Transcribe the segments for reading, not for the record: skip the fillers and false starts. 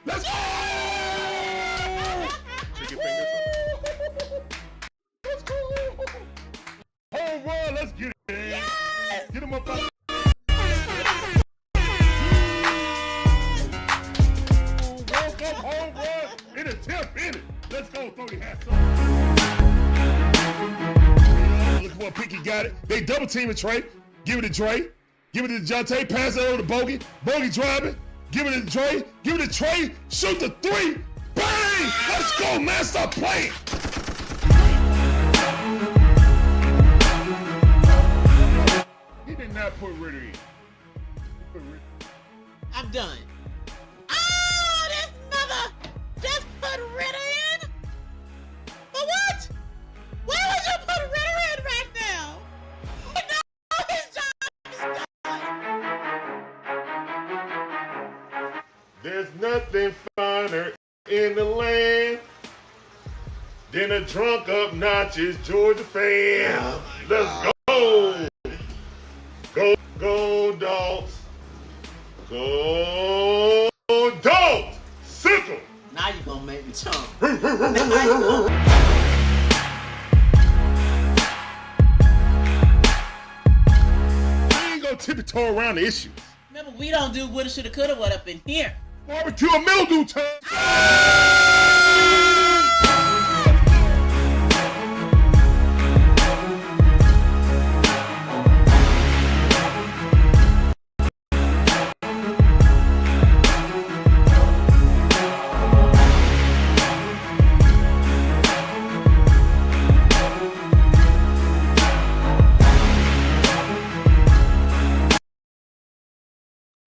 Let's go! Chicken fingers. Let's go! Home run, let's get it. Yes! Get him up out. Welcome home run in a 10th inning. Let's go, throw your hats on. Look at what Pinky got it. They double teaming Trey. Give it to Dre. Give it to DeJounte. Pass it over to Bogey. Bogey driving. Give it to Dre. Give it to Trey. Shoot the three. Bang! Let's go, man. Stop playing. He did not put Ritter in. I'm done. Oh, this mother just put Ritter in? For what? Why would you put Ritter in right now? You know his job is done. There's nothing finer in the land than a drunk, obnoxious Georgia fan. Oh Let's God. go. Go, dogs. Go, dogs. Sickle. Now you're gonna make me chump. We ain't gonna tiptoe around the issues. Remember, we don't do woulda, shoulda, coulda, what up in here. Barbecue and mildew time.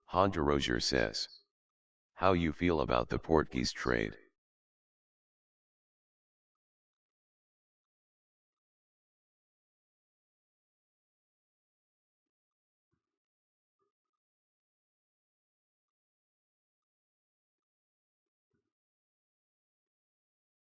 Honda Rozier says, how you feel about the Porzingis trade?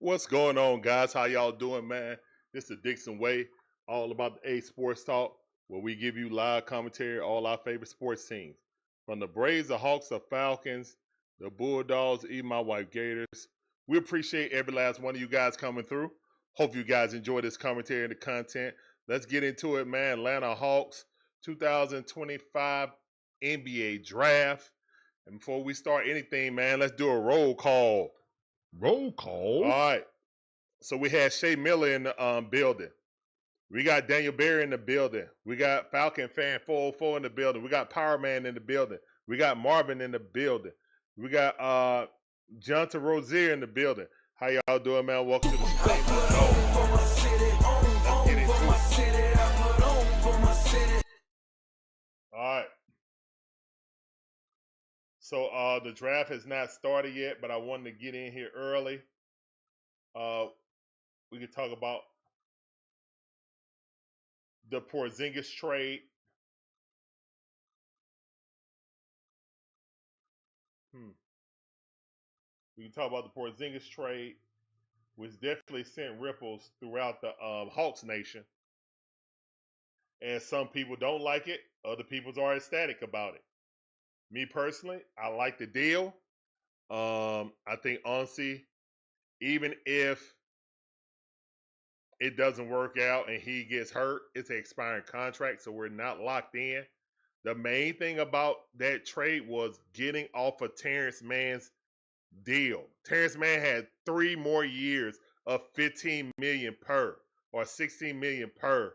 What's going on, guys? How y'all doing, man? This is the Dixon Way, all about the A Sports Talk, where we give you live commentary, all our favorite sports teams. From the Braves, the Hawks, the Falcons, the Bulldogs, even my wife Gators. We appreciate every last one of you guys coming through. Hope you guys enjoy this commentary and the content. Let's get into it, man. Atlanta Hawks 2025 NBA Draft. And before we start anything, man, let's do a roll call. Roll call. All right. So we had Shea Miller in the building. We got Daniel Berry in the building. We got Falcon Fan 404 in the building. We got Power Man in the building. We got Marvin in the building. We got Jonathan Rozier in the building. How y'all doing, man? Welcome to the stream. Let's get into it. All right. So the draft has not started yet, but I wanted to get in here early. We could talk about the Porzingis trade. We can talk about the Porzingis trade, which definitely sent ripples throughout the Hawks nation. And some people don't like it. Other people are ecstatic about it. Me personally, I like the deal. I think Onsi, even if it doesn't work out and he gets hurt, it's an expiring contract, so we're not locked in. The main thing about that trade was getting off of Terrence Mann's deal. Terrence Mann had 3 more years of $15 million per or $16 million per.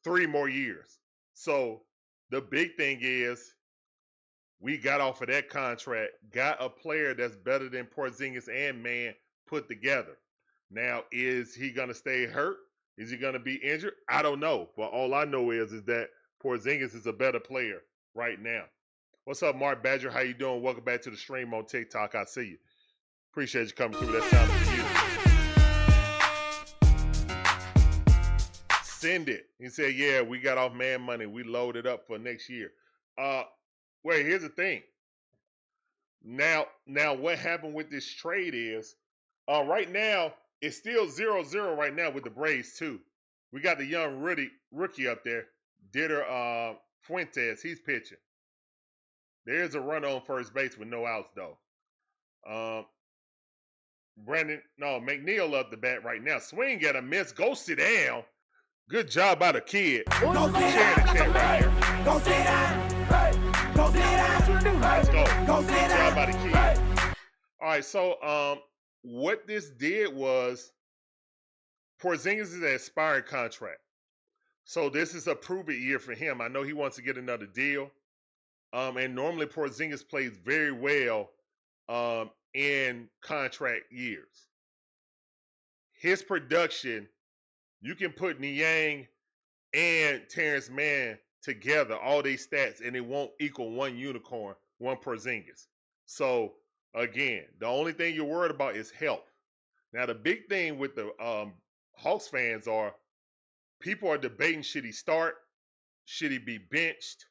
3 more years. So the big thing is we got off of that contract, got a player that's better than Porzingis and Mann put together. Now, is he going to stay hurt? Is he going to be injured? I don't know. But all I know is that Porzingis is a better player right now. What's up, Mark Badger? How you doing? Welcome back to the stream on TikTok. I see you. Appreciate you coming through. That sounds good. Send it. He said, yeah, we got off man money. We loaded up for next year. Wait, here's the thing. Now what happened with this trade is, right now, it's still 0-0 right now with the Braves, too. We got the young rookie up there, Ditter Fuentes. He's pitching. There's a runner on first base with no outs, though. Um, McNeil up the bat right now. Swing at a miss. Go sit down. Good job by the kid. Share the chat right here. Go sit down. Hey. Go sit down. Let's go. Go Good sit job down. by the kid. Hey. All right, so what this did was Porzingis is an expiring contract. So this is a prove-it year for him. I know he wants to get another deal. And normally Porzingis plays very well in contract years. His production, you can put Niang and Terrence Mann together, all these stats, and it won't equal one unicorn, one Porzingis. So again, the only thing you're worried about is health. Now the big thing with the Hawks fans are people are debating, should he start? Should he be benched?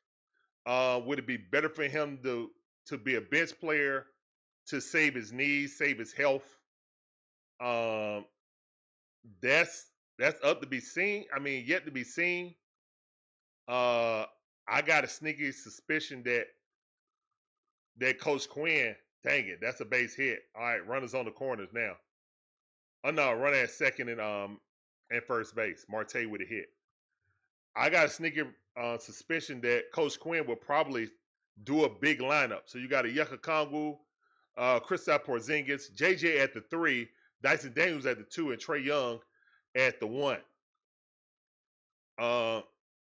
Would it be better for him to be a bench player to save his knees, save his health? That's up to be seen. I mean, yet to be seen. I got a sneaky suspicion that Coach Quin, dang it, that's a base hit. All right, runners on the corners now. Oh no, runner at second and first base. Marte with a hit. I got a sneaky suspicion that Coach Quin will probably do a big lineup. So you got a Yucca Kongwu, Kristaps Porzingis, JJ at the 3, Dyson Daniels at the 2, and Trae Young at the 1.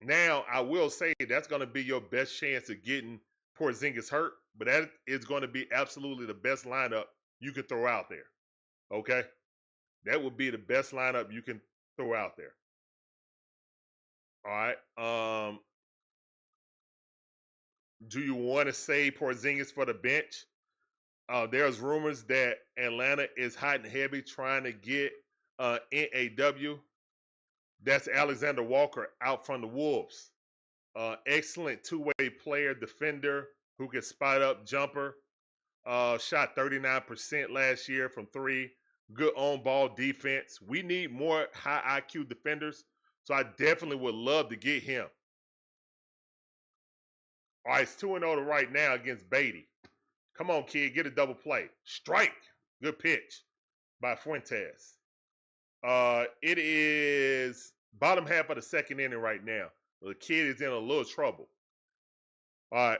Now, I will say that's going to be your best chance of getting Porzingis hurt, but that is going to be absolutely the best lineup you can throw out there. Okay? That would be the best lineup you can throw out there. All right. Do you want to save Porzingis for the bench? There's rumors that Atlanta is hot and heavy trying to get T.D.W. That's Alexander Walker out from the Wolves. Excellent two-way player, defender who can spot up, jumper. Shot 39% last year from 3. Good on-ball defense. We need more high IQ defenders, so I definitely would love to get him. All right, it's 2-0 right now against Beatty. Come on, kid, get a double play. Strike. Good pitch by Fuentes. It is bottom half of the second inning right now. The kid is in a little trouble. All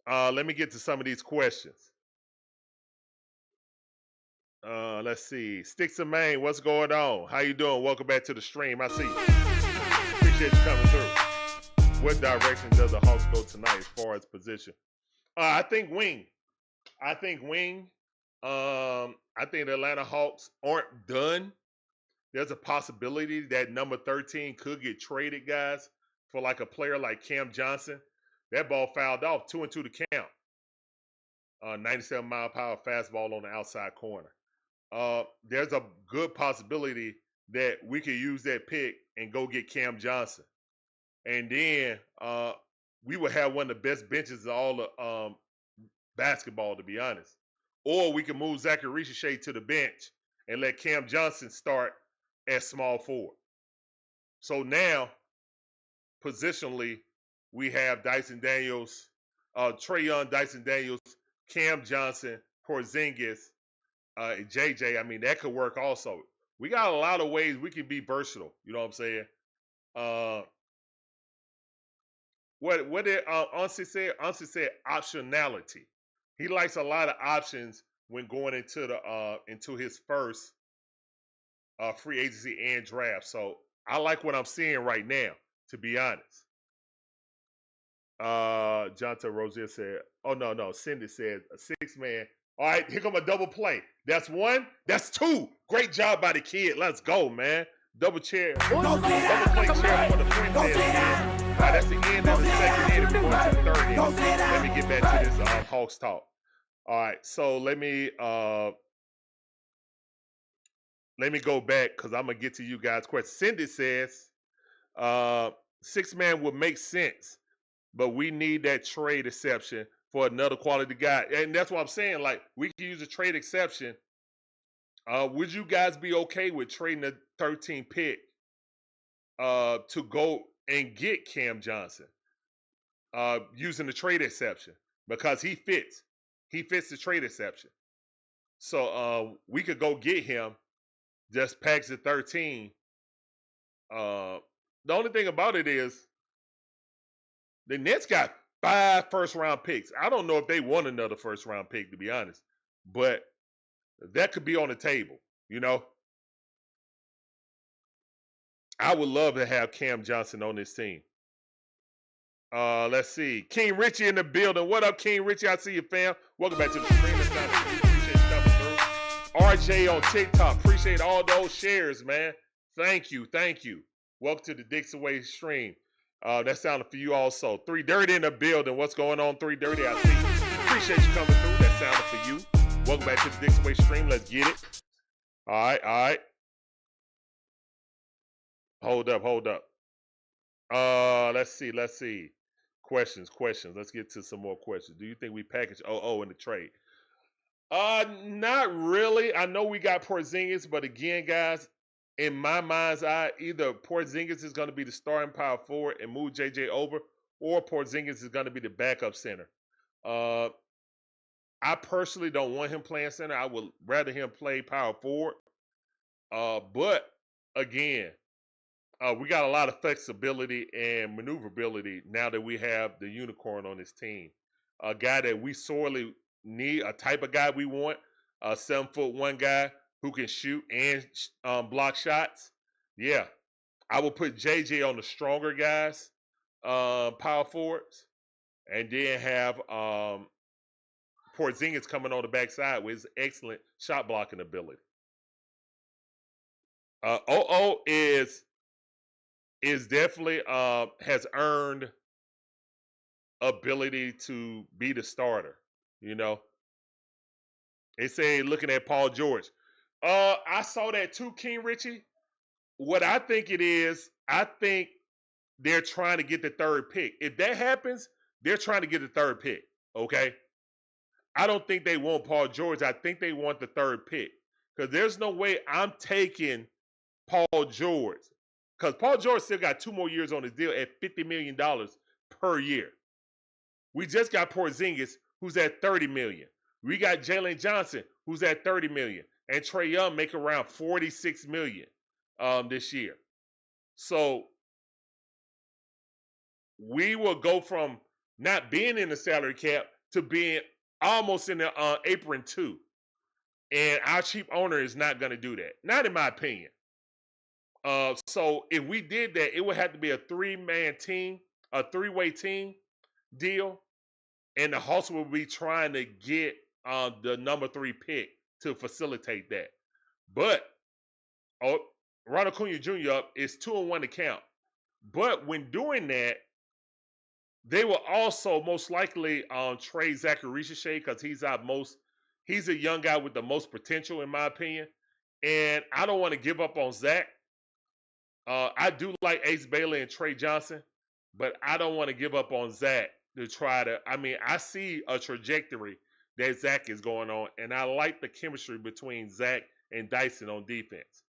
right. Let me get to some of these questions. Let's see. Sticks of Maine, what's going on? How you doing? Welcome back to the stream. I see you. Appreciate you coming through. What direction does the Hawks go tonight as far as position? I think wing. I think the Atlanta Hawks aren't done. There's a possibility that number 13 could get traded, guys, for like a player like Cam Johnson. That ball fouled off, 2-2 to count. 97-mile-per-hour fastball on the outside corner. There's a good possibility that we could use that pick and go get Cam Johnson. And then we would have one of the best benches of all the basketball, to be honest. Or we can move Zachary Ricochet to the bench and let Cam Johnson start at small forward. So now, positionally, we have Dyson Daniels, Trae Young, Dyson Daniels, Cam Johnson, Porzingis, JJ. I mean, that could work also. We got a lot of ways we can be versatile. You know what I'm saying? What did Onsi say? Onsi said optionality. He likes a lot of options when going into his first free agency and draft. So I like what I'm seeing right now, to be honest. Jonathan Rozier said, oh, no. Cindy said a 6-man. All right, here come a double play. That's 1. That's 2. Great job by the kid. Let's go, man. Double play chair for the Fuentes. All right, that's the end of the second inning. We're going to the third inning. Let me get back to this Hawks talk. All right, so let me go back because I'm going to get to you guys' questions. Cindy says 6-man would make sense, but we need that trade exception for another quality guy. And that's what I'm saying. Like, we can use a trade exception. Would you guys be okay with trading the 13th pick to go and get Cam Johnson using the trade exception? Because he fits. He fits the trade exception. So we could go get him, just package the 13. The only thing about it is the Nets got 5 first-round picks. I don't know if they want another first-round pick, to be honest, but that could be on the table. You know, I would love to have Cam Johnson on this team. Let's see. King Richie in the building. What up, King Richie? I see you, fam. Welcome back to the stream. It's time to appreciate you coming through. RJ on TikTok. Appreciate all those shares, man. Thank you. Thank you. Welcome to the Dixon Way stream. That sounded for you also. 3 Dirty in the building. What's going on, 3 Dirty? I see you. Appreciate you coming through. That sounded for you. Welcome back to the Dixon Way stream. Let's get it. All right, all right. Hold up. Let's see. Questions. Let's get to some more questions. Do you think we package OO in the trade? Not really. I know we got Porzingis, but again, guys, in my mind's eye, either Porzingis is going to be the starting power forward and move JJ over, or Porzingis is going to be the backup center. I personally don't want him playing center. I would rather him play power forward. But again, we got a lot of flexibility and maneuverability now that we have the unicorn on this team. A guy that we sorely need, a type of guy we want, a 7'1" guy who can shoot and block shots. Yeah, I will put JJ on the stronger guys, power forwards, and then have Porzingis coming on the backside with his excellent shot blocking ability. OO is definitely has earned ability to be the starter. You know, they say looking at Paul George. I saw that too, King Richie. What I think it is, I think they're trying to get the 3rd pick. If that happens, they're trying to get the 3rd pick. Okay. I don't think they want Paul George. I think they want the 3rd pick, because there's no way I'm taking Paul George, because Paul George still got 2 more years on his deal at $50 million per year. We just got Porzingis, who's at $30 million. We got Jalen Johnson, who's at $30 million, and Trae Young make around $46 million this year. So we will go from not being in the salary cap to being almost in the apron too. And our cheap owner is not going to do that. Not in my opinion. So if we did that, it would have to be a 3-man team, a 3-way team deal. And the Hawks will be trying to get the number 3 pick to facilitate that. But Ronald Acuna Jr. up is 2-1 to count. But when doing that, they will also most likely trade Zachary Richey, because he's a young guy with the most potential, in my opinion. And I don't want to give up on Zach. I do like Ace Bailey and Trey Johnson, but I don't want to give up on Zach to try to. I mean, I see a trajectory that Zach is going on, and I like the chemistry between Zach and Dyson on defense.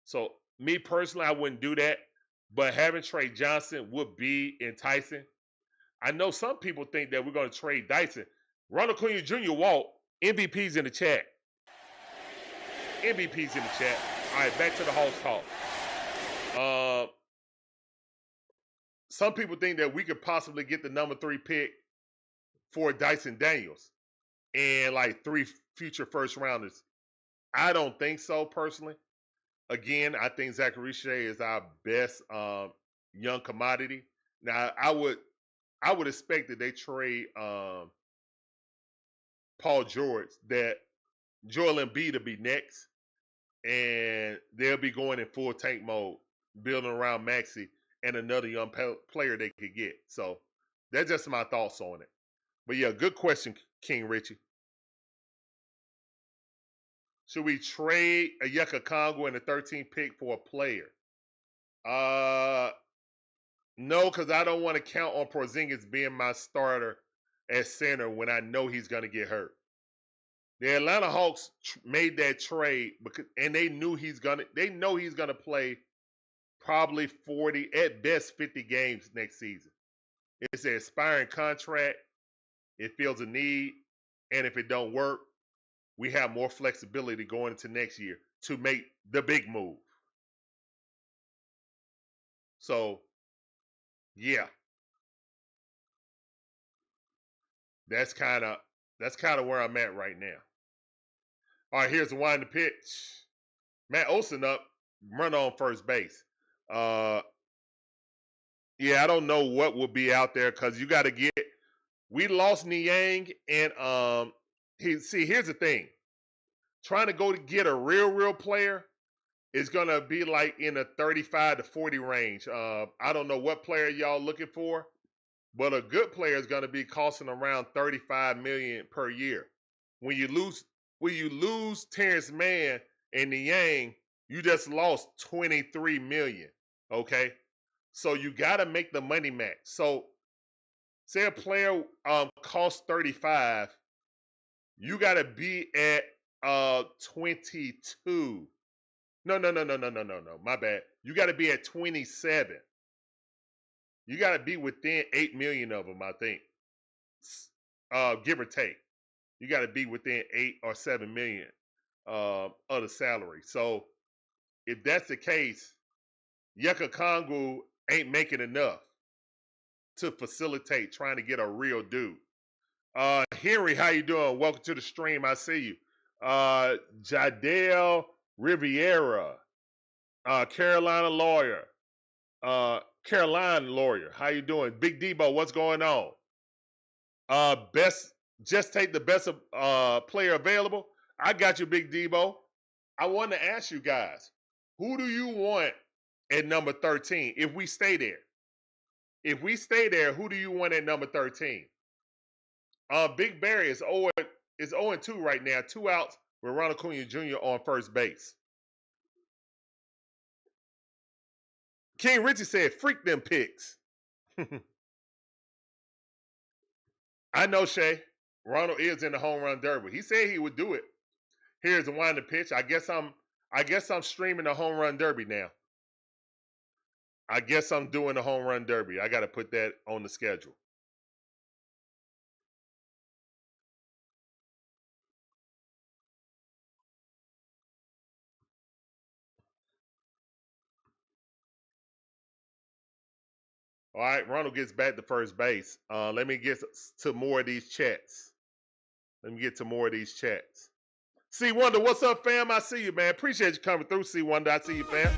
So, me personally, I wouldn't do that, but having Trey Johnson would be enticing. I know some people think that we're going to trade Dyson. Ronald Acuna Jr. Walt, MVP's in the chat. MVP's in the chat. All right, back to the Hawks talk. Some people think that we could possibly get the number 3 pick for Dyson Daniels and like 3 future first rounders. I don't think so, personally. Again, I think Zachary Richey is our best young commodity. Now, I would expect that they trade Paul George, that Joel Embiid will be next, and they'll be going in full tank mode, building around Maxey and another young player they could get. So that's just my thoughts on it. But yeah, good question, King Richie. Should we trade a Yucca Congo in the 13th pick for a player? No, because I don't want to count on Porzingis being my starter at center when I know he's going to get hurt. The Atlanta Hawks made that trade and they know he's going to play probably 40, at best 50 games next season. It's an expiring contract. It feels a need, and if it don't work, we have more flexibility going into next year to make the big move. So, yeah, that's kind of where I'm at right now. All right, here's the wind the pitch. Matt Olson up, run on first base. Yeah, I don't know what will be out there because you got to get. We lost Niang, and here's the thing. Trying to go to get a real player is gonna be like in the 35 to 40 range. I don't know what player y'all looking for, but a good player is gonna be costing around 35 million per year. When you lose Terrence Mann and Niang, you just lost 23 million. Okay, so you got to make the money match. So say a player costs 35, you got to be at 22. No. My bad. You got to be at 27. You got to be within 8 million of them, I think. Give or take. You got to be within 8 or 7 million of the salary. So if that's the case, Yucca Kongu ain't making enough to facilitate trying to get a real dude. Henry, how you doing? Welcome to the stream. I see you. Jadale Riviera, Carolina lawyer. Carolina lawyer. How you doing? Big Debo, what's going on? Just take the best player available. I got you, Big Debo. I want to ask you guys, who do you want at number 13 if we stay there? If we stay there, who do you want at number 13? Big Barry is 0-2 right now. 2 outs with Ronald Acuna Jr. on first base. King Richie said, freak them picks. I know, Shay. Ronald is in the home run derby. He said he would do it. Here's the wind the pitch. I guess I'm streaming the home run derby now. I guess I'm doing the home run derby. I got to put that on the schedule. All right, Ronald gets back to first base. Let me get to more of these chats. C Wonder, what's up, fam? I see you, man. Appreciate you coming through, C Wonder. I see you, fam.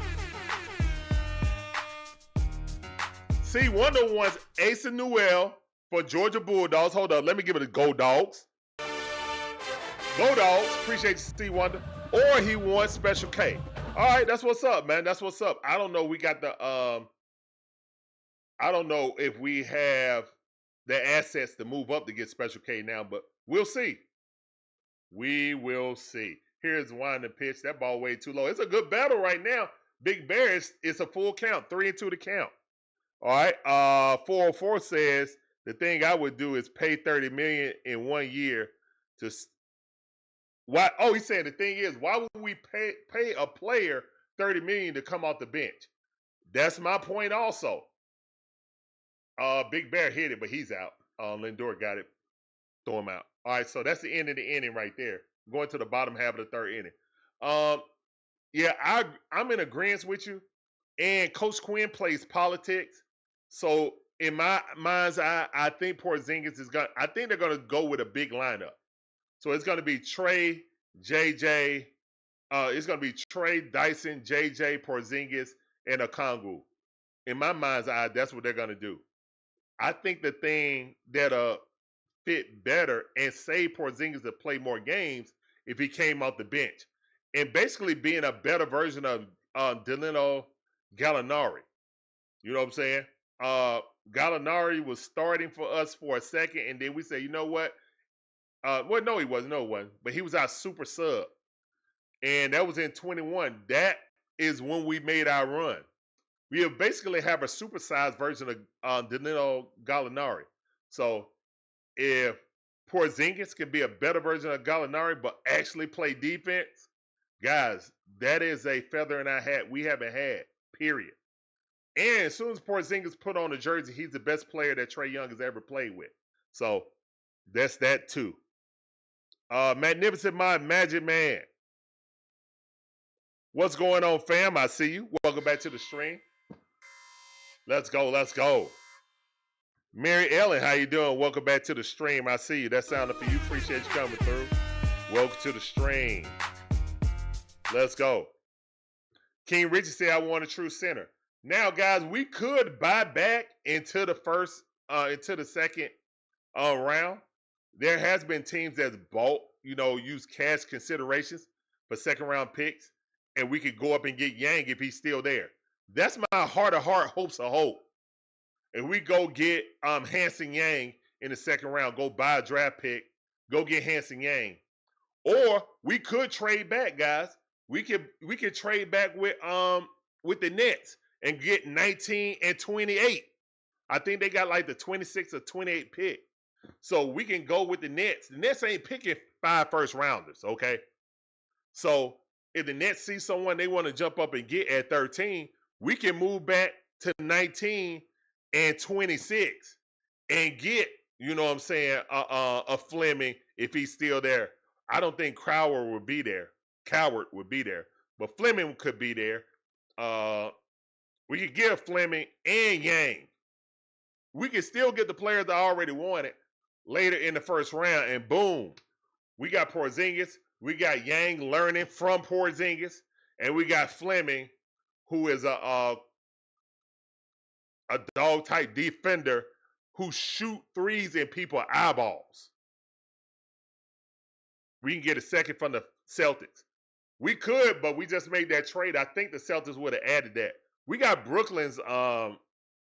C Wonder wants Asa Newell for Georgia Bulldogs. Hold up, let me give it a Go Dogs. Go Dogs. Appreciate you, C Wonder. Or he wants Special K. All right, that's what's up, man. That's what's up. I don't know. We got the I don't know if we have the assets to move up to get Special K now, but we'll see. We will see. Here's wind and pitch. That ball way too low. It's a good battle right now. Big Bear, it's a full count. 3-2 to count. All right. 404 says the thing I would do is pay $30 million in 1 year to why? Oh, he said the thing is, why would we pay a player $30 million to come off the bench? That's my point also. Big Bear hit it, but he's out. Lindor got it. Throw him out. All right, so that's the end of the inning right there. Going to the bottom half of the third inning. Yeah, I'm in agreement with you. And Coach Quin plays politics. So in my mind's eye, I think Porzingis I think they're gonna go with a big lineup. So it's gonna be Trey, JJ. It's gonna be Trey, Dyson, JJ, Porzingis, and Okongwu. In my mind's eye, that's what they're gonna do. I think the thing that fit better and save Porzingis to play more games if he came off the bench, and basically being a better version of Danilo Gallinari. You know what I'm saying? Gallinari was starting for us for a second, and then we said, you know what? Well, no, he wasn't. No one, but he was our super sub, and that was in 21. That is when we made our run. We basically have a supersized version of Danilo Gallinari. So if Porzingis can be a better version of Gallinari, but actually play defense, guys, that is a feather in our hat we haven't had, period. And as soon as Porzingis put on a jersey, he's the best player that Trae Young has ever played with. So that's that too. Magnificent Mind Magic Man. What's going on, fam? I see you. Welcome back to the stream. Let's go. Let's go. Mary Ellen, how you doing? Welcome back to the stream. I see you. That sounded for you. Appreciate you coming through. Welcome to the stream. Let's go. King Richard said, I want a true center. Now, guys, we could buy back into the second round. There has been teams that's bought, use cash considerations for second round picks, and we could go up and get Yang if he's still there. That's my heart of heart, hopes of hope. If we go get Hanson Yang in the second round, go buy a draft pick, go get Hanson Yang. Or we could trade back, guys. We could trade back with the Nets and get 19 and 28. I think they got like the 26 or 28 pick. So we can go with the Nets. The Nets ain't picking 5 first rounders, okay? So if the Nets see someone they want to jump up and get at 13, we can move back to 19 and 26 and get, a Fleming if he's still there. I don't think Coward would be there, but Fleming could be there. We could give Fleming and Yang. We can still get the players that already wanted later in the first round, and boom, we got Porzingis, we got Yang learning from Porzingis, and we got Fleming, who is a dog type defender who shoot threes in people's eyeballs. We can get a second from the Celtics. We could, but we just made that trade. I think the Celtics would have added that. We got Brooklyn's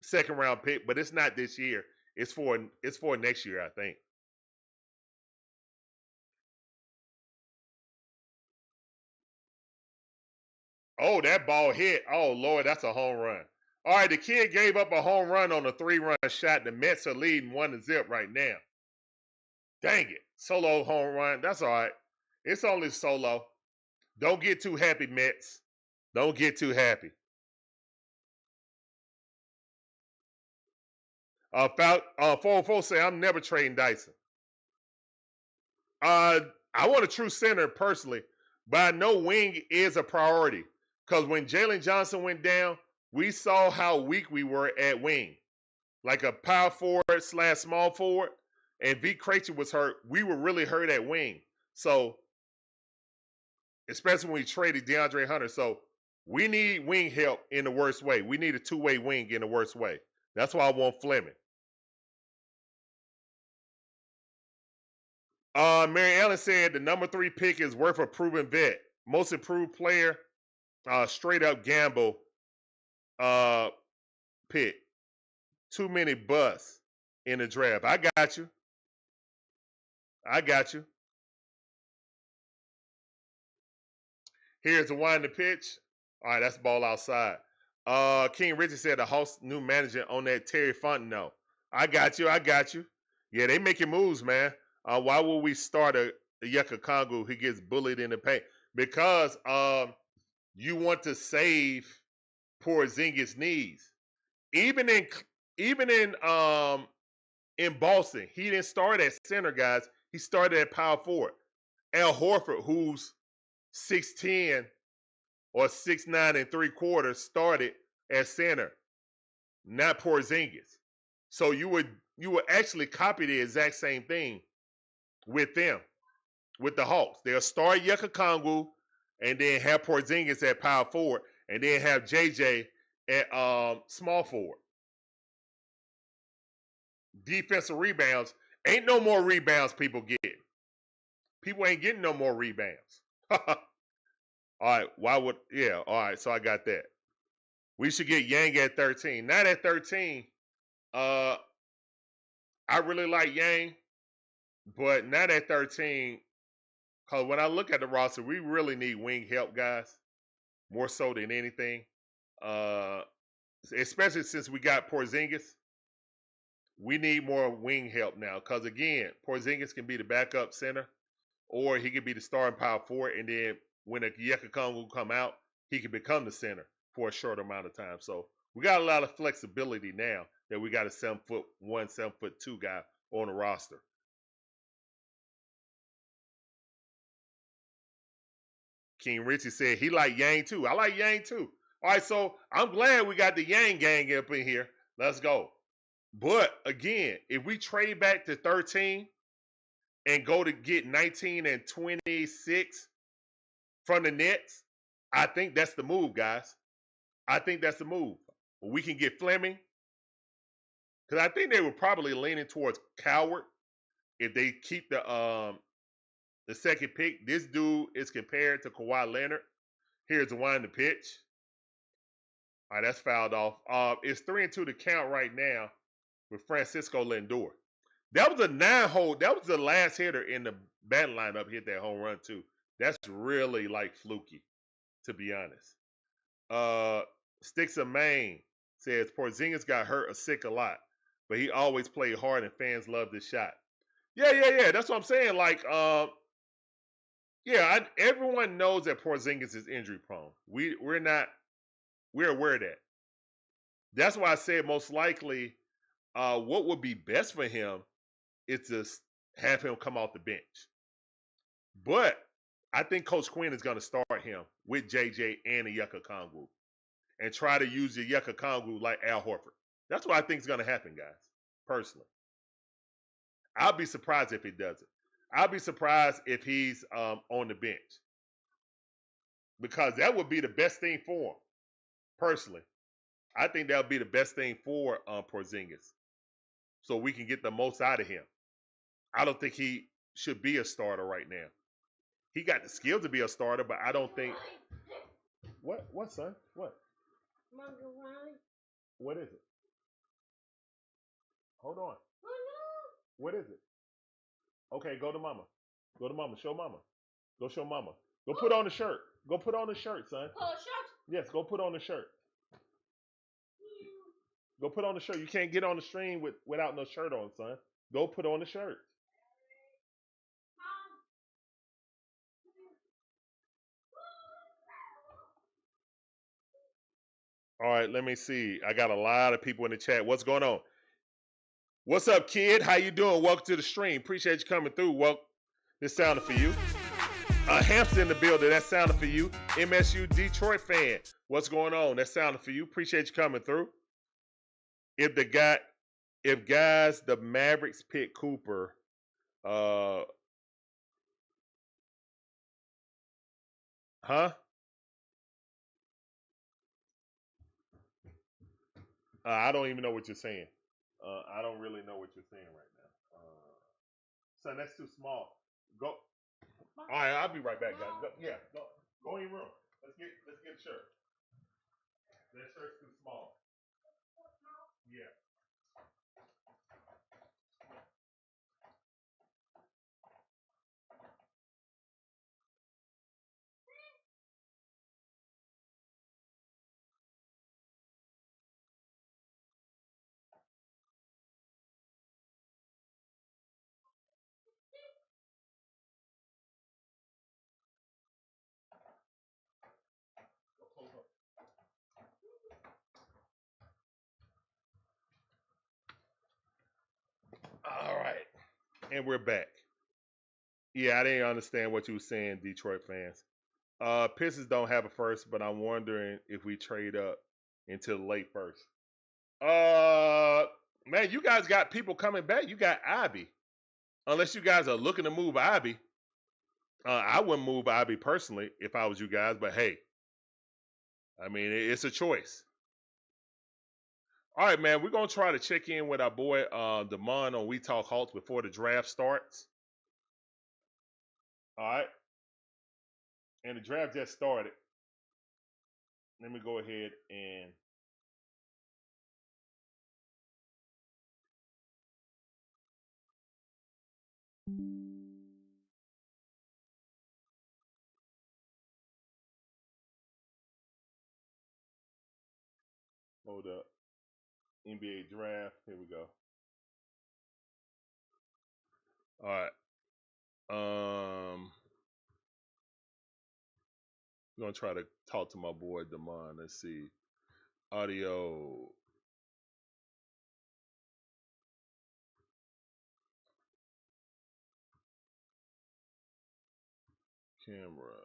second round pick, but it's not this year. It's for next year, I think. Oh, that ball hit. Oh, Lord, that's a home run. All right, the kid gave up a home run on a 3-run shot. The Mets are leading 1-0 right now. Dang it. Solo home run. That's all right. It's only solo. Don't get too happy, Mets. Don't get too happy. 404 say, I'm never trading Dyson. I want a true center personally, but I know wing is a priority. Because when Jalen Johnson went down, we saw how weak we were at wing. Like a power forward / small forward, and V. Krejci was hurt. We were really hurt at wing. So, especially when we traded DeAndre Hunter. So, we need wing help in the worst way. We need a two-way wing in the worst way. That's why I want Fleming. Mary Ellen said the number 3 pick is worth a proven vet. Most improved player, straight up gamble pick. Too many busts in the draft. I got you. Here's the one in the pitch. All right, that's the ball outside. King Richard said the Hawks new manager on that Terry Fontenot. I got you. Yeah, they making moves, man. Why would we start a Yucca Kongu who gets bullied in the paint? Because you want to save Porzingis' knees. Even in Boston, he didn't start at center, guys. He started at power forward. Al Horford, who's 6'10" or 6'9" and 3/4, started at center, not Porzingis. So you would actually copy the exact same thing with them, with the Hawks. They'll start Yucca Kongu and then have Porzingis at power forward and then have JJ at small forward. Defensive rebounds. Ain't no more rebounds people get. People ain't getting no more rebounds. All right, all right, so I got that. We should get Yang at 13. Not at 13. I really like Yang, but not at 13. Because when I look at the roster, we really need wing help, guys. More so than anything. Especially since we got Porzingis. We need more wing help now. Because, again, Porzingis can be the backup center. Or he could be the starting power forward. And then when a Yucca Kongu come out, he can become the center for a short amount of time. So we got a lot of flexibility now that we got a 7'1", 7'2" guy on the roster. King Richie said he like Yang too. I like Yang too. All right, so I'm glad we got the Yang gang up in here. Let's go. But again, if we trade back to 13 and go to get 19 and 26 from the Nets, I think that's the move, guys. I think that's the move. We can get Fleming, because I think they were probably leaning towards Coward if they keep the second pick. This dude is compared to Kawhi Leonard. Here's the one to pitch. All right, that's fouled off. It's 3-2 to count right now with Francisco Lindor. That was a 9-hole. That was the last hitter in the batting lineup hit that home run too. That's really like fluky, to be honest. Sticks of Maine says Porzingis got hurt or sick a lot, but he always played hard and fans loved his shot. Yeah. That's what I'm saying. Like, everyone knows that Porzingis is injury prone. We're aware of that. That's why I said most likely, what would be best for him is to have him come off the bench. But I think Coach Quin is going to start him with JJ and the Yucca Kongu and try to use the Yucca Kongu like Al Horford. That's what I think is going to happen, guys, personally. I'll be surprised if he doesn't. I'll be surprised if he's on the bench, because that would be the best thing for him, personally. I think that would be the best thing for Porzingis, so we can get the most out of him. I don't think he should be a starter right now. He got the skill to be a starter, but I don't think. What, son? What? What is it? Hold on. What is it? Okay, go to mama. Go to mama. Show mama. Go show mama. Go put on the shirt. Go put on the shirt, son. Put on the shirt? Yes, go put on the shirt. Go put on the shirt. You can't get on the stream without no shirt on, son. Go put on the shirt. All right, let me see. I got a lot of people in the chat. What's going on? What's up, kid? How you doing? Welcome to the stream. Appreciate you coming through. Well, this sounded for you. Hampton in the building. That sounded for you. MSU Detroit fan. What's going on? That sounded for you. Appreciate you coming through. If guys, the Mavericks pick Cooper, I don't even know what you're saying. I don't really know what you're saying right now. Son, that's too small. Go. All right, I'll be right back, guys. Go in your room. Let's get a shirt. That shirt's too small. Yeah. All right. And we're back. Yeah, I didn't understand what you were saying, Detroit fans. Pistons don't have a first, but I'm wondering if we trade up into the late first. Man, you guys got people coming back. You got Ivy. Unless you guys are looking to move Ivy. I wouldn't move Ivy personally if I was you guys, but hey, I mean, it's a choice. All right, man, we're going to try to check in with our boy Damon on We Talk Hawks before the draft starts. All right. And the draft just started. Let me go ahead and hold up. NBA draft. Here we go. All right. I'm gonna try to talk to my boy Damon. Let's see. Audio. Camera.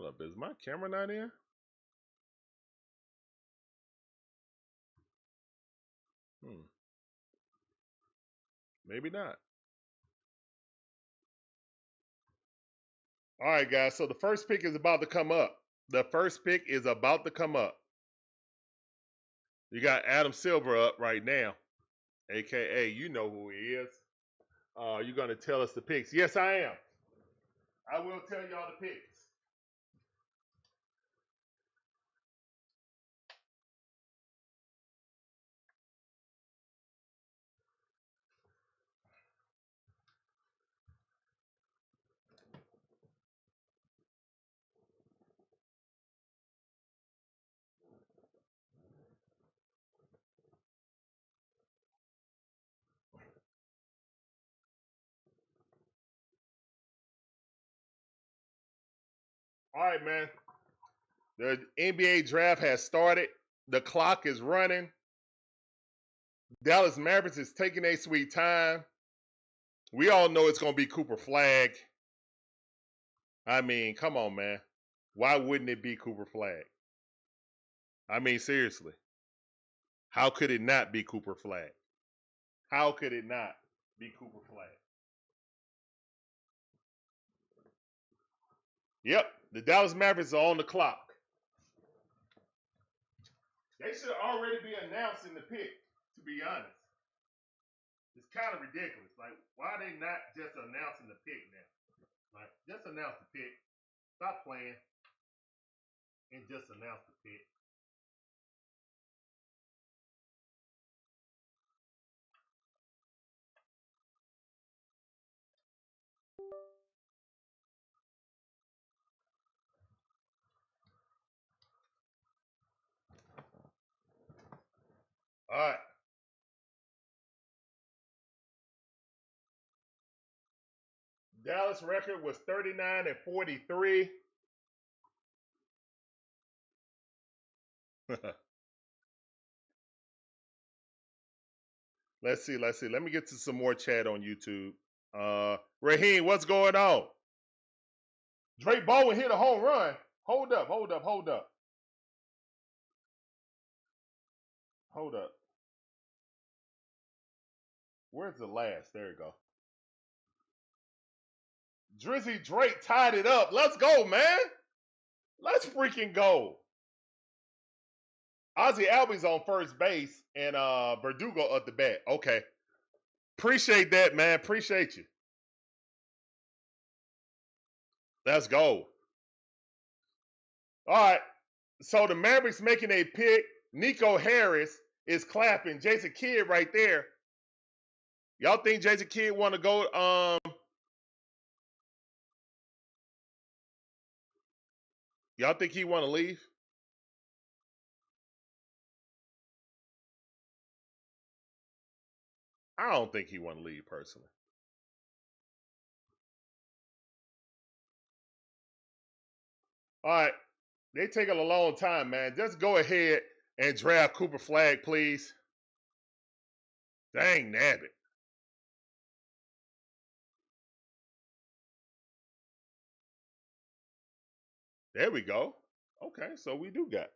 Hold up, is my camera not in? Maybe not. All right, guys. So the first pick is about to come up. The first pick is about to come up. You got Adam Silver up right now, aka you know who he is. You're gonna tell us the picks. Yes, I am. I will tell y'all the picks. All right, man. The NBA draft has started. The clock is running. Dallas Mavericks is taking their sweet time. We all know it's going to be Cooper Flag. I mean, come on, man. Why wouldn't it be Cooper Flag? I mean, seriously. How could it not be Cooper Flag? How could it not be Cooper Flag? Yep, the Dallas Mavericks are on the clock. They should already be announcing the pick, to be honest. It's kind of ridiculous. Like, why are they not just announcing the pick now? Like, just announce the pick. Stop playing and just announce the pick. All right. Dallas record was 39-43. Let's see. Let me get to some more chat on YouTube. Raheem, what's going on? Drake Baldwin hit a home run. Hold up. Hold up. Where's the last? There you go. Drizzy Drake tied it up. Let's go, man. Let's freaking go. Ozzy Albies on first base and Verdugo at the bat. Okay. Appreciate that, man. Appreciate you. Let's go. All right. So the Mavericks making a pick. Nico Harris is clapping. Jason Kidd right there. Y'all think Jason Kidd want to go? Y'all think he want to leave? I don't think he want to leave personally. All right. They taking a long time, man. Just go ahead and draft Cooper Flag, please. Dang nabbit. There we go. Okay, so we do got.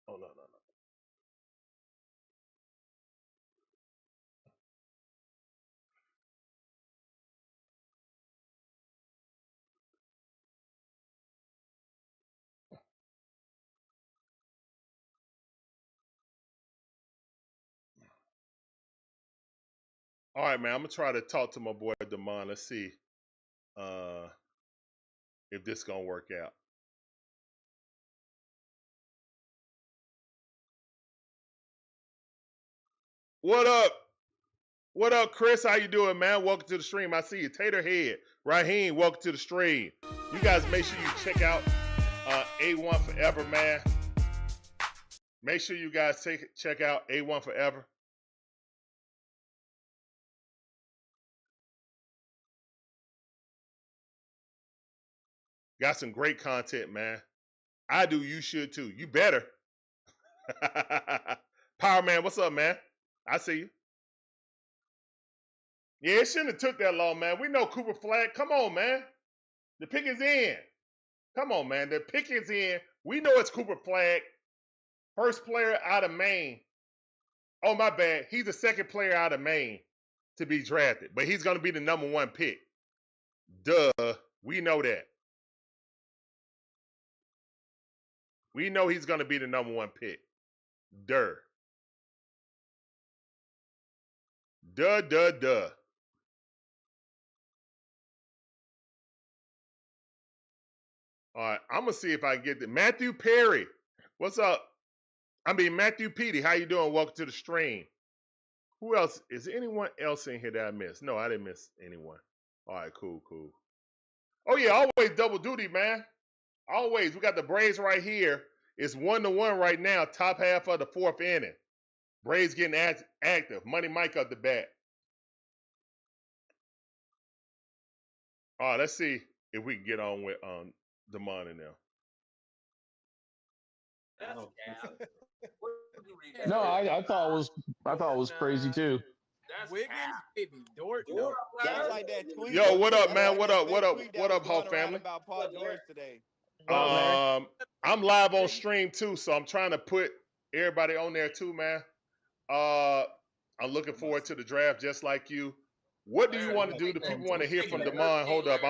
Oh, no. All right, man. I'm going to try to talk to my boy, Damon. Let's see if this going to work out. What up? What up, Chris? How you doing, man? Welcome to the stream. I see you. Taterhead, Raheem, welcome to the stream. You guys make sure you check out A1 Forever, man. Make sure you guys check out A1 Forever. Got some great content, man. I do. You should too. You better. Power Man, what's up, man? I see you. Yeah, it shouldn't have took that long, man. We know Cooper Flag. Come on, man. The pick is in. Come on, man. The pick is in. We know it's Cooper Flag. First player out of Maine. Oh, my bad. He's the second player out of Maine to be drafted. But he's going to be the number 1 pick. Duh. We know that. We know he's going to be the number 1 pick. Duh. Duh. All right, I'm gonna see if I can get it. Matthew Perry, what's up? Matthew Petey, how you doing? Welcome to the stream. Who else? Is there anyone else in here that I missed? No, I didn't miss anyone. All right, cool. Oh yeah, always double duty, man. Always. We got the Braves right here. It's 1-1 right now. Top half of the 4th inning. Braves getting active. Money Mike up the bat. All right, let's see if we can get on with Damon and them. No, I thought it was crazy too. Wiggins, baby, Dort. No. That's like that tweet. Yo, what up, man? Like What that up? What up? tweet that What up, was Hall going around family? About Paul George today. I'm live on stream too, so I'm trying to put everybody on there too, man. I'm looking forward to the draft just like you. What do you want to do? The people want to hear from Damon. Hold up,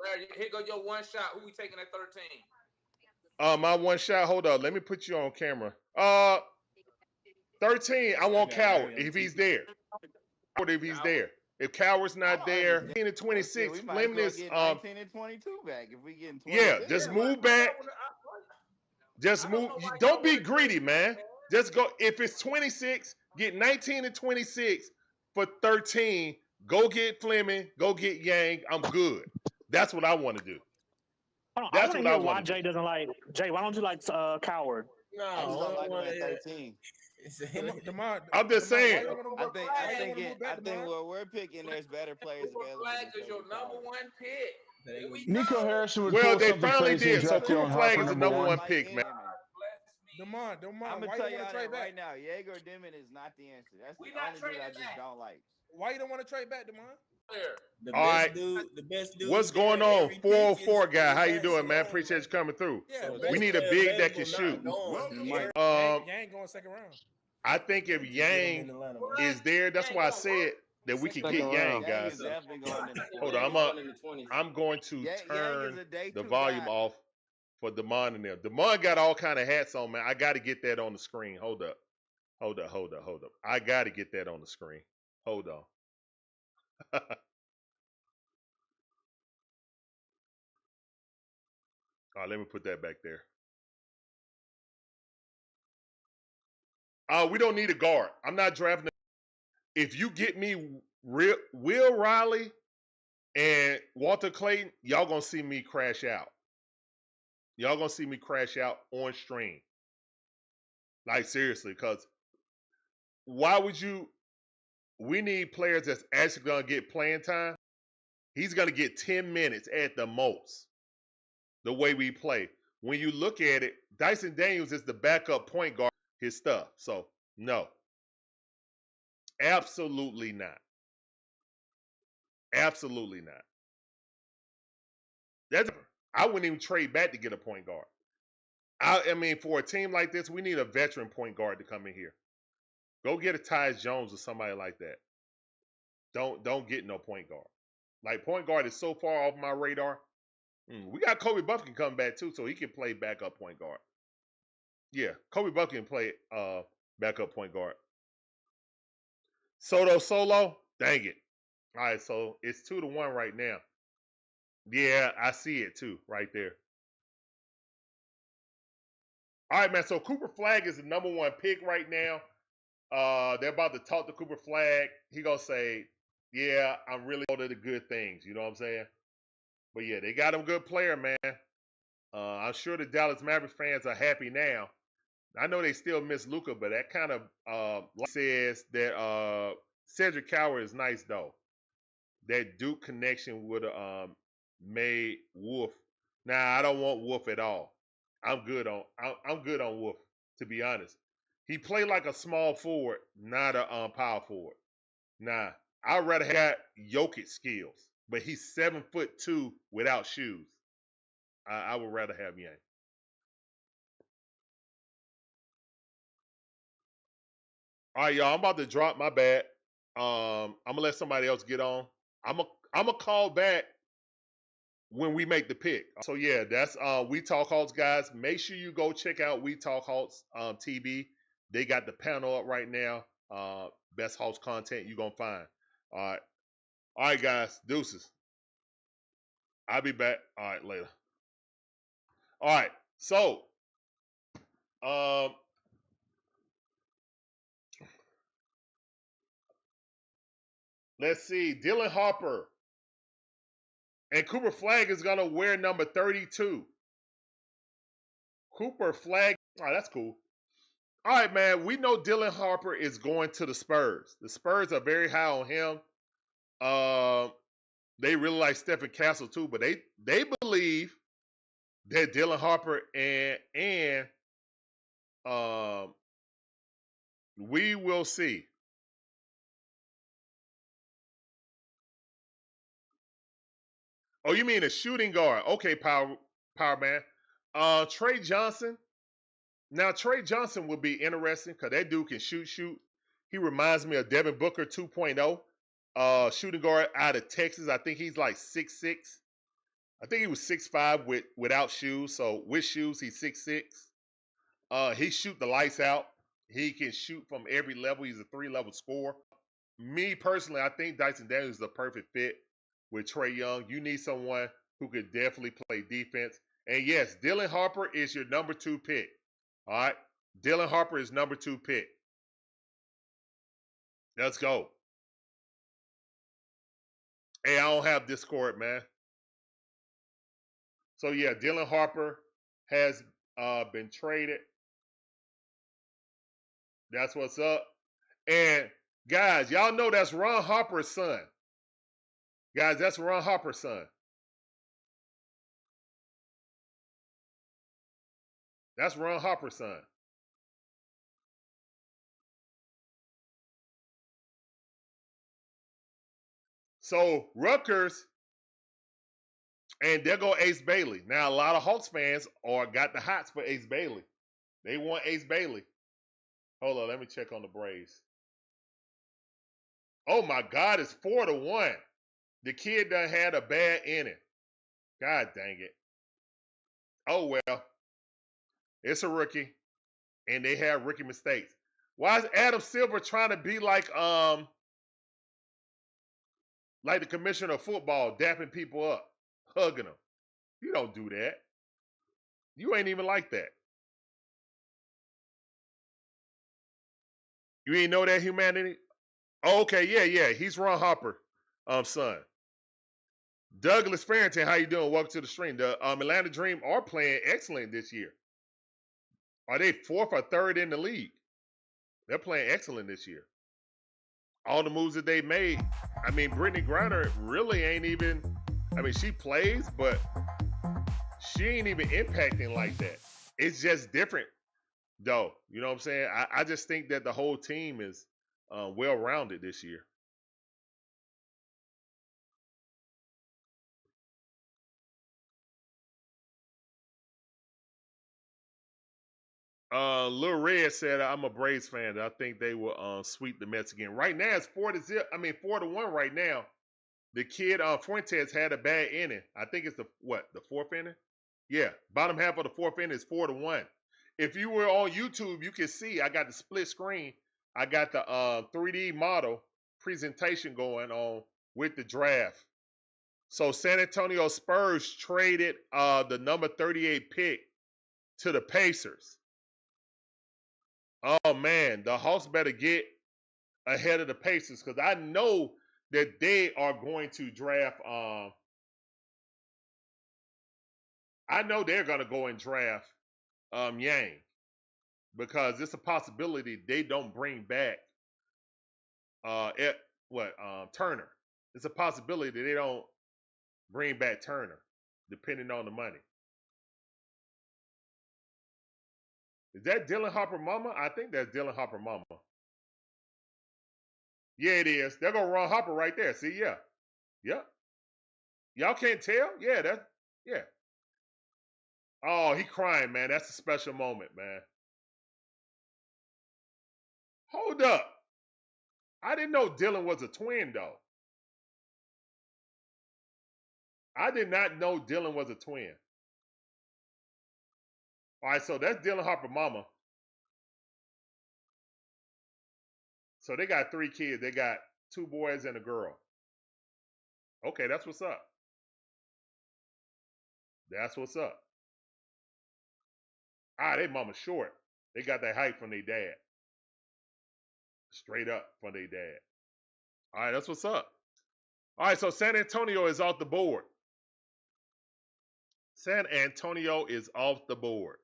Larry, here go your one shot. Who we taking at 13? My one shot. Hold up, let me put you on camera. 13. I want Coward if he's there. If he's there. If Coward's not there, 19 and 26. We might Lemon is 19 and 22 back if we get 26. yeah. Just move back. Just move. Don't be greedy, man. Just go. If it's 26, get 19 and 26 for 13. Go get Fleming. Go get Yang. I'm good. That's what I want to do. That's what I want to do. Jay doesn't like Jay. Why don't you like Coward? No, I just don't like him at 13. I'm just saying. I think what we're picking, there's better players available. Flag is your number 1 pick. Nico Harrison would Well, pull they something finally crazy and did. So draft you Cooper on Flag Hopper is the number number 1 one. pick, man. I'm gonna tell you that right now. Jaeger Dimon is not the answer. That's the only dude I just don't like. Why you don't want to trade back, Demond? All right. The best dude. What's going on? 404 guy. How you doing, man? Appreciate you coming through. Yeah, We need a big that can shoot. Yang going 2nd round. I think if Yang is there, that's why I said that we could get Yang, guys. Hold on, I'm going to turn the volume off for Damon and them. Damon got all kind of hats on, man. I got to get that on the screen. Hold up. I got to get that on the screen. Hold on. All right, let me put that back there. We don't need a guard. I'm not drafting. If you get me Will Riley and Walter Clayton, y'all gonna see me crash out. Y'all gonna see me crash out on stream. Like seriously, because why would you? We need players that's actually gonna get playing time. He's gonna get 10 minutes at the most. The way we play. When you look at it, Dyson Daniels is the backup point guard. His stuff. So no. Absolutely not. Absolutely not. I wouldn't even trade back to get a point guard. I mean, for a team like this, we need a veteran point guard to come in here. Go get a Tyus Jones or somebody like that. Don't get no point guard. Like point guard is so far off my radar. We got Kobe Buffkin come back too, so he can play backup point guard. Yeah, Kobe Buffkin can play backup point guard. Soto Solo, dang it. All right, so it's 2-1 right now. Yeah, I see it too, right there. All right, man. So Cooper Flag is the number 1 pick right now. They're about to talk to Cooper Flag. He gonna say, "Yeah, I'm really all of the good things." You know what I'm saying? But yeah, they got him good player, man. I'm sure the Dallas Mavericks fans are happy now. I know they still miss Luka, but that kind of says that Cedric Coward is nice though. That Duke connection would have made Wolf. Nah, I don't want Wolf at all. I'm good on Wolf, to be honest. He played like a small forward, not a power forward. Nah, I'd rather have Jokic skills. but he's 7'2" without shoes. I would rather have Yang. All right, y'all. I'm about to drop. My bad. I'm gonna let somebody else get on. I'm gonna call back when we make the pick. So yeah, that's We Talk Hawks, guys. Make sure you go check out We Talk Hawks TV. They got the panel up right now. Best Hawks content you gonna find. All right, guys. Deuces. I'll be back. All right, later. All right. So, let's see. Dylan Harper and Cooper Flagg is gonna wear number 32. Cooper Flagg. Oh, that's cool. All right, man. We know Dylan Harper is going to the Spurs. The Spurs are very high on him. They really like Stephen Castle too, but they believe that Dylan Harper and we will see. Oh, you mean a shooting guard? Okay, Power Man. Trey Johnson. Now Trey Johnson would be interesting because that dude can shoot. He reminds me of Devin Booker 2.0. Shooting guard out of Texas. I think he's like 6'6". I think he was 6'5" without shoes. So with shoes, he's 6'6". He shoot the lights out. He can shoot from every level. He's a 3-level scorer. Me personally, I think Dyson Daniels is the perfect fit with Trae Young. You need someone who could definitely play defense. And yes, Dylan Harper is your number 2 pick. All right? Dylan Harper is number 2 pick. Let's go. Hey, I don't have Discord, man. So yeah, Dylan Harper has been traded. That's what's up. And guys, y'all know that's Ron Harper's son. Guys, that's Ron Harper's son. That's Ron Harper's son. So Rutgers, and there go Ace Bailey. Now a lot of Hawks fans got the hots for Ace Bailey. They want Ace Bailey. Hold on, let me check on the Braves. Oh my God, it's 4-1. The kid done had a bad inning. God dang it. Oh well. It's a rookie. And they have rookie mistakes. Why is Adam Silver trying to be like the commissioner of football, dapping people up, hugging them? You don't do that. You ain't even like that. You ain't know that humanity? Oh, okay, yeah. He's Ron Harper, son. Douglas Farrington, how you doing? Welcome to the stream. The Atlanta Dream are playing excellent this year. Are they 4th or 3rd in the league? They're playing excellent this year. All the moves that they made. I mean, Brittany Griner really ain't even. I mean, she plays, but she ain't even impacting like that. It's just different, though. You know what I'm saying? I just think that the whole team is well-rounded this year. Lil Red said, "I'm a Braves fan. I think they will sweep the Mets again." Right now, it's 4-1 right now. The kid Fuentes had a bad inning. I think it's the 4th inning? Yeah, bottom half of the 4th inning is 4-1. If you were on YouTube, you can see I got the split screen. I got the 3D model presentation going on with the draft. So San Antonio Spurs traded the number 38 pick to the Pacers. Oh man, the Hawks better get ahead of the Pacers because I know that they are going to draft. I know they're going to go and draft Yang because it's a possibility they don't bring back Turner. It's a possibility they don't bring back Turner, depending on the money. Is that Dylan Harper Mama? I think that's Dylan Harper Mama. Yeah, it is. There go Ron Harper right there. See, yeah. Yep. Y'all can't tell? Yeah, yeah. Oh, he crying, man. That's a special moment, man. Hold up. I didn't know Dylan was a twin, though. I did not know Dylan was a twin. All right, so that's Dylan Harper mama. So they got 3 kids. They got 2 boys and a girl. Okay, that's what's up. That's what's up. Ah, they mama short. They got that height from their dad. Straight up from their dad. All right, that's what's up. All right, so San Antonio is off the board. San Antonio is off the board.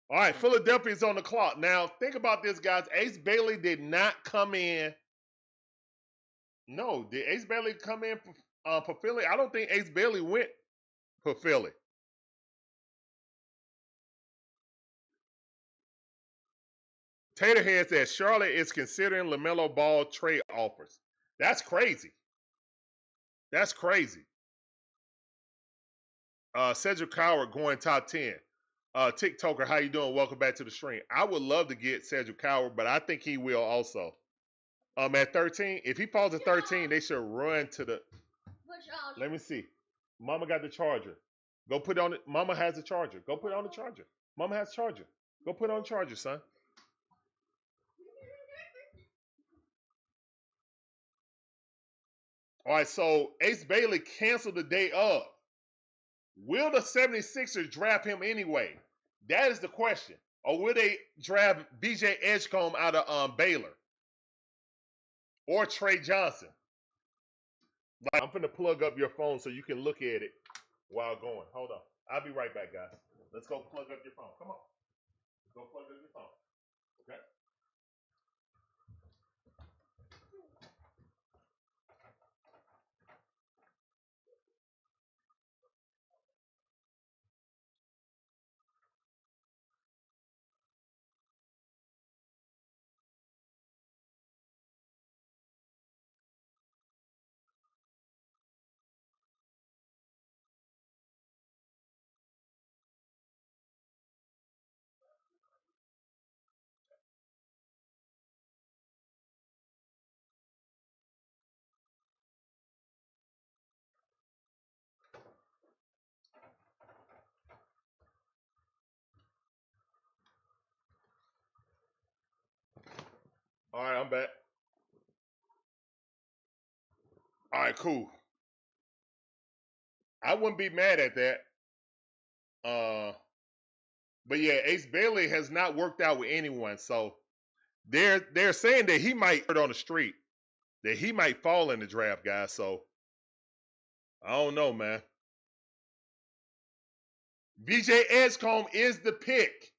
All right, Philadelphia's on the clock. Now, think about this, guys. Ace Bailey did not come in. No, did Ace Bailey come in for Philly? I don't think Ace Bailey went for Philly. Taterhead says Charlotte is considering LaMelo Ball trade offers. That's crazy. That's crazy. Cedric Coward going top 10. TikToker, how you doing? Welcome back to the stream. I would love to get Cedric Coward, but I think he will also. At 13, if he falls at 13, they should run to the. Let me see. Mama got the charger. Go put on it. Mama has the charger. Go put on the charger. Mama has the charger. Go put on the charger, son. All right, so Ace Bailey canceled the day of. Will the 76ers draft him anyway? That is the question. Or will they draft BJ Edgecombe out of Baylor? Or Trey Johnson? Like, I'm finna plug up your phone so you can look at it while going. Hold on. I'll be right back, guys. Let's go plug up your phone. Come on. Go plug up your phone. Okay? All right, I'm back. All right, cool. I wouldn't be mad at that. But yeah, Ace Bailey has not worked out with anyone, so they're saying that he might hurt on the street, that he might fall in the draft, guys. So I don't know, man. VJ Edgecombe is the pick.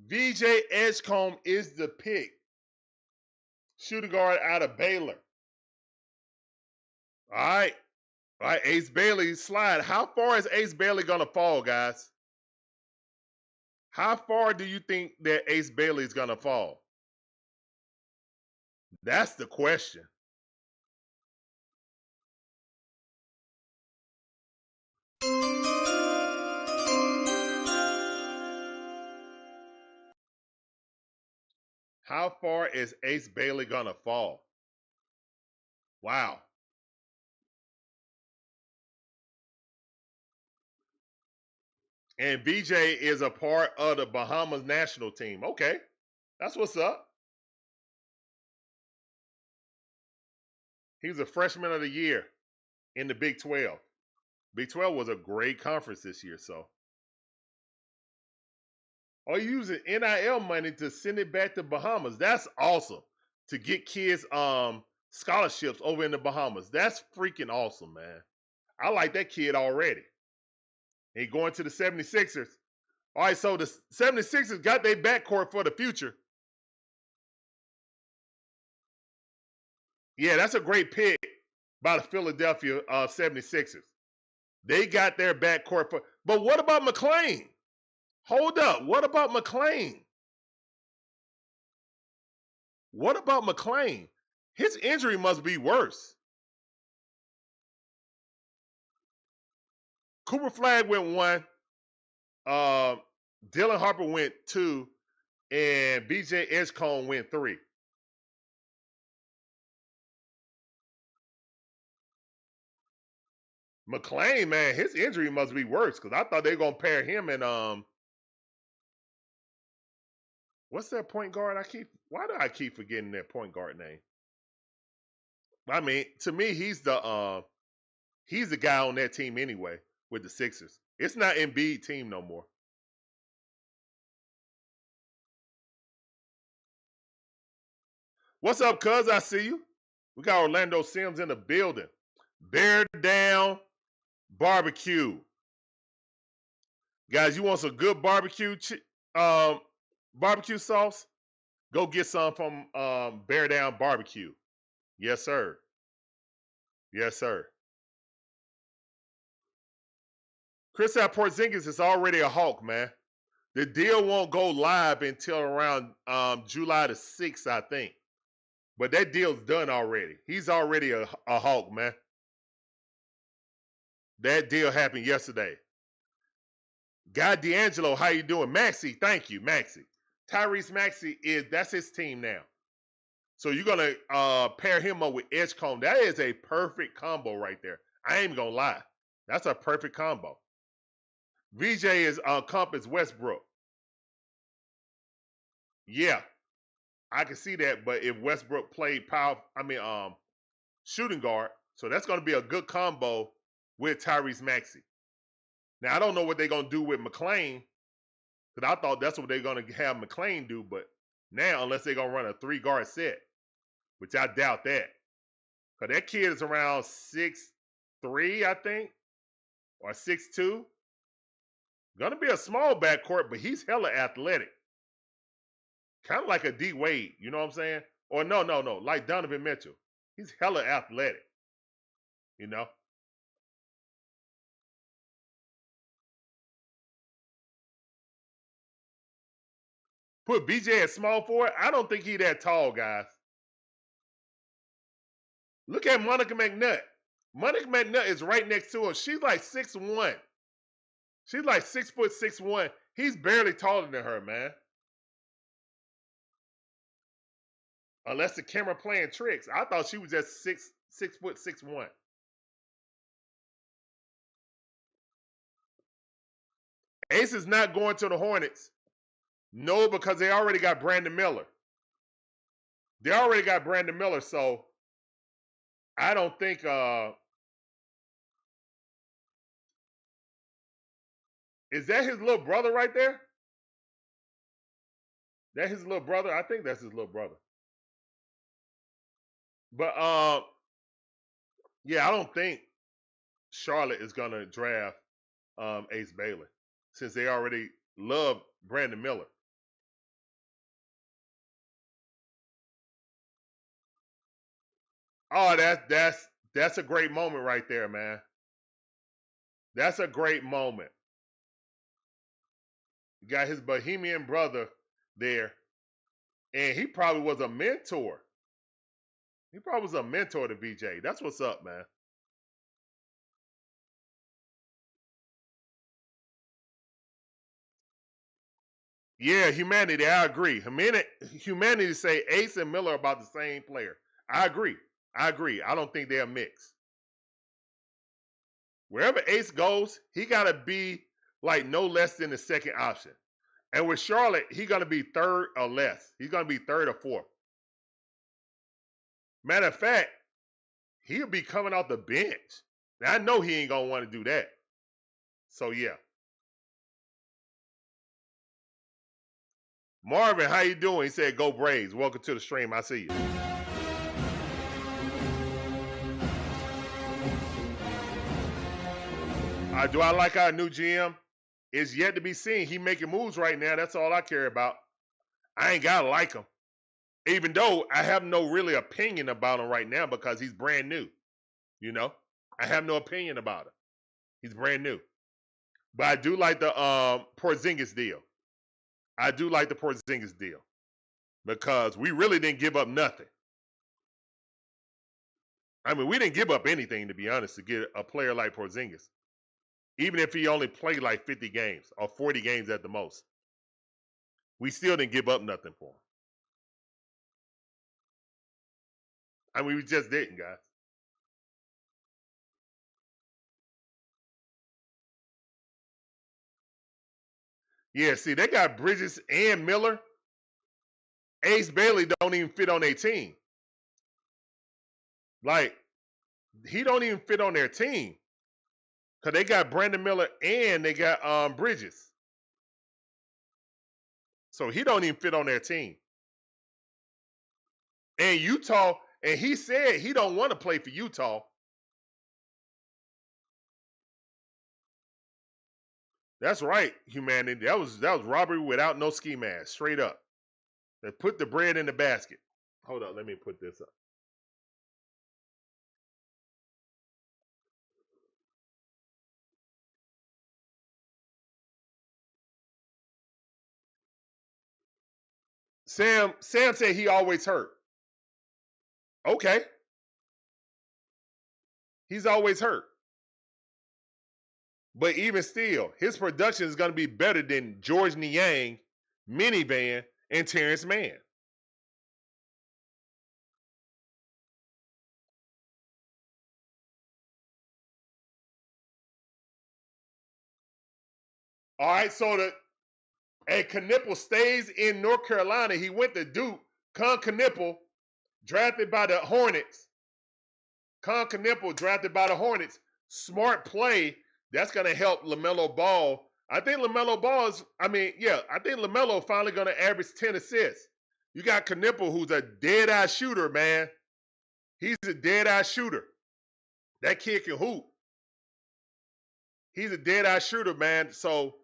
VJ Edgecombe is the pick. Shooting guard out of Baylor. All right. All right, Ace Bailey slide. How far is Ace Bailey going to fall, guys? How far do you think that Ace Bailey is going to fall? That's the question. How far is Ace Bailey going to fall? Wow. And BJ is a part of the Bahamas national team. Okay. That's what's up. He was a freshman of the year in the Big 12. Big 12 was a great conference this year, so. Or using NIL money to send it back to Bahamas. That's awesome. To get kids scholarships over in the Bahamas. That's freaking awesome, man. I like that kid already. He going to the 76ers. All right, so the 76ers got their backcourt for the future. Yeah, that's a great pick. by the Philadelphia 76ers. They got their backcourt for. But what about McClain? Hold up. What about McClain? What about McClain? His injury must be worse. Cooper Flag went 1. Dylan Harper went 2. And BJ Edgecombe went 3. McClain, man, his injury must be worse because I thought they were going to pair him and what's that point guard? Why do I keep forgetting that point guard name? I mean, to me, he's the guy on that team anyway with the Sixers. It's not Embiid team no more. What's up, cuz? I see you. We got Orlando Sims in the building. Bear down barbecue. Guys, you want some good barbecue sauce? Go get some from Bear Down Barbecue. Yes, sir. Yes, sir. Kristaps Porzingis is already a Hawk, man. The deal won't go live until around July the 6th, I think. But that deal's done already. He's already a Hawk, man. That deal happened yesterday. Guy D'Angelo, how you doing? Maxey, thank you, Maxey. Tyrese Maxey, that's his team now. So you're going to pair him up with Edgecombe. That is a perfect combo right there. I ain't even going to lie. That's a perfect combo. VJ is Compass Westbrook. Yeah, I can see that. But if Westbrook played shooting guard, so that's going to be a good combo with Tyrese Maxey. Now, I don't know what they're going to do with McClain, because I thought that's what they're going to have McClain do. But now, unless they're going to run a 3-guard set, which I doubt that. Because that kid is around 6'3", I think, or 6'2". Going to be a small backcourt, but he's hella athletic. Kind of like a D. Wade, you know what I'm saying? Or no, like Donovan Mitchell. He's hella athletic, you know? Put BJ at small forward. I don't think he's that tall, guys. Look at Monica McNutt. Monica McNutt is right next to him. She's like 6'1". She's like 6'6'1". He's barely taller than her, man. Unless the camera playing tricks. I thought she was just 6'6'1". Ace is not going to the Hornets. No, because they already got Brandon Miller. They already got Brandon Miller, so I don't think is that his little brother right there? That his little brother? I think that's his little brother. But yeah, I don't think Charlotte is gonna draft Ace Bailey since they already love Brandon Miller. Oh, that's a great moment right there, man. That's a great moment. You got his Bohemian brother there, and he probably was a mentor. He probably was a mentor to VJ. That's what's up, man. Yeah, humanity, I agree. Humanity say Ace and Miller are about the same player. I agree. I don't think they're mixed. Wherever Ace goes, he got to be like no less than the second option. And with Charlotte, he's going to be third or less. He's going to be third or fourth. Matter of fact, he'll be coming off the bench. Now, I know he ain't going to want to do that. So, yeah. Marvin, how you doing? He said, go Braves. Welcome to the stream. I see you. Do I like our new GM? It's yet to be seen. He making moves right now. That's all I care about. I ain't got to like him. Even though I have no really opinion about him right now because he's brand new. You know, I have no opinion about him. He's brand new. But I do like the Porzingis deal. I do like the Porzingis deal because we really didn't give up nothing. I mean, we didn't give up anything, to be honest, to get a player like Porzingis. Even if he only played like 50 games or 40 games at the most. We still didn't give up nothing for him. I mean, we just didn't, guys. Yeah, see, they got Bridges and Miller. Ace Bailey don't even fit on their team. Like, he don't even fit on their team. Because they got Brandon Miller and they got Bridges. So he don't even fit on their team. And Utah, and he said he don't want to play for Utah. That's right, humanity. That was robbery without no ski mask, straight up. They put the bread in the basket. Hold on, let me put this up. Sam said he always hurt. Okay. He's always hurt. But even still, his production is going to be better than George Niang, Minivan, and Terrence Mann. All right, so Knipple stays in North Carolina. He went to Duke. Knipple, drafted by the Hornets. Knipple, drafted by the Hornets. Smart play. That's going to help LaMelo Ball. I think LaMelo Ball I think LaMelo finally going to average 10 assists. You got Knipple, who's a dead-eye shooter, man. He's a dead-eye shooter. That kid can hoop. He's a dead-eye shooter, man. So,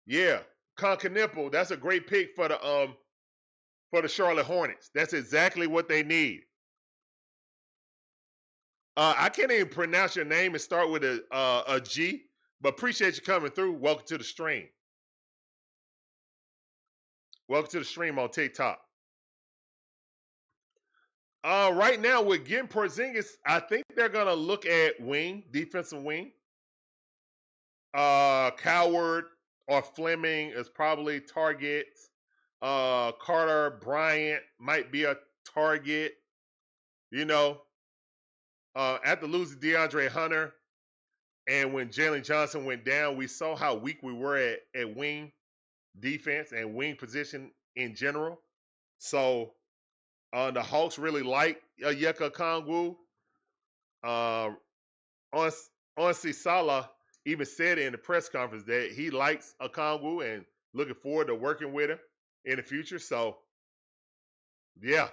yeah, Knipple, that's a great pick for the Charlotte Hornets. That's exactly what they need. I can't even pronounce your name and start with a G, but appreciate you coming through. Welcome to the stream. Welcome to the stream on TikTok. Right now, we're getting Porzingis. I think they're going to look at wing, defensive wing. Coward or Fleming is probably targets. Carter Bryant might be a target. You know, after losing DeAndre Hunter and when Jalen Johnson went down, we saw how weak we were at wing defense and wing position in general. So the Hawks really like Onyeka Okongwu. Onsi Saleh even said in the press conference that he likes Okongwu and looking forward to working with him in the future. So, yeah.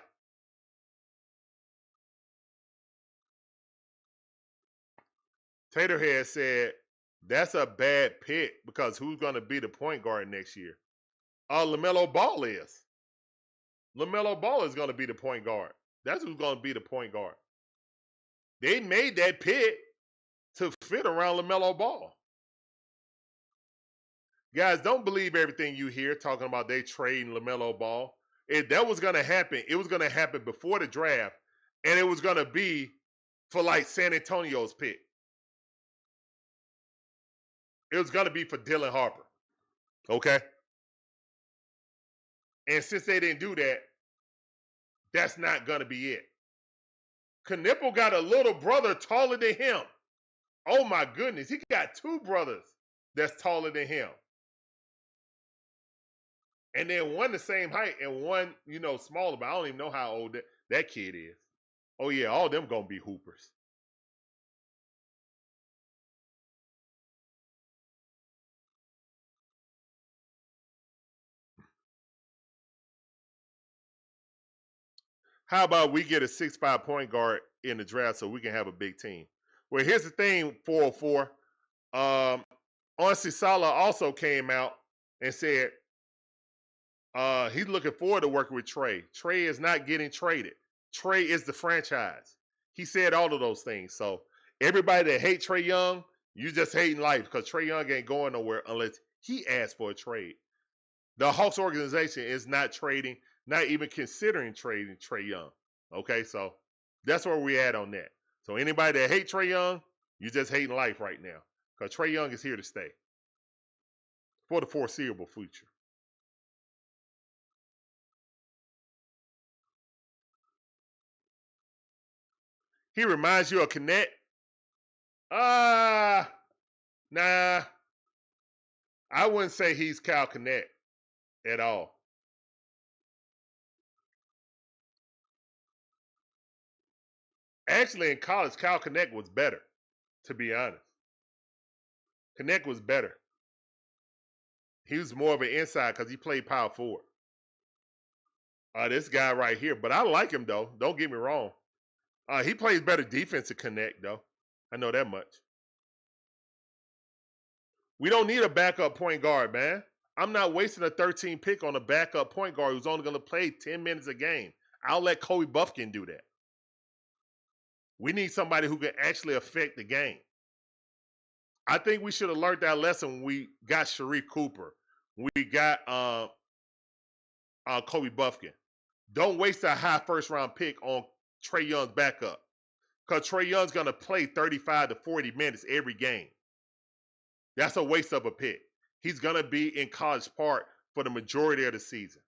Taterhead said, that's a bad pick because who's going to be the point guard next year? LaMelo Ball is. LaMelo Ball is going to be the point guard. That's who's going to be the point guard. They made that pick to fit around LaMelo Ball. Guys, don't believe everything you hear talking about they trading LaMelo Ball. If that was going to happen, it was going to happen before the draft, and it was going to be for like San Antonio's pick. It was going to be for Dylan Harper. Okay? And since they didn't do that, that's not going to be it. Knipple got a little brother taller than him. Oh my goodness. He got two brothers that's taller than him. And then one the same height and one, smaller, but I don't even know how old that kid is. Oh yeah, all them going to be hoopers. How about we get a 6'5" point guard in the draft so we can have a big team? Well, here's the thing, 404. Onsi Saleh also came out and said he's looking forward to working with Trey. Trey is not getting traded. Trey is the franchise. He said all of those things. So Everybody that hate Trae Young, you just hating life because Trae Young ain't going nowhere unless he asks for a trade. The Hawks organization is not trading, not even considering trading Trae Young. Okay, so that's where we at on that. So anybody that hate Trae Young, you just hating life right now because Trae Young is here to stay for the foreseeable future. He reminds you of Connect. Nah. I wouldn't say he's Cal Connect at all. Actually, in college, Cal Connect was better, to be honest. Connect was better. He was more of an inside because he played power forward. This guy right here, but I like him though. Don't get me wrong. He plays better defense than Connect though. I know that much. We don't need a backup point guard, man. I'm not wasting a 13 pick on a backup point guard who's only going to play 10 minutes a game. I'll let Kobe Buffkin do that. We need somebody who can actually affect the game. I think we should have learned that lesson when we got Sharif Cooper. We got Kobe Buffkin. Don't waste a high first-round pick on Trae Young's backup because Trae Young's going to play 35 to 40 minutes every game. That's a waste of a pick. He's going to be in College Park for the majority of the season.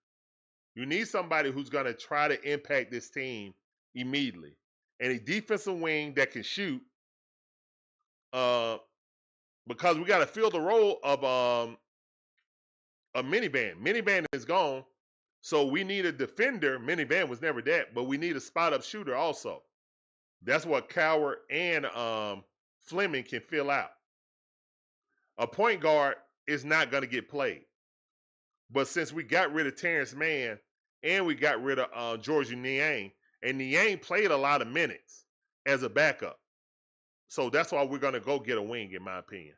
You need somebody who's going to try to impact this team immediately. And a defensive wing that can shoot because we got to fill the role of a minivan. Minivan is gone, so we need a defender. Minivan was never that, but we need a spot-up shooter also. That's what Coward and Fleming can fill out. A point guard is not going to get played. But since we got rid of Terrence Mann and we got rid of George Niang, and Niang played a lot of minutes as a backup. So that's why we're going to go get a wing, in my opinion.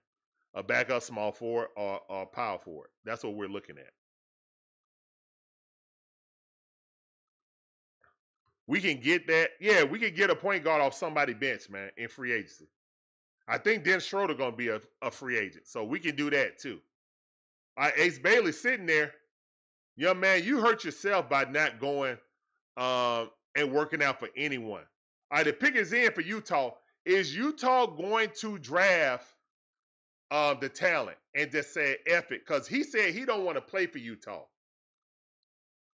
A backup small forward or a power forward. That's what we're looking at. We can get that. Yeah, we can get a point guard off somebody's bench, man, in free agency. I think Dennis Schroeder going to be a free agent. So we can do that too. All right, Ace Bailey sitting there. Young man, you hurt yourself by not going and working out for anyone. All right, the pick is in for Utah. Is Utah going to draft the talent and just say F it? Because he said he don't want to play for Utah.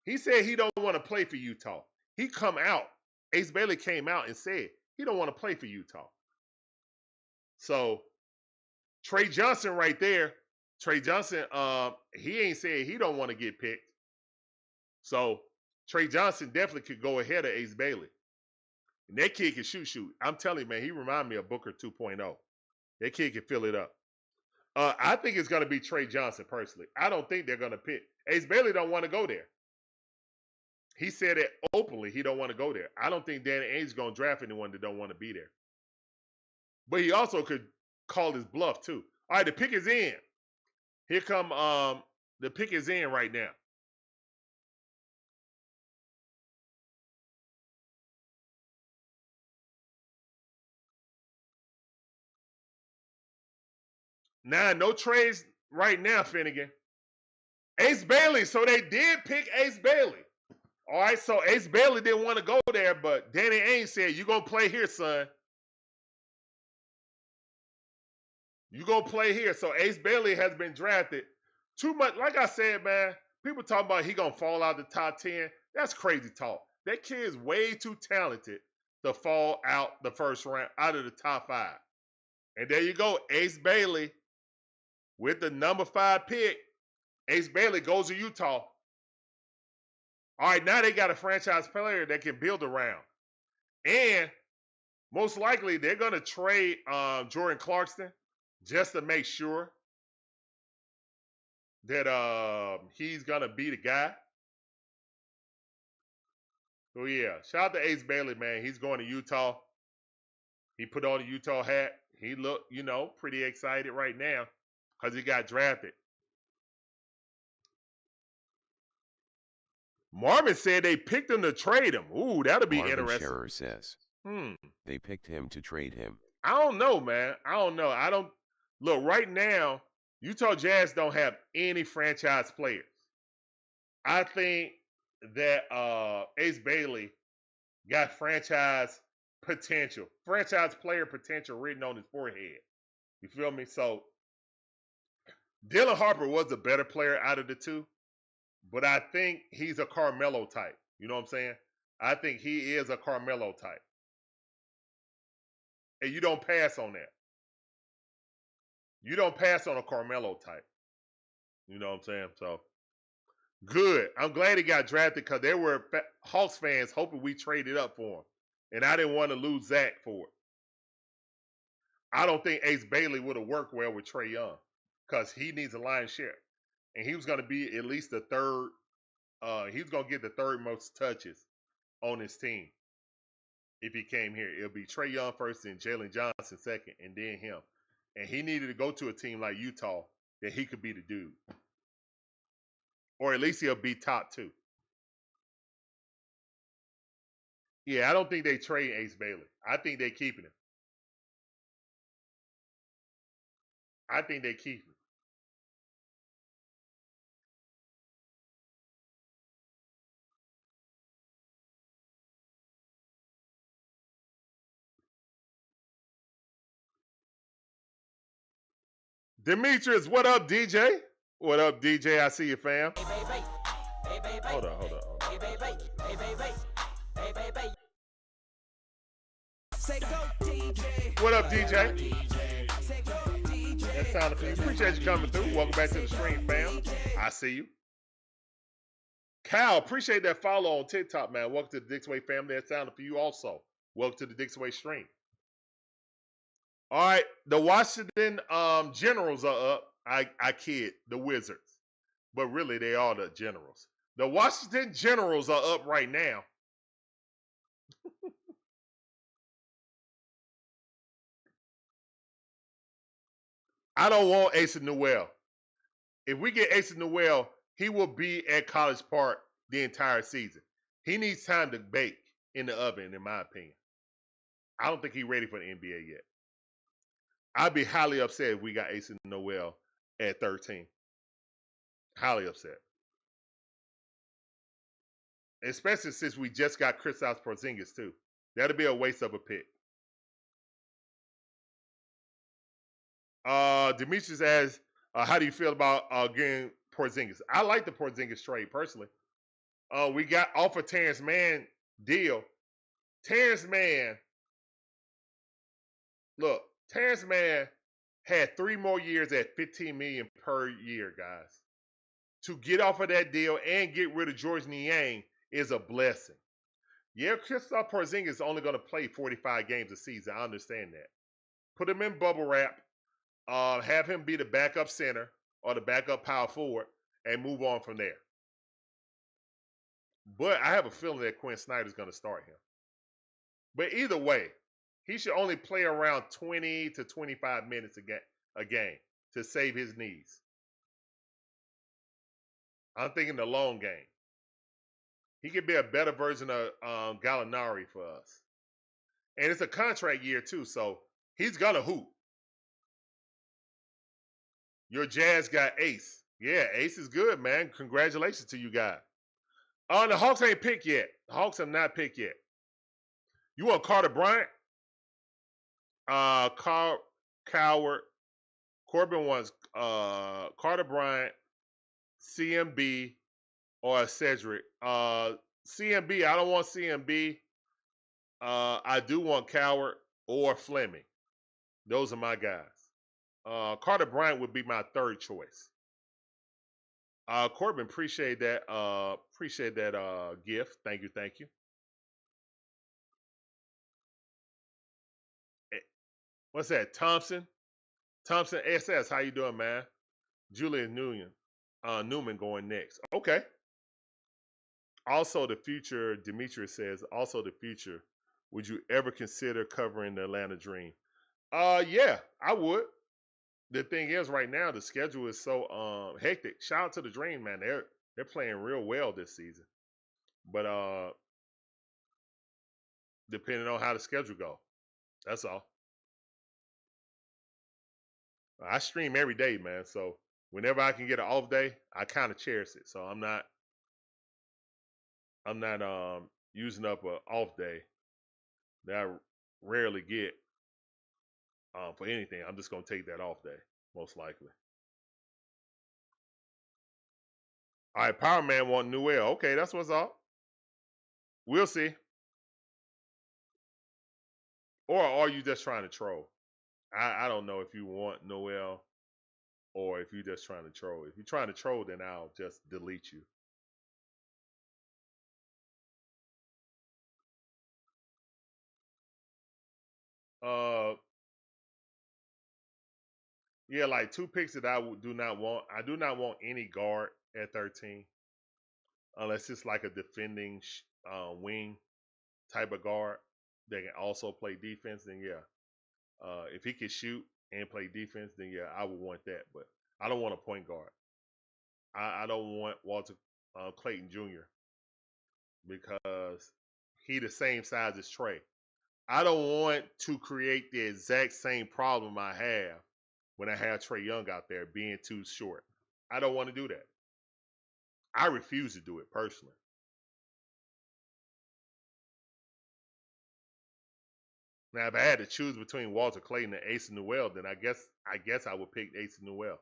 He said he don't want to play for Utah. He come out. Ace Bailey came out and said he don't want to play for Utah. So Trey Johnson right there. Trey Johnson, he ain't said he don't want to get picked. So Trey Johnson definitely could go ahead of Ace Bailey. And that kid can shoot. I'm telling you, man, he remind me of Booker 2.0. That kid can fill it up. I think it's going to be Trey Johnson, personally. I don't think they're going to pick. Ace Bailey don't want to go there. He said it openly. He don't want to go there. I don't think Danny Ainge is going to draft anyone that don't want to be there. But he also could call his bluff, too. All right, the pick is in. Here come the pick is in right now. Nah, no trades right now, Finnegan. Ace Bailey, so they did pick Ace Bailey. All right, so Ace Bailey didn't want to go there, but Danny Ainge said, you're going to play here, son. You're going to play here. So Ace Bailey has been drafted. Too much, like I said, man, people talk about he going to fall out the top 10. That's crazy talk. That kid is way too talented to fall out the first round, out of the top 5. And there you go, Ace Bailey with the number 5 pick. Ace Bailey goes to Utah. All right, now they got a franchise player that can build around. And most likely they're going to trade Jordan Clarkson just to make sure that he's going to be the guy. So, yeah, shout out to Ace Bailey, man. He's going to Utah. He put on the Utah hat. He looked, pretty excited right now because he got drafted. Marvin said they picked him to trade him. Ooh, that'll be Marvin interesting. Scherer says, they picked him to trade him. I don't know, man. I don't know. I don't look right now. Utah Jazz don't have any franchise players. I think that Ace Bailey got franchise player potential written on his forehead. You feel me? So Dylan Harper was a better player out of the two, but I think he's a Carmelo type. You know what I'm saying? I think he is a Carmelo type. And you don't pass on that. You don't pass on a Carmelo type. You know what I'm saying? So good. I'm glad he got drafted because there were Hawks fans hoping we traded up for him. And I didn't want to lose Zach for it. I don't think Ace Bailey would have worked well with Trae Young because he needs a lion's share. And he was going to be at least the third. He was going to get the third most touches on his team if he came here. It'll be Trae Young first, and Jalen Johnson second, and then him. And he needed to go to a team like Utah that he could be the dude. Or at least he'll be top two. Yeah, I don't think they trade Ace Bailey. I think they're keeping him. I think they keep him. Demetrius, what up, DJ? What up, DJ? I see you, fam. Hold on. What up, DJ? That sounded for you. Appreciate you coming through. Welcome back to the stream, fam. I see you. Cal, appreciate that follow on TikTok, man. Welcome to the Dixon Way family. That sounded for you also. Welcome to the Dixon Way stream. All right, the Washington Generals are up. I kid, the Wizards. But really, they are the Generals. The Washington Generals are up right now. I don't want Asa Newell. If we get Asa Newell, he will be at College Park the entire season. He needs time to bake in the oven, in my opinion. I don't think he's ready for the NBA yet. I'd be highly upset if we got Asa Newell at 13. Highly upset. Especially since we just got Kristaps Porzingis, too. That'd be a waste of a pick. Demetrius asks, how do you feel about getting Porzingis? I like the Porzingis trade, personally. We got off a Terrence Mann deal. Terrence Mann had 3 more years at $15 million per year, guys. To get off of that deal and get rid of George Niang is a blessing. Yeah, Kristaps Porzingis is only going to play 45 games a season. I understand that. Put him in bubble wrap. Have him be the backup center or the backup power forward and move on from there. But I have a feeling that Quin Snyder is going to start him. But either way, he should only play around 20 to 25 minutes a game to save his knees. I'm thinking the long game. He could be a better version of Gallinari for us. And it's a contract year too, so he's going to hoop. Your Jazz got Ace. Yeah, Ace is good, man. Congratulations to you guys. The Hawks ain't picked yet. The Hawks have not picked yet. You want Carter Bryant? Coward. Corbin wants Carter Bryant, CMB, or Cedric. CMB, I don't want CMB. I do want Coward or Fleming. Those are my guys. Carter Bryant would be my third choice. Corbin, appreciate that. Appreciate that gift. Thank you. What's that? Thompson SS. How you doing, man? Julian Newman going next. Okay. Also, the future. Demetrius says. Also, the future. Would you ever consider covering the Atlanta Dream? Yeah, I would. The thing is, right now the schedule is so hectic. Shout out to the Dream, man. They're playing real well this season, but depending on how the schedule go, that's all. I stream every day, man. So whenever I can get an off day, I kind of cherish it. So I'm not using up an off day that I rarely get for anything. I'm just gonna take that off day, most likely. All right, Power Man want Noel. Okay, that's what's up. We'll see. Or are you just trying to troll? I don't know if you want Noel or if you're just trying to troll. If you're trying to troll, then I'll just delete you. Yeah, like 2 picks that I do not want. I do not want any guard at 13 unless it's like a defending wing type of guard that can also play defense. Then yeah, if he can shoot and play defense, then yeah, I would want that. But I don't want a point guard. I don't want Walter Clayton Jr. because he the same size as Trey. I don't want to create the exact same problem I have when I have Trey Young out there being too short. I don't want to do that. I refuse to do it personally. Now, if I had to choose between Walter Clayton and Asa Newell, then I guess I would pick Asa Newell.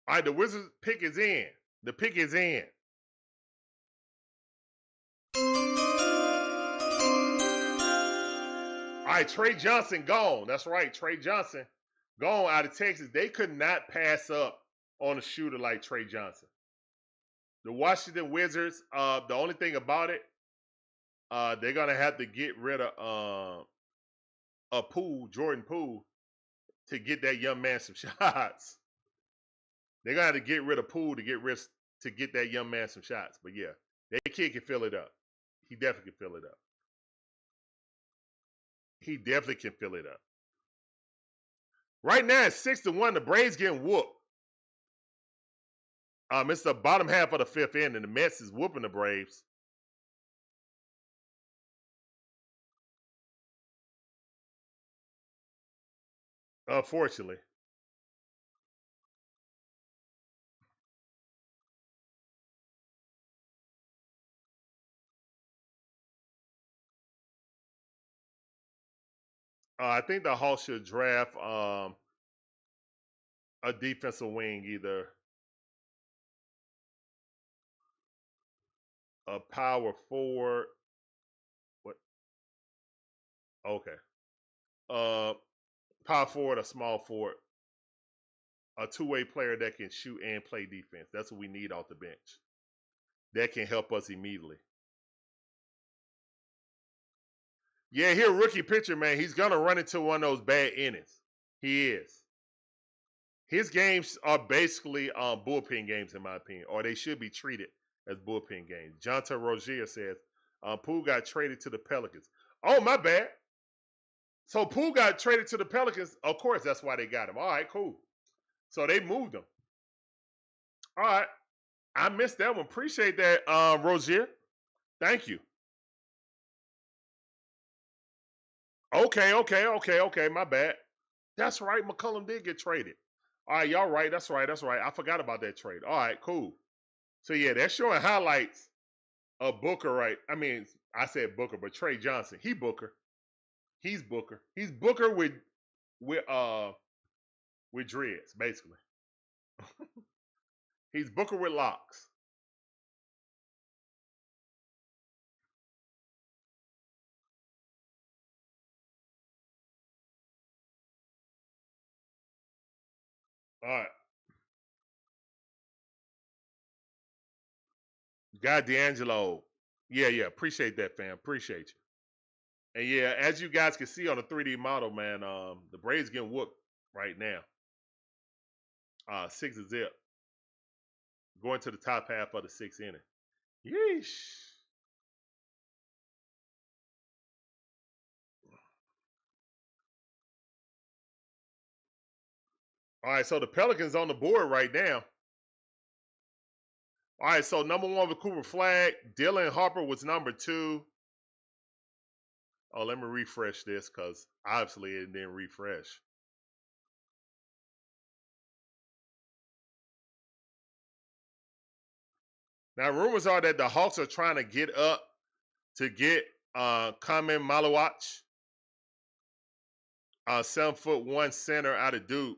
All right, the Wizards pick is in. The pick is in. All right, Trey Johnson gone. That's right, Trey Johnson gone out of Texas. They could not pass up on a shooter like Trey Johnson. The Washington Wizards, the only thing about it, they're going to have to get rid of Jordan Poole, to get that young man some shots. They're going to have to get rid of Poole to get that young man some shots. But yeah, that kid can fill it up. He definitely can fill it up. He definitely can fill it up. Right now, it's 6-1. The Braves getting whooped. It's the bottom half of the 5th inning, and the Mets is whooping the Braves. Unfortunately. I think the Hawks should draft a defensive wing, either a power forward. What? Okay. Power forward, a small forward, a two-way player that can shoot and play defense. That's what we need off the bench. That can help us immediately. Yeah, he's a rookie pitcher, man. He's gonna run into one of those bad innings. He is. His games are basically bullpen games, in my opinion, or they should be treated as bullpen games. Jonathan Rozier says, Poole got traded to the Pelicans. Oh, my bad. So Poole got traded to the Pelicans. Of course, that's why they got him. All right, cool. So they moved him. All right. I missed that one. Appreciate that, Rozier. Thank you. Okay. My bad. That's right. McCollum did get traded. All right, y'all right. That's right. I forgot about that trade. All right, cool. So, yeah, they're showing highlights of Booker, right? I mean, I said Booker, but Trey Johnson. He's Booker. He's Booker with dreads, basically. He's Booker with locks. All right. God D'Angelo. Yeah. Appreciate that, fam. Appreciate you. And yeah, as you guys can see on the 3D model, man, the Braves getting whooped right now. 6-0. Going to the top half of the 6th inning. Yeesh. All right, so the Pelicans on the board right now. All right, so number 1 with Cooper Flag. Dylan Harper was number 2. Oh, let me refresh this because obviously it didn't refresh. Now, rumors are that the Hawks are trying to get up to get Kamen Malawach, 7'1" center out of Duke.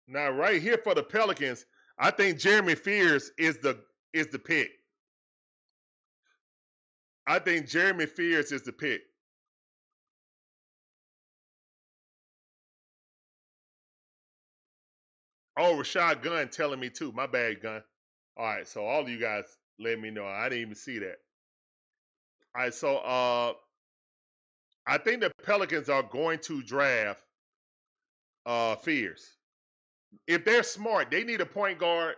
Now, right here for the Pelicans, I think Jeremy Fears is the pick. I think Jeremy Fears is the pick. Oh, Rashad Gunn telling me too. My bad, Gunn. All right, so all of you guys let me know. I didn't even see that. All right, so I think the Pelicans are going to draft Fears. If they're smart, they need a point guard.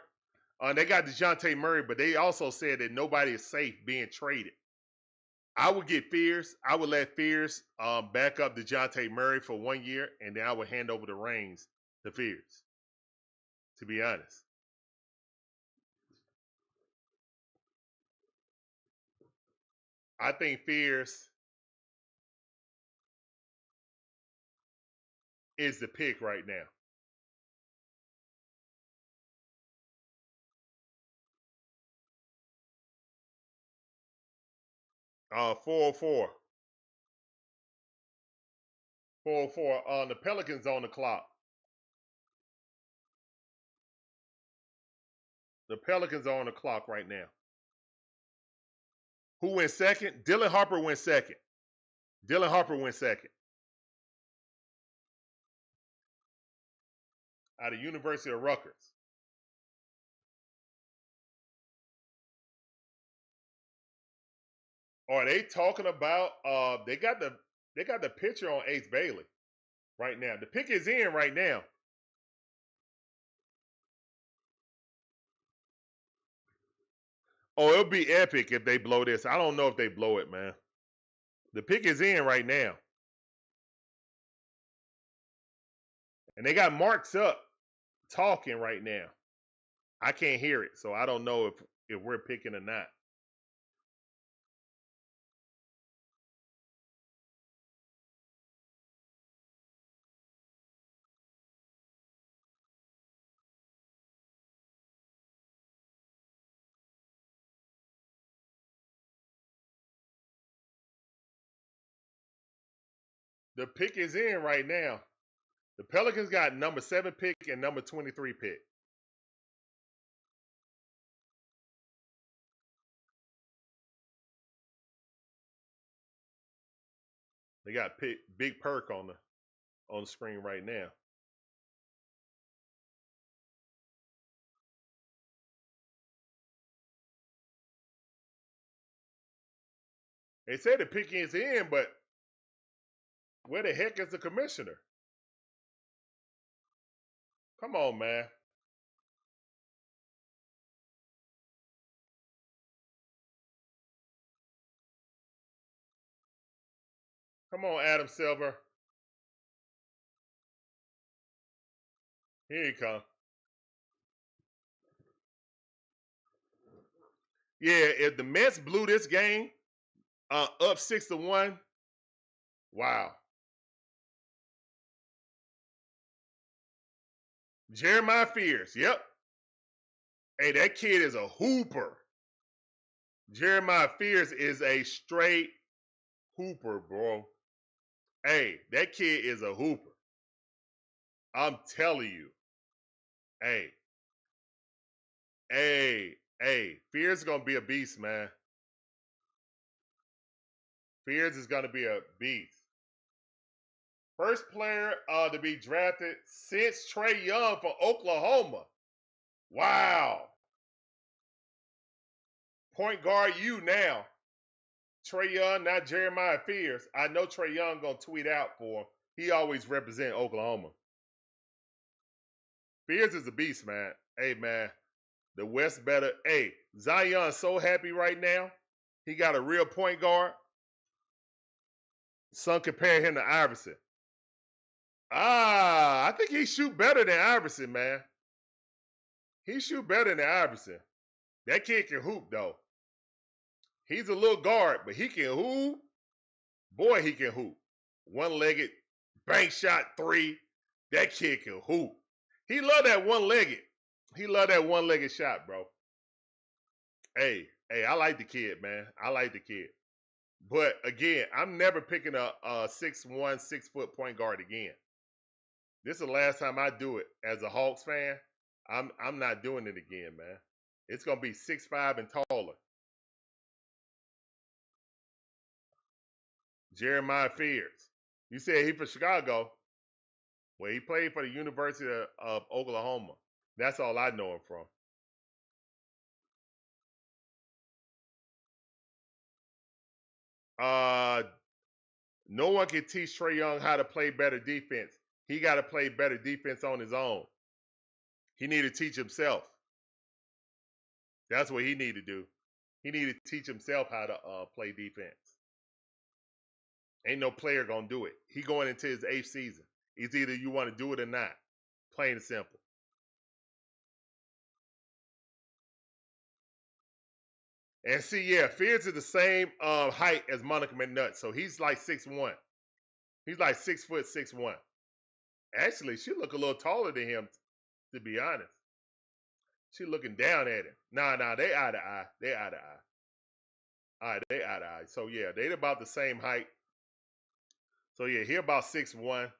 They got DeJounte Murray, but they also said that nobody is safe being traded. I would get Fears. I would let Fears back up DeJounte Murray for 1 year, and then I would hand over the reins to Fears, to be honest. I think Fears is the pick right now. Uh, 404. 404. The Pelicans on the clock. The Pelicans are on the clock right now. Who went second? Dylan Harper went second. Dylan Harper went second. Out of University of Rutgers. Are they talking about they got the picture on Ace Bailey right now. The pick is in right now. Oh, it'll be epic if they blow this. I don't know if they blow it, man. The pick is in right now. And they got marks up talking right now. I can't hear it, so I don't know if we're picking or not. The pick is in right now. The Pelicans got number 7 pick and number 23 pick. They got Big Perk on the screen right now. They said the pick is in, but where the heck is the commissioner? Come on, man. Come on, Adam Silver. Here you come. Yeah, if the Mets blew this game up 6-1, wow. Jeremiah Fears, yep. Hey, that kid is a hooper. Jeremiah Fears is a straight hooper, bro. Hey, that kid is a hooper. I'm telling you. Hey, Fears is going to be a beast, man. Fears is going to be a beast. First player to be drafted since Trae Young for Oklahoma. Wow. Point guard you now. Trae Young, not Jeremiah Fears. I know Trae Young going to tweet out for him. He always represent Oklahoma. Fears is a beast, man. Hey, man. The West better. Hey, Zion's so happy right now. He got a real point guard. Some compare him to Iverson. I think he shoot better than Iverson, man. He shoot better than Iverson. That kid can hoop, though. He's a little guard, but he can hoop. Boy, he can hoop. One-legged, bank shot three. That kid can hoop. He love that one-legged. He love that one-legged shot, bro. Hey, I like the kid, man. I like the kid. But again, I'm never picking a 6'1", 6 foot point guard again. This is the last time I do it as a Hawks fan. I'm not doing it again, man. It's gonna be 6'5" and taller. Jeremiah Fears. You said he from Chicago. Well, he played for the University of Oklahoma. That's all I know him from. No one can teach Trae Young how to play better defense. He got to play better defense on his own. He need to teach himself. That's what he need to do. He need to teach himself how to play defense. Ain't no player gonna do it. He going into his 8th season. It's either you want to do it or not. Plain and simple. And see, yeah, Fears is the same height as Monica McNutt, so he's like 6'1". He's like 6 foot 6'1". Actually, she look a little taller than him, to be honest. She looking down at him. Nah, they eye to eye. They eye to eye. All right, they eye to eye. So yeah, they about the same height. So yeah, he about 6'1".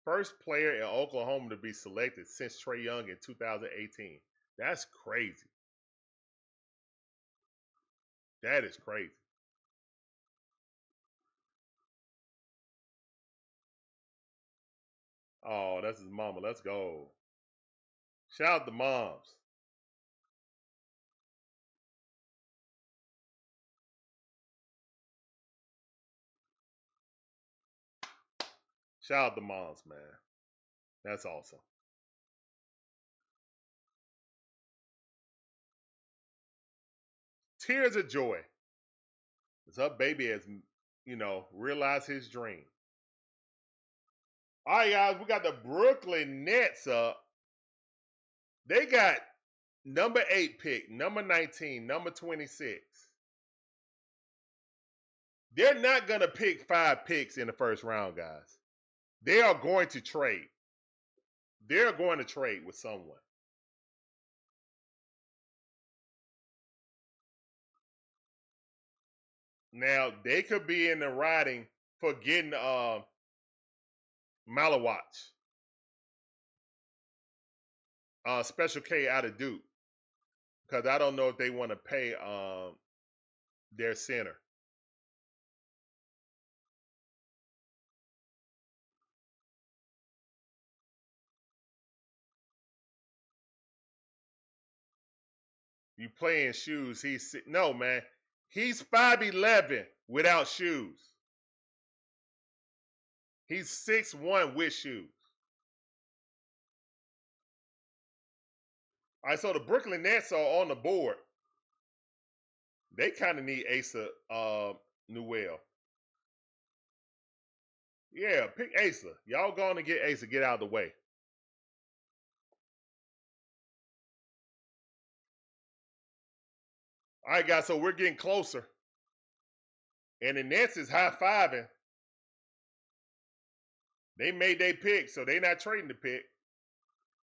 First player in Oklahoma to be selected since Trae Young in 2018. That's crazy. That is crazy. Oh, that's his mama. Let's go. Shout out to moms. Shout out to moms, man. That's awesome. Tears of joy. As her baby has, realized his dream. All right, guys, we got the Brooklyn Nets up. They got number 8 pick, number 19, number 26. They're not going to pick 5 picks in the first round, guys. They are going to trade. They're going to trade with someone. Now, they could be in the riding for getting Malawach. Special K out of Duke. Because I don't know if they want to pay their center. You playing shoes. No, man. He's 5'11" without shoes. He's 6'1" with shoes. All right, so the Brooklyn Nets are on the board. They kind of need Asa Newell. Yeah, pick Asa. Y'all going to get Asa. Get out of the way. All right, guys, so we're getting closer. And the Nets is high-fiving. They made their pick, so they're not trading the pick.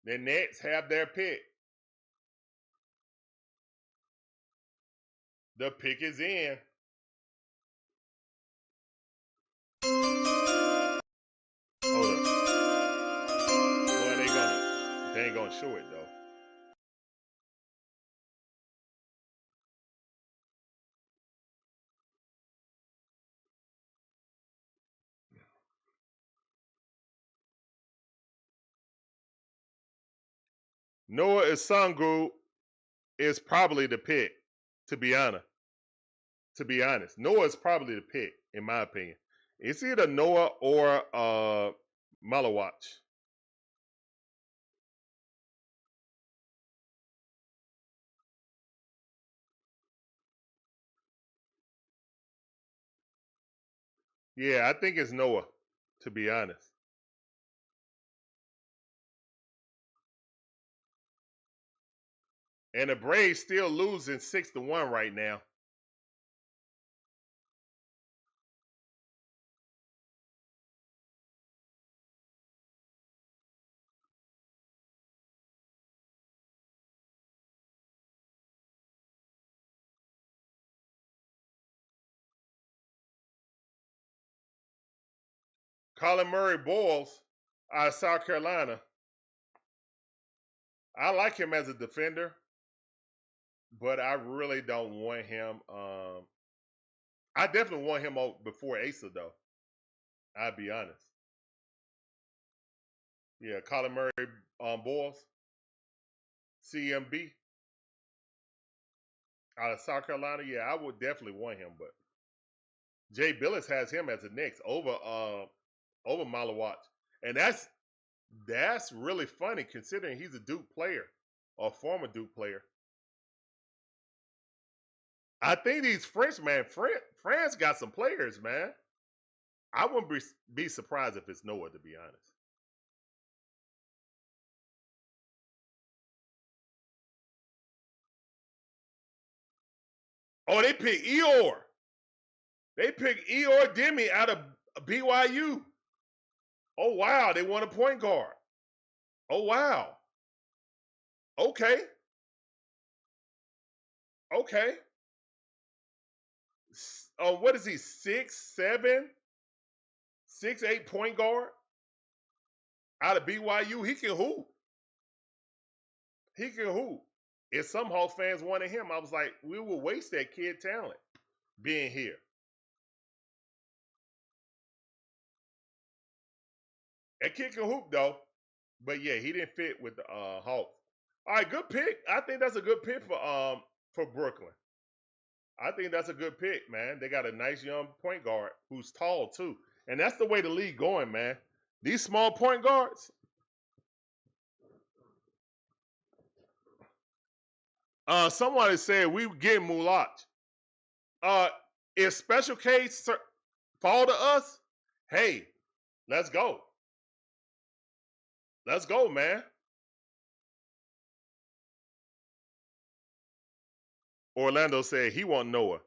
The Nets have their pick. The pick is in. Hold up. Well, they ain't gonna show it though. Noah Isangu is probably the pick, to be honest. Noah is probably the pick, in my opinion. It's either Noah or Malawach. Yeah, I think it's Noah, to be honest. And the Braves still losing 6-1 right now. Colin Murray Boyles out of South Carolina. I like him as a defender, but I really don't want him. I definitely want him before Asa, though. I'll be honest. Yeah, Colin Murray Boyles, CMB out of South Carolina. Yeah, I would definitely want him, but Jay Billis has him as the next over Malawatch, and that's really funny considering he's a Duke player or former Duke player. I think these French, man, France got some players, man. I wouldn't be surprised if it's Noah, to be honest. Oh, they picked Eeyore. They picked Eeyore Demi out of BYU. Oh, wow. They want a point guard. Oh, wow. Okay. Okay. What is he? 6'7", 6'8" point guard out of BYU. He can hoop. He can hoop. If some Hawks fans wanted him, I was like, we will waste that kid talent being here. That kid can hoop though, but yeah, he didn't fit with the Hawks. All right, good pick. I think that's a good pick for Brooklyn. I think that's a good pick, man. They got a nice young point guard who's tall too, and that's the way the league going, man. These small point guards. Somebody said we get Mulach. If Special Case fall to us, hey, let's go. Let's go, man. Orlando said he want Noah.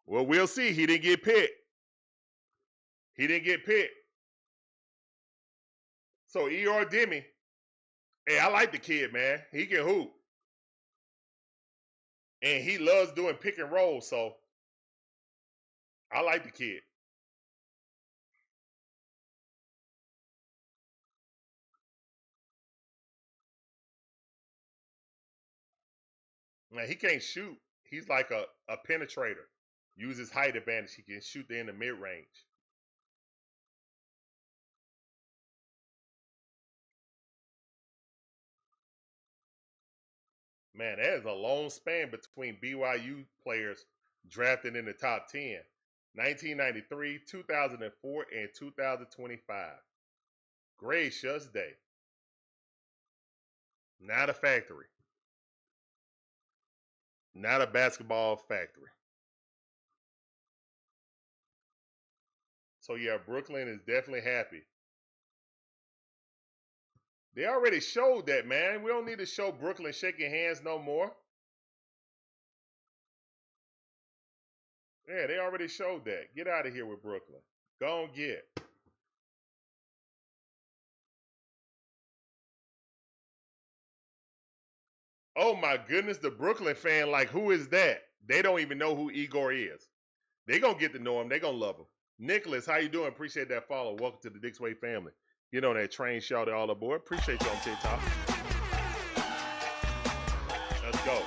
Well, we'll see. He didn't get picked. He didn't get picked. So Eeyore Demi. Hey, I like the kid, man. He can hoop. And he loves doing pick and roll, so I like the kid. Man, he can't shoot. He's like a penetrator. Use his height advantage. He can shoot in the mid-range. Man, that is a long span between BYU players drafted in the top 10. 1993, 2004, and 2025. Gracious day. Not a factory. Not a basketball factory. So yeah, Brooklyn is definitely happy. They already showed that, man. We don't need to show Brooklyn shaking hands no more. Yeah, they already showed that. Get out of here with Brooklyn. Go and get. Oh my goodness, the Brooklyn fan, like, who is that? They don't even know who Igor is. They gonna get to know him. They gonna love him. Nicholas, how you doing? Appreciate that follow. Welcome to the Dixon Way family. Get on that train, shout it all aboard. Appreciate you on TikTok. Let's go.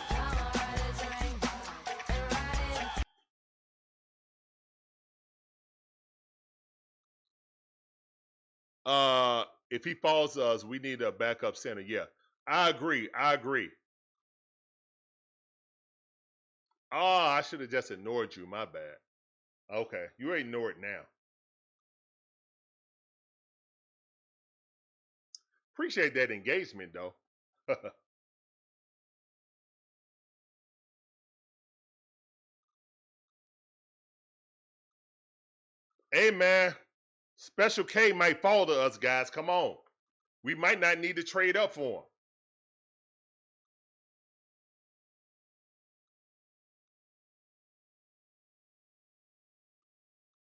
If he falls to us, we need a backup center. Yeah, I agree. Oh, I should have just ignored you. My bad. Okay, you ignore it now. Appreciate that engagement, though. Hey, man. Special K might fall to us, guys. Come on. We might not need to trade up for him.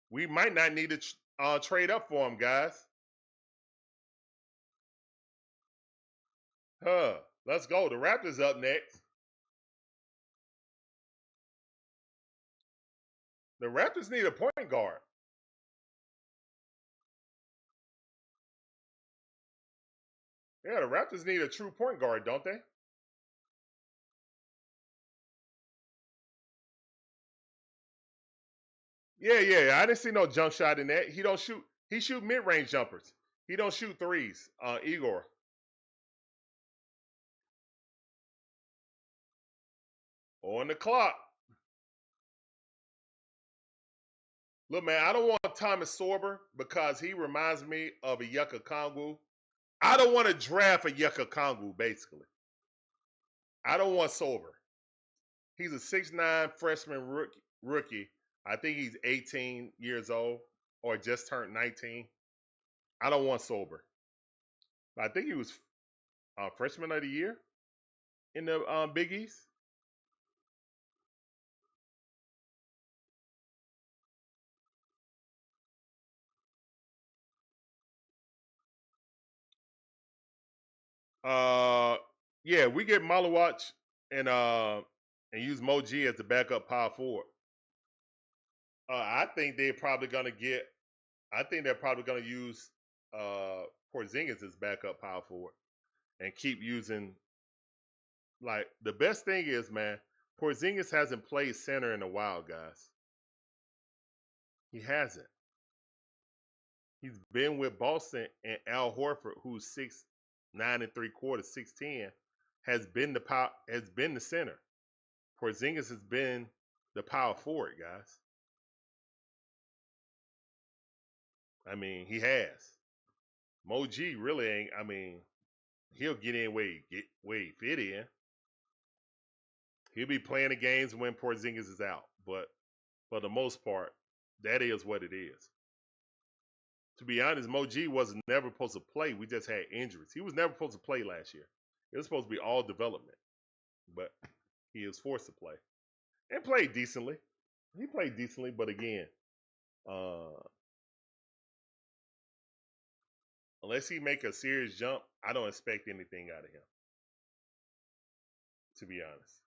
We might not need to trade up for him, guys. Let's go. The Raptors up next. The Raptors need a point guard. Yeah, the Raptors need a true point guard, don't they? Yeah. I didn't see no jump shot in that. He don't shoot. He shoot mid range jumpers. He don't shoot threes. Igor. On the clock. Look, man, I don't want Thomas Sorber because he reminds me of a Yucca Kongu. I don't want to draft a Yucca Kongu, basically. I don't want Sorber. He's a 6'9" freshman rookie. I think he's 18 years old or just turned 19. I don't want Sorber. I think he was freshman of the year in the Big East. Yeah, we get Malawach and use Mo G as the backup power forward. I think they're probably gonna get. I think they're probably gonna use Porzingis as backup power forward and keep using. Like the best thing is, man, Porzingis hasn't played center in a while, guys. He hasn't. He's been with Boston, and Al Horford, who's 6'9" and 3/4, 6'10", has been the center. Porzingis has been the power forward, guys. I mean, he has. Mo G really ain't. I mean, he'll get in where he fit in. He'll be playing the games when Porzingis is out, but for the most part, that is what it is. To be honest, Mo G was never supposed to play. We just had injuries. He was never supposed to play last year. It was supposed to be all development, but he was forced to play and played decently. He played decently, but again, unless he make a serious jump, I don't expect anything out of him. To be honest.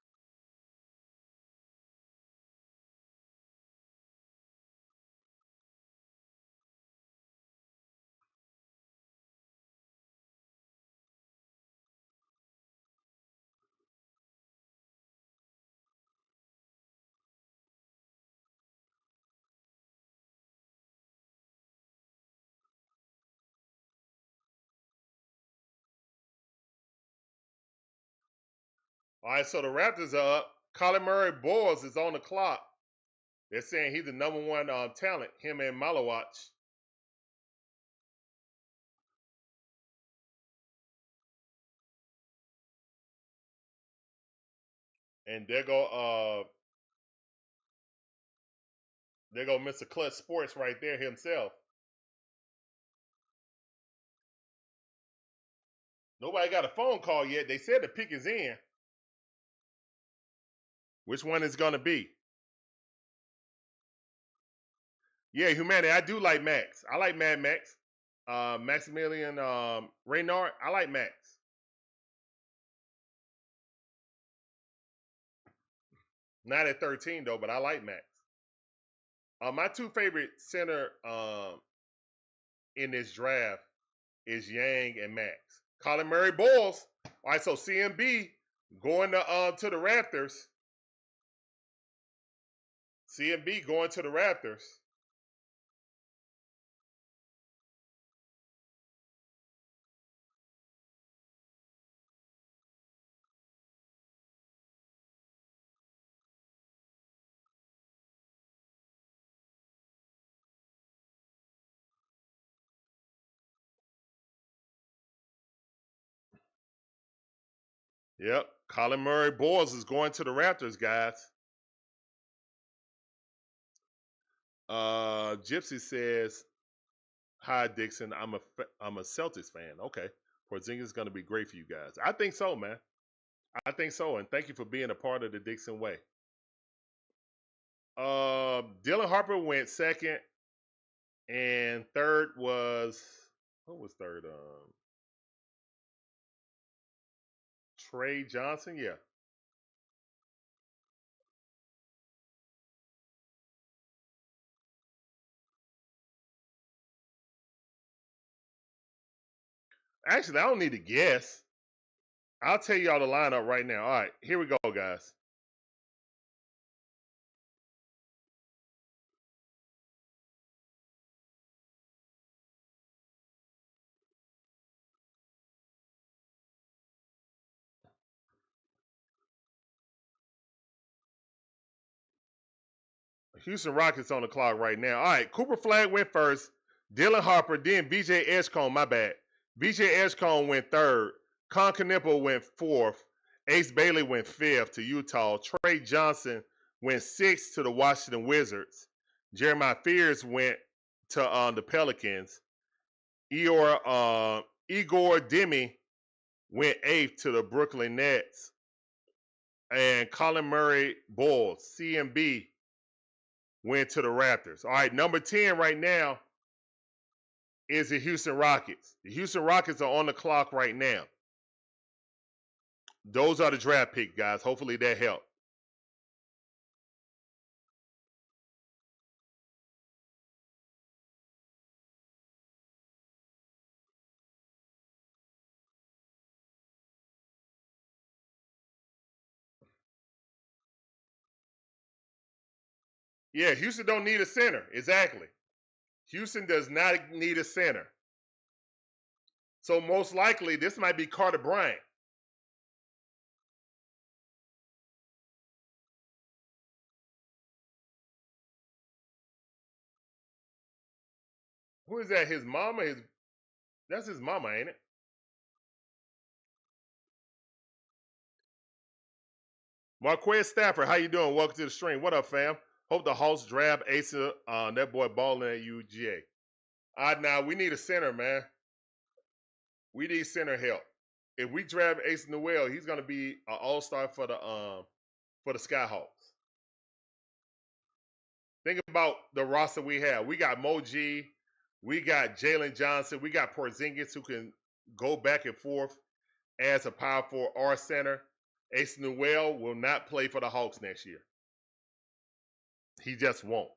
All right, so the Raptors are up. Colin Murray Boyles is on the clock. They're saying he's the number one talent, him and Malawach. And there go Mr. Clutch Sports right there himself. Nobody got a phone call yet. They said the pick is in. Which one is gonna be? Yeah, Humanity. I do like Max. I like Mad Max. Maximilian Reynard. I like Max. Not at 13 though, but I like Max. My two favorite center in this draft is Yang and Max. Colin Murray Boyles. All right, so CMB going to the Raptors. CMB going to the Raptors. Yep, Colin Murray Boyles is going to the Raptors, guys. Gypsy says, "Hi Dixon, I'm a Celtics fan. Okay, Porzingis is going to be great for you guys. I think so, man. I think so, and thank you for being a part of the Dixon way." Dylan Harper went second, and third was who was third? Trey Johnson. Yeah. Actually, I don't need to guess. I'll tell y'all the lineup right now. All right, here we go, guys. Houston Rockets on the clock right now. All right, Cooper Flag went first. Dylan Harper, then BJ Edgecombe, my bad. BJ Edgecombe went third. Con Knippel went fourth. Ace Bailey went fifth to Utah. Trey Johnson went sixth to the Washington Wizards. Jeremiah Fears went to the Pelicans. Igor Demi went eighth to the Brooklyn Nets. And Colin Murray Bulls, CMB, went to the Raptors. All right, number 10 right now is the Houston Rockets. The Houston Rockets are on the clock right now. Those are the draft picks, guys. Hopefully that helped. Yeah, Houston don't need a center. Exactly. Houston does not need a center. So most likely this might be Carter Bryant. Who is that? His mama? That's his mama, ain't it? Marquez Stafford, how you doing? Welcome to the stream. What up, fam? Hope the Hawks draft Asa, that boy balling at UGA. All right, now we need a center, man. We need center help. If we draft Asa Newell, he's gonna be an all-star for the Skyhawks. Think about the roster we have. We got Moji, we got Jalen Johnson, we got Porzingis who can go back and forth as a power forward or center. Asa Newell will not play for the Hawks next year. He just won't.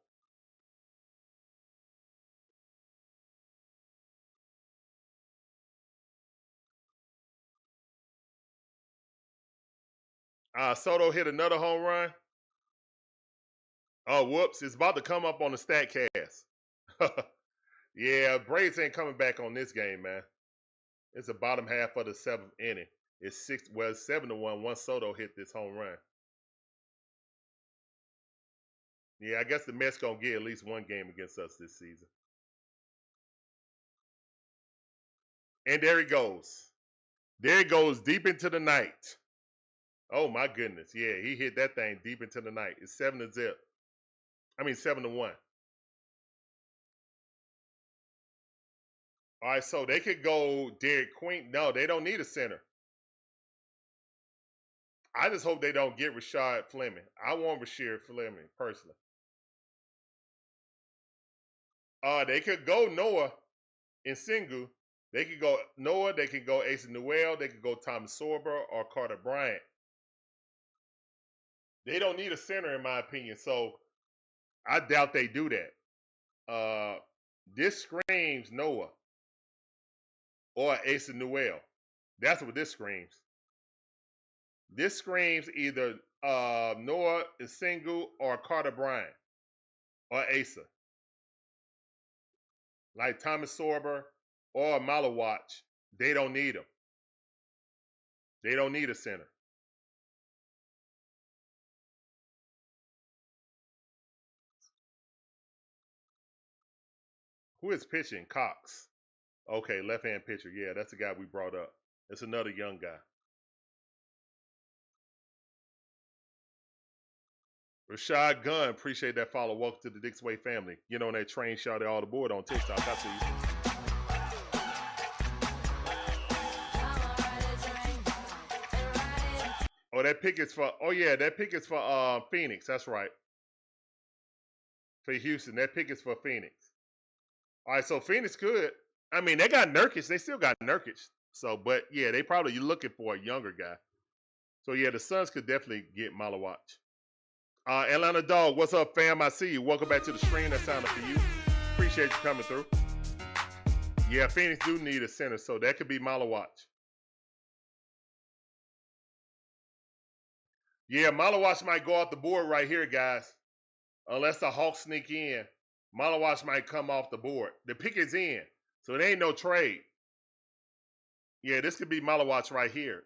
Soto hit another home run. Oh, whoops. It's about to come up on the StatCast. Yeah, Braves ain't coming back on this game, man. It's the bottom half of the seventh inning. It's 7-1 once Soto hit this home run. Yeah, I guess the Mets gonna get at least one game against us this season. And there he goes. There he goes deep into the night. Oh my goodness. Yeah, he hit that thing deep into the night. It's 7-1. All right, so they could go Derek Quin. No, they don't need a center. I just hope they don't get Rashad Fleming. I want Rashad Fleming personally. They could go Noah Nsengu. They could go Noah. They could go Asa Newell. They could go Thomas Sorber or Carter Bryant. They don't need a center, in my opinion. So I doubt they do that. This screams Noah or Asa Newell. That's what this screams. This screams either Noah Nsengu or Carter Bryant or Asa. Like Thomas Sorber or Malawatch. They don't need him. They don't need a center. Who is pitching? Cox. Okay, left-hand pitcher. Yeah, that's the guy we brought up. It's another young guy. Rashad Gunn, appreciate that follow. Welcome to the Dixon Way family. Get on that train, shout it all aboard on TikTok. I see you. Oh, that pick is for, that pick is for Phoenix. That's right. For Houston. That pick is for Phoenix. All right, so Phoenix could. I mean, they got Nurkic. They still got Nurkic. So, but yeah, they probably looking for a younger guy. So yeah, the Suns could definitely get Malawatch. Atlanta Dog, what's up, fam? I see you. Welcome back to the stream. That sounded for you. Appreciate you coming through. Yeah, Phoenix do need a center, so that could be Malawatch. Yeah, Malawatch might go off the board right here, guys. Unless the Hawks sneak in, Malawatch might come off the board. The pick is in, so it ain't no trade. Yeah, this could be Malawatch right here.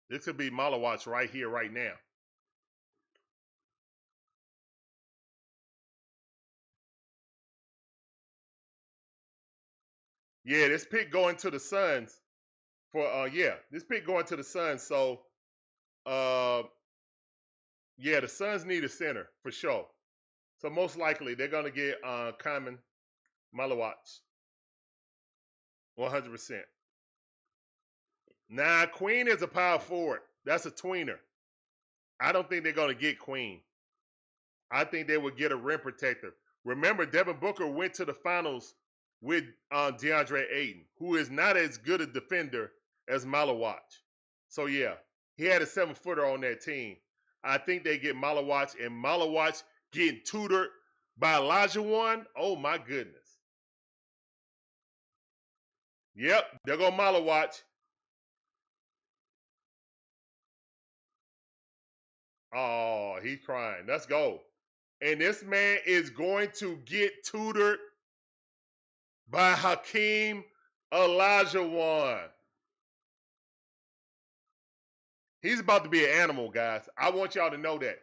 This could be Malawatch right here, right now. Yeah, this pick going to the Suns for this pick going to the Suns. So yeah, the Suns need a center for sure. So most likely they're gonna get Common Malawatch. 100%. Nah, Quin is a power forward. That's a tweener. I don't think they're gonna get Quin. I think they would get a rim protector. Remember, Devin Booker went to the finals with DeAndre Ayton, who is not as good a defender as Malawatch. So yeah, he had a 7-footer on that team. I think they get Malawatch, and Malawatch getting tutored by Olajuwon. Oh my goodness. Yep, they're going Malawatch. Oh, he's crying. Let's go. And this man is going to get tutored by Hakeem Olajuwon. He's about to be an animal, guys. I want y'all to know that.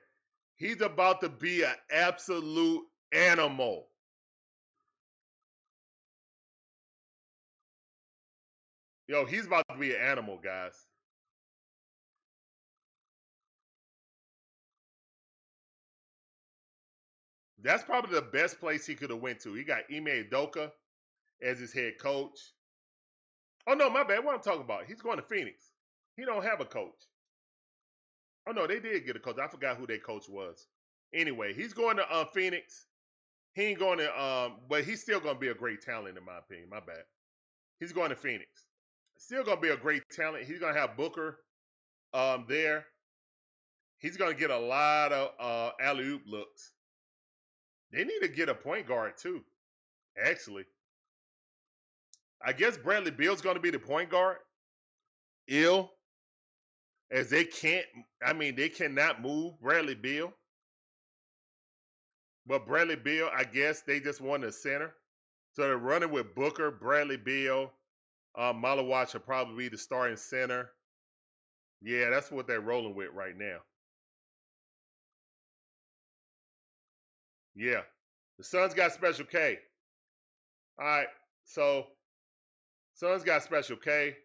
He's about to be an absolute animal. Yo, he's about to be an animal, guys. That's probably the best place he could have went to. He got Ime Udoka as his head coach. Oh, no, my bad. What I'm talking about. He's going to Phoenix. He don't have a coach. Oh, no, they did get a coach. I forgot who their coach was. Anyway, he's going to Phoenix. He ain't going to, but he's still going to be a great talent in my opinion. My bad. He's going to Phoenix. Still going to be a great talent. He's going to have Booker there. He's going to get a lot of alley-oop looks. They need to get a point guard too, actually. I guess Bradley Beal's going to be the point guard. As they cannot move Bradley Beal. But Bradley Beal, I guess they just want a center. So they're running with Booker, Bradley Beal, Malawatch will probably be the starting center. Yeah, that's what they're rolling with right now. Yeah. The Suns got Special K. All right. So Suns got Special K.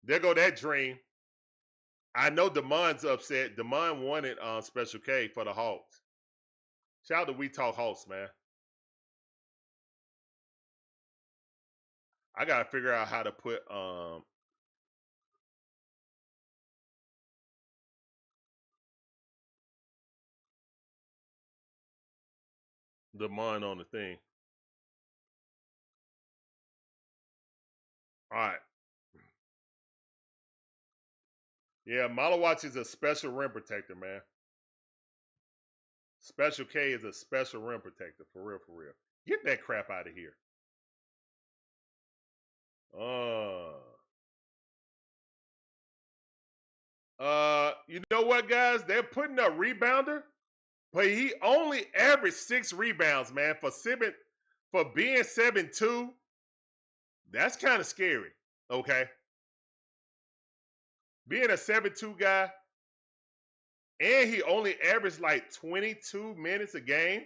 There go that dream. I know Damon's upset. Damon wanted Special K for the Hawks. Shout out to We Talk Hawks, man. I gotta figure out how to put Damon on the thing. All right. Yeah, Malawatch is a special rim protector, man. Special K is a special rim protector, for real, for real. Get that crap out of here. You know what, guys? They're putting a rebounder, but he only averaged 6 rebounds, man. For being 7'2", that's kind of scary. Okay. Being a 7'2" guy, and he only averaged like 22 minutes a game.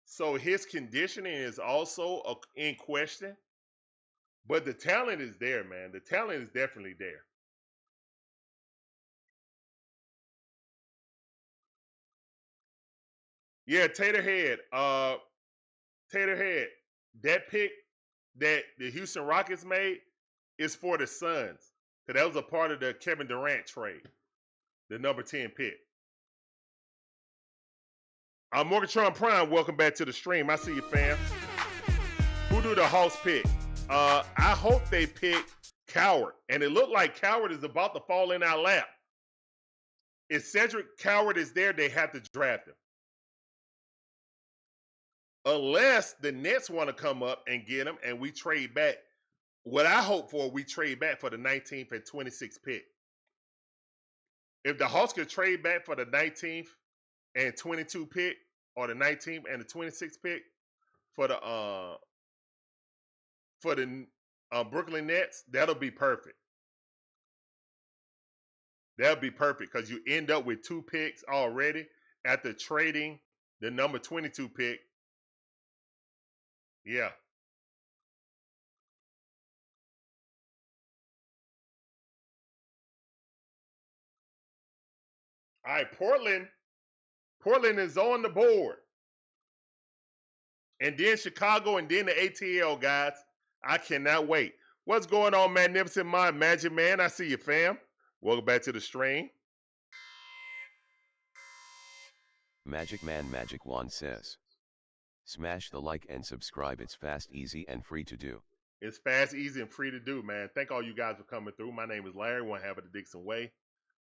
So his conditioning is also in question. But the talent is there, man. The talent is definitely there. Yeah, Taterhead. Taterhead. That pick that the Houston Rockets made is for the Suns. Because that was a part of the Kevin Durant trade. The number 10 pick. Morgatron Prime, welcome back to the stream. I see you, fam. Who do the Hawks pick? I hope they pick Coward. And it looked like Coward is about to fall in our lap. If Cedric Coward is there, they have to draft him. unless the Nets want to come up and get him and we trade back. What I hope for, we trade back for the 19th and 26th pick. If the Hawks could trade back for the 19th and 22 pick, or the 19th and the 26th pick for the Brooklyn Nets, that'll be perfect. That'll be perfect because you end up with 2 picks already after trading the number 22 pick. Yeah. All right, Portland. Portland is on the board. And then Chicago and then the ATL, guys. I cannot wait. What's going on, Magnificent Mind, Magic Man? I see you, fam. Welcome back to the stream. Magic Man Magic Wand says, smash the like and subscribe. It's fast, easy, and free to do. It's fast, easy, and free to do, man. Thank all you guys for coming through. My name is Larry, one half of the Dixon Way.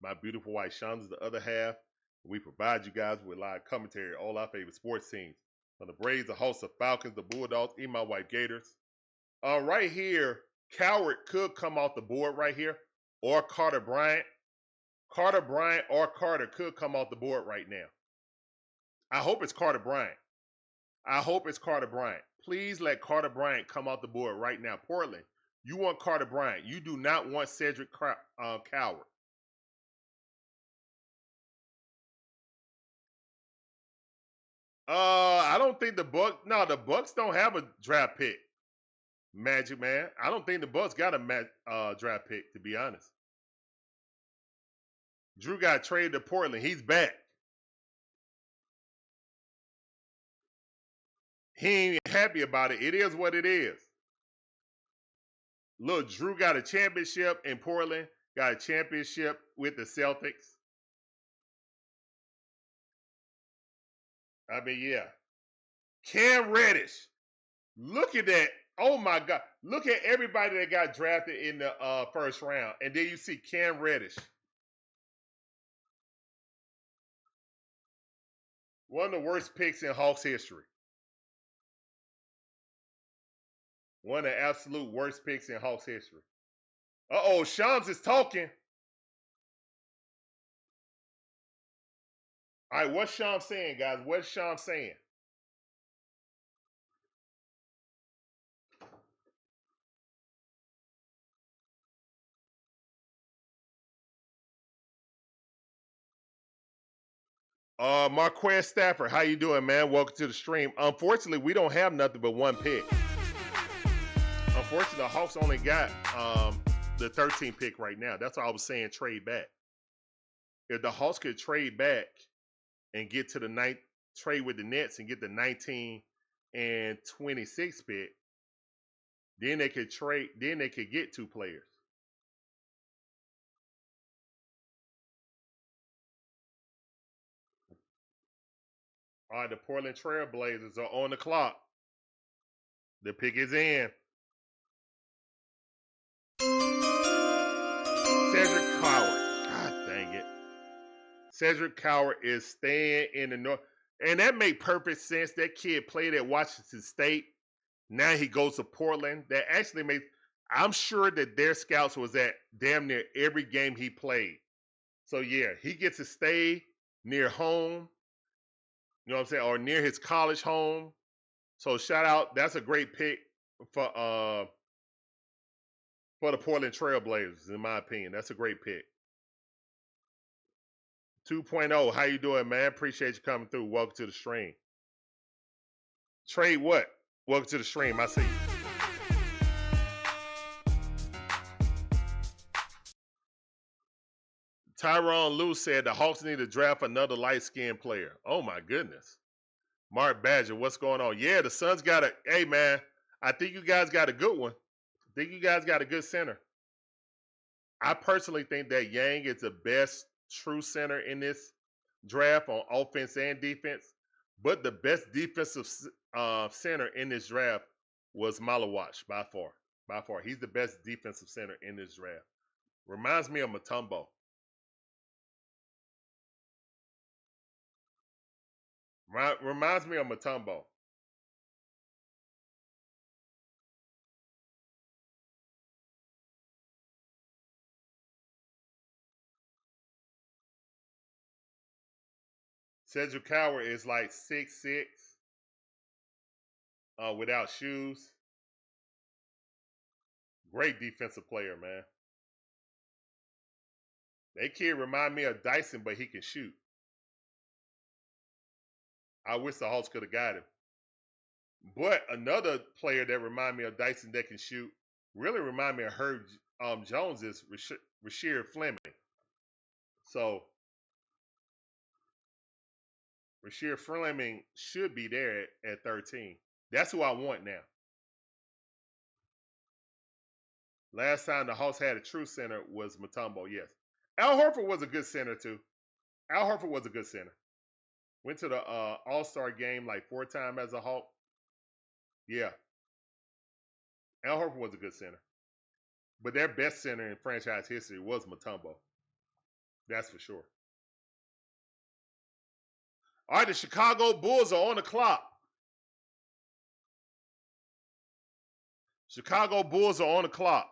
My beautiful wife, Shonda, is the other half. We provide you guys with live commentary, all our favorite sports teams. From the Braves, the Hawks, the Falcons, the Bulldogs, even my wife, Gators. Right here, Coward could come off the board right here, or Carter Bryant. Carter Bryant or Carter could come off the board right now. I hope it's Carter Bryant. I hope it's Carter Bryant. Please let Carter Bryant come off the board right now. Portland, you want Carter Bryant. You do not want Cedric Coward. I don't think the Bucks don't have a draft pick. Magic Man. I don't think the Bucks got a draft pick, to be honest. Drew got traded to Portland. He's back. He ain't happy about it. It is what it is. Look, Drew got a championship in Portland, got a championship with the Celtics. I mean, yeah. Cam Reddish. Look at that. Oh, my God. Look at everybody that got drafted in the first round. And then you see Cam Reddish. One of the worst picks in Hawks history. One of the absolute worst picks in Hawks history. Uh-oh, Shams is talking. All right, what's Shams saying, guys? What's Shams saying? Marquez Stafford, how you doing, man? Welcome to the stream. Unfortunately, we don't have nothing but one pick. Unfortunately, the Hawks only got the 13th pick right now. That's why I was saying trade back. If the Hawks could trade back and get to the ninth, trade with the Nets and get the 19 and 26 pick, then they could trade. Then they could get 2 players. All right, the Portland Trail Blazers are on the clock. The pick is in. Cedric Coward. God dang it. Cedric Coward is staying in the North. And that made perfect sense. That kid played at Washington State. Now he goes to Portland. That actually makes, I'm sure that their scouts was at damn near every game he played. So yeah, he gets to stay near home. You know what I'm saying? Or near his college home. So shout out. That's a great pick for the Portland Trail Blazers, in my opinion. That's a great pick. 2.0, how you doing, man? Appreciate you coming through. Welcome to the stream. Trade what? Welcome to the stream. I see you. Tyronn Lue said the Hawks need to draft another light-skinned player. Oh, my goodness. Mark Badger, what's going on? Yeah, the Suns got a, hey, man, I think you guys got a good one. I think you guys got a good center. I personally think that Yang is the best true center in this draft on offense and defense. But the best defensive center in this draft was Malawach by far. By far. He's the best defensive center in this draft. Reminds me of Mutombo. Reminds me of Mutombo. Cedric Coward is like 6'6", without shoes. Great defensive player, man. That kid remind me of Dyson, but he can shoot. I wish the Hawks could have got him. But another player that remind me of Dyson that can shoot, really remind me of Herb Jones, is Rasheed Fleming. So Rasheed Fleming should be there at 13. That's who I want now. Last time the Hawks had a true center was Mutombo, yes. Al Horford was a good center too. Al Horford was a good center. Went to the All-Star game like 4 times as a Hawk. Yeah. Al Horford was a good center. But their best center in franchise history was Mutombo. That's for sure. All right, the Chicago Bulls are on the clock. Chicago Bulls are on the clock.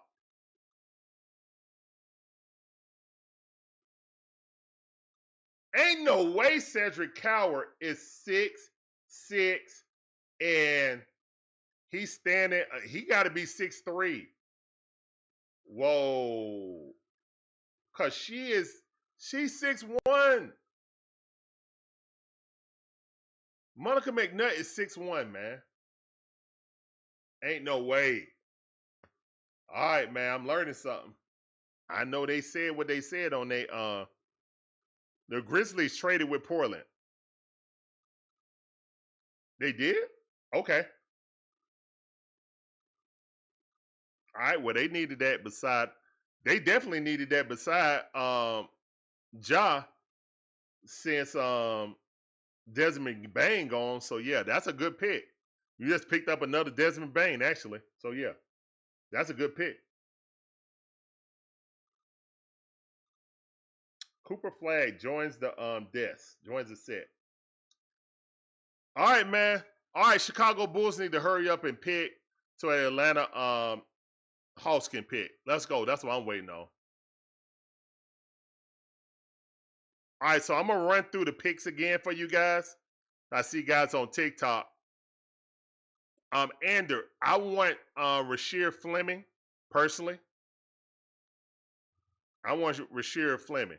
Ain't no way Cedric Coward is 6'6", and he's standing. He got to be 6'3". Whoa, cause she's 6'1". Monica McNutt is 6'1", man. Ain't no way. All right, man, I'm learning something. I know they said what they said on the Grizzlies traded with Portland. They did? Okay. All right, well, they needed that beside. They definitely needed that beside Ja, since Desmond Bane gone. So yeah, that's a good pick. You just picked up another Desmond Bane, actually. So yeah, that's a good pick. Cooper Flag joins the desk, joins the set. All right, man. All right, Chicago Bulls need to hurry up and pick so Atlanta Hawks can pick. Let's go. That's what I'm waiting on. All right, so I'm going to run through the picks again for you guys. I see guys on TikTok. Ander, I want Rasheed Fleming, personally. I want Rasheed Fleming.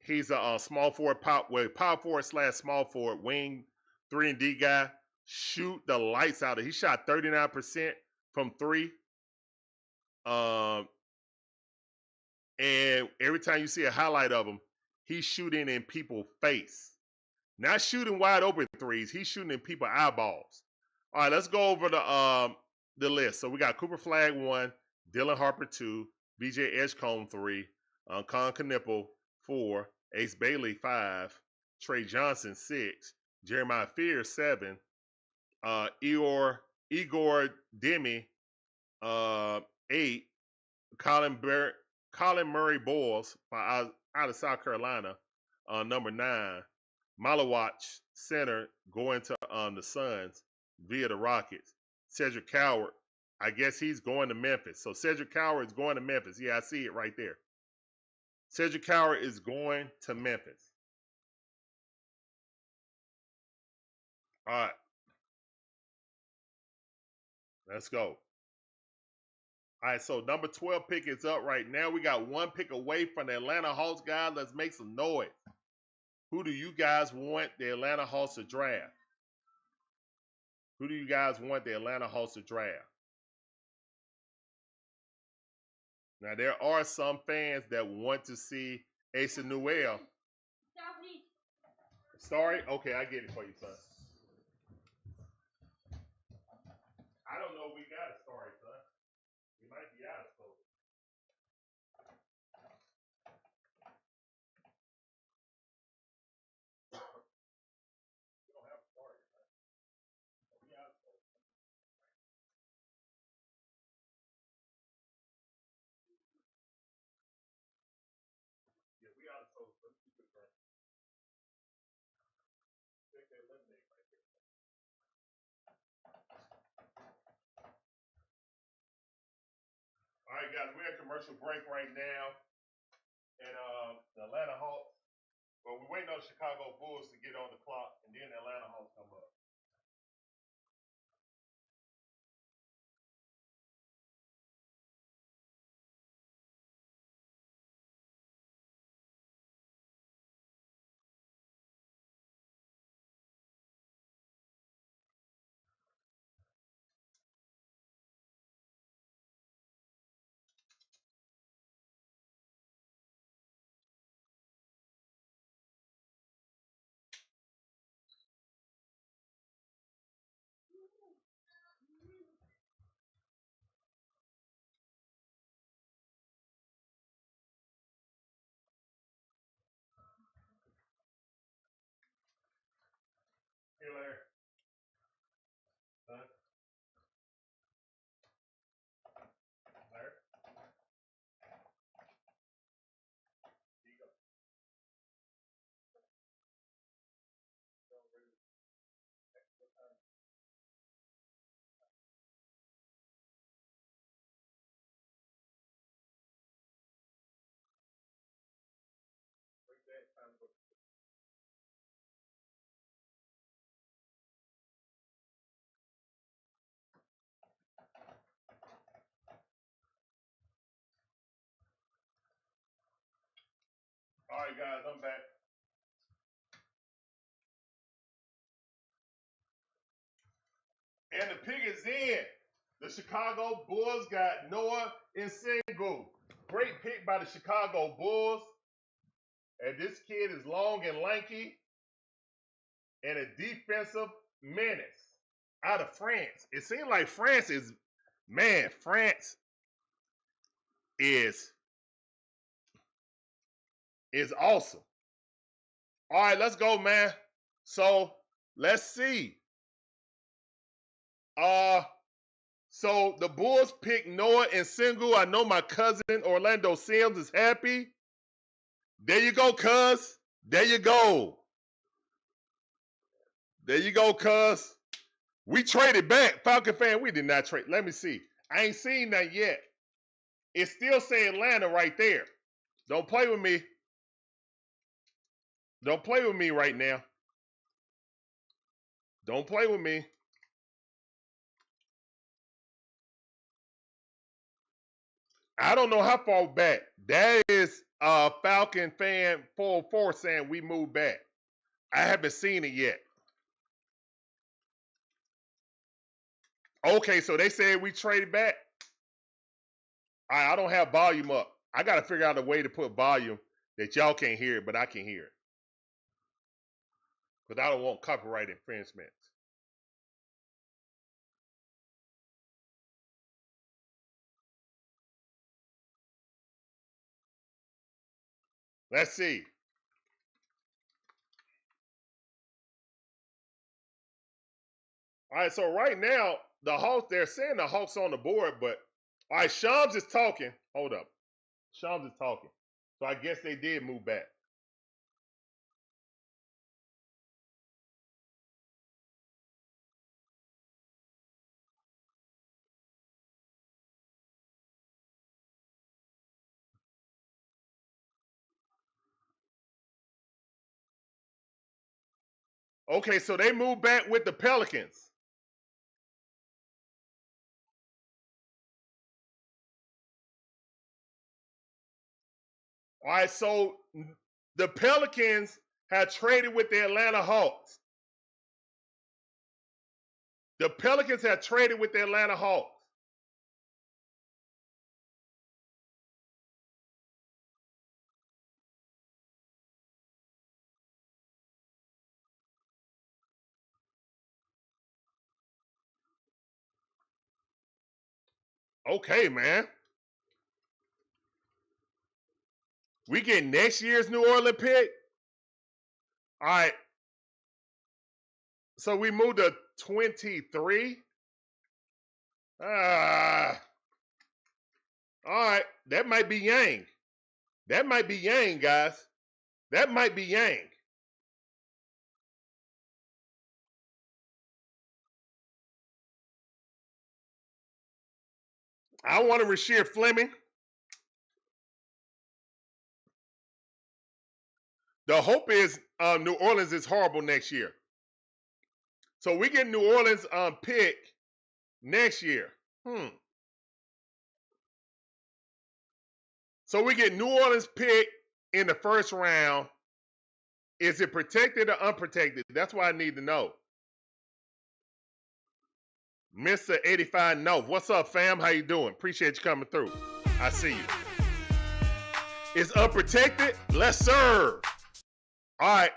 He's a small forward, power forward / small forward, wing 3 and D guy. Shoot the lights out of it. He shot 39% from 3. And every time you see a highlight of him, he's shooting in people's face. Not shooting wide open threes. He's shooting in people's eyeballs. All right, let's go over the list. So we got Cooper Flag 1, Dylan Harper 2, BJ Edgecombe 3, Con Knipple 4, Ace Bailey 5, Trey Johnson 6, Jeremiah Fear 7, Igor Demi 8, Colin Murray Boyles out of South Carolina, number 9. Malawach center going to the Suns via the Rockets. Cedric Coward, I guess he's going to Memphis. So Cedric Coward is going to Memphis. Yeah, I see it right there. Cedric Coward is going to Memphis. All right. Let's go. All right, so number 12 pick is up right now. We got 1 pick away from the Atlanta Hawks, guys. Let's make some noise. Who do you guys want the Atlanta Hawks to draft? Who do you guys want the Atlanta Hawks to draft? Now, there are some fans that want to see Asa Newell. Sorry? Okay, I get it for you, son. I don't know if we got it. Sorry, son. We might be out of scope. We don't have a story, man. We out of scope. Yeah, we out of scope. Let's keep it going. Check that lemonade right there. All right, guys, we're at commercial break right now. And the Atlanta Hawks, well, we're waiting on the Chicago Bulls to get on the clock, and then the Atlanta Hawks come up. Hey, Larry. Huh? Larry? Here you go. All right, guys, I'm back. And the pick is in. The Chicago Bulls got Noah Nsengu. Great pick by the Chicago Bulls. And this kid is long and lanky and a defensive menace out of France. It seems like France is awesome. All right, let's go, man. So let's see. So the Bulls pick Noah Nsengu. I know my cousin Orlando Sims is happy. There you go, cuz. There you go. There you go, cuz. We traded back. Falcon fan, we did not trade. Let me see. I ain't seen that yet. It's still saying Atlanta right there. Don't play with me. Don't play with me right now. Don't play with me. I don't know how far back. That is Falcon fan 404 saying we moved back. I haven't seen it yet. Okay, so they said we traded back. I don't have volume up. I got to figure out a way to put volume that y'all can't hear it, but I can hear it. Because I don't want copyright infringements. Let's see. All right, so right now, the Hawks, they're saying the Hawks on the board, but all right, Shams is talking. Hold up. Shams is talking. So I guess they did move back. Okay, so they moved back with the Pelicans. All right, so the Pelicans have traded with the Atlanta Hawks. The Pelicans have traded with the Atlanta Hawks. Okay, man. We get next year's New Orleans pick. All right. So we moved to 23. All right. That might be Yang. That might be Yang, guys. That might be Yang. I want to Rasheed Fleming. The hope is New Orleans is horrible next year. So we get New Orleans pick next year. So we get New Orleans pick in the first round. Is it protected or unprotected? That's what I need to know. Mr. 85 No. What's up, fam? How you doing? Appreciate you coming through. I see you. It's unprotected? Let's serve. All right.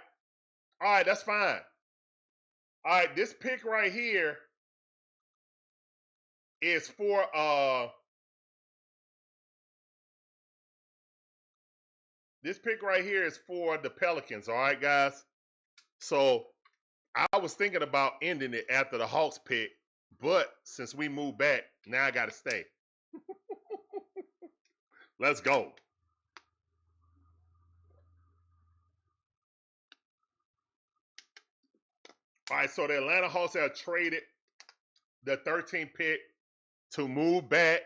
All right, that's fine. All right, this pick right here is for the Pelicans, all right, guys? So I was thinking about ending it after the Hawks pick, but since we moved back, now I got to stay. Let's go. All right, so the Atlanta Hawks have traded the 13th pick to move back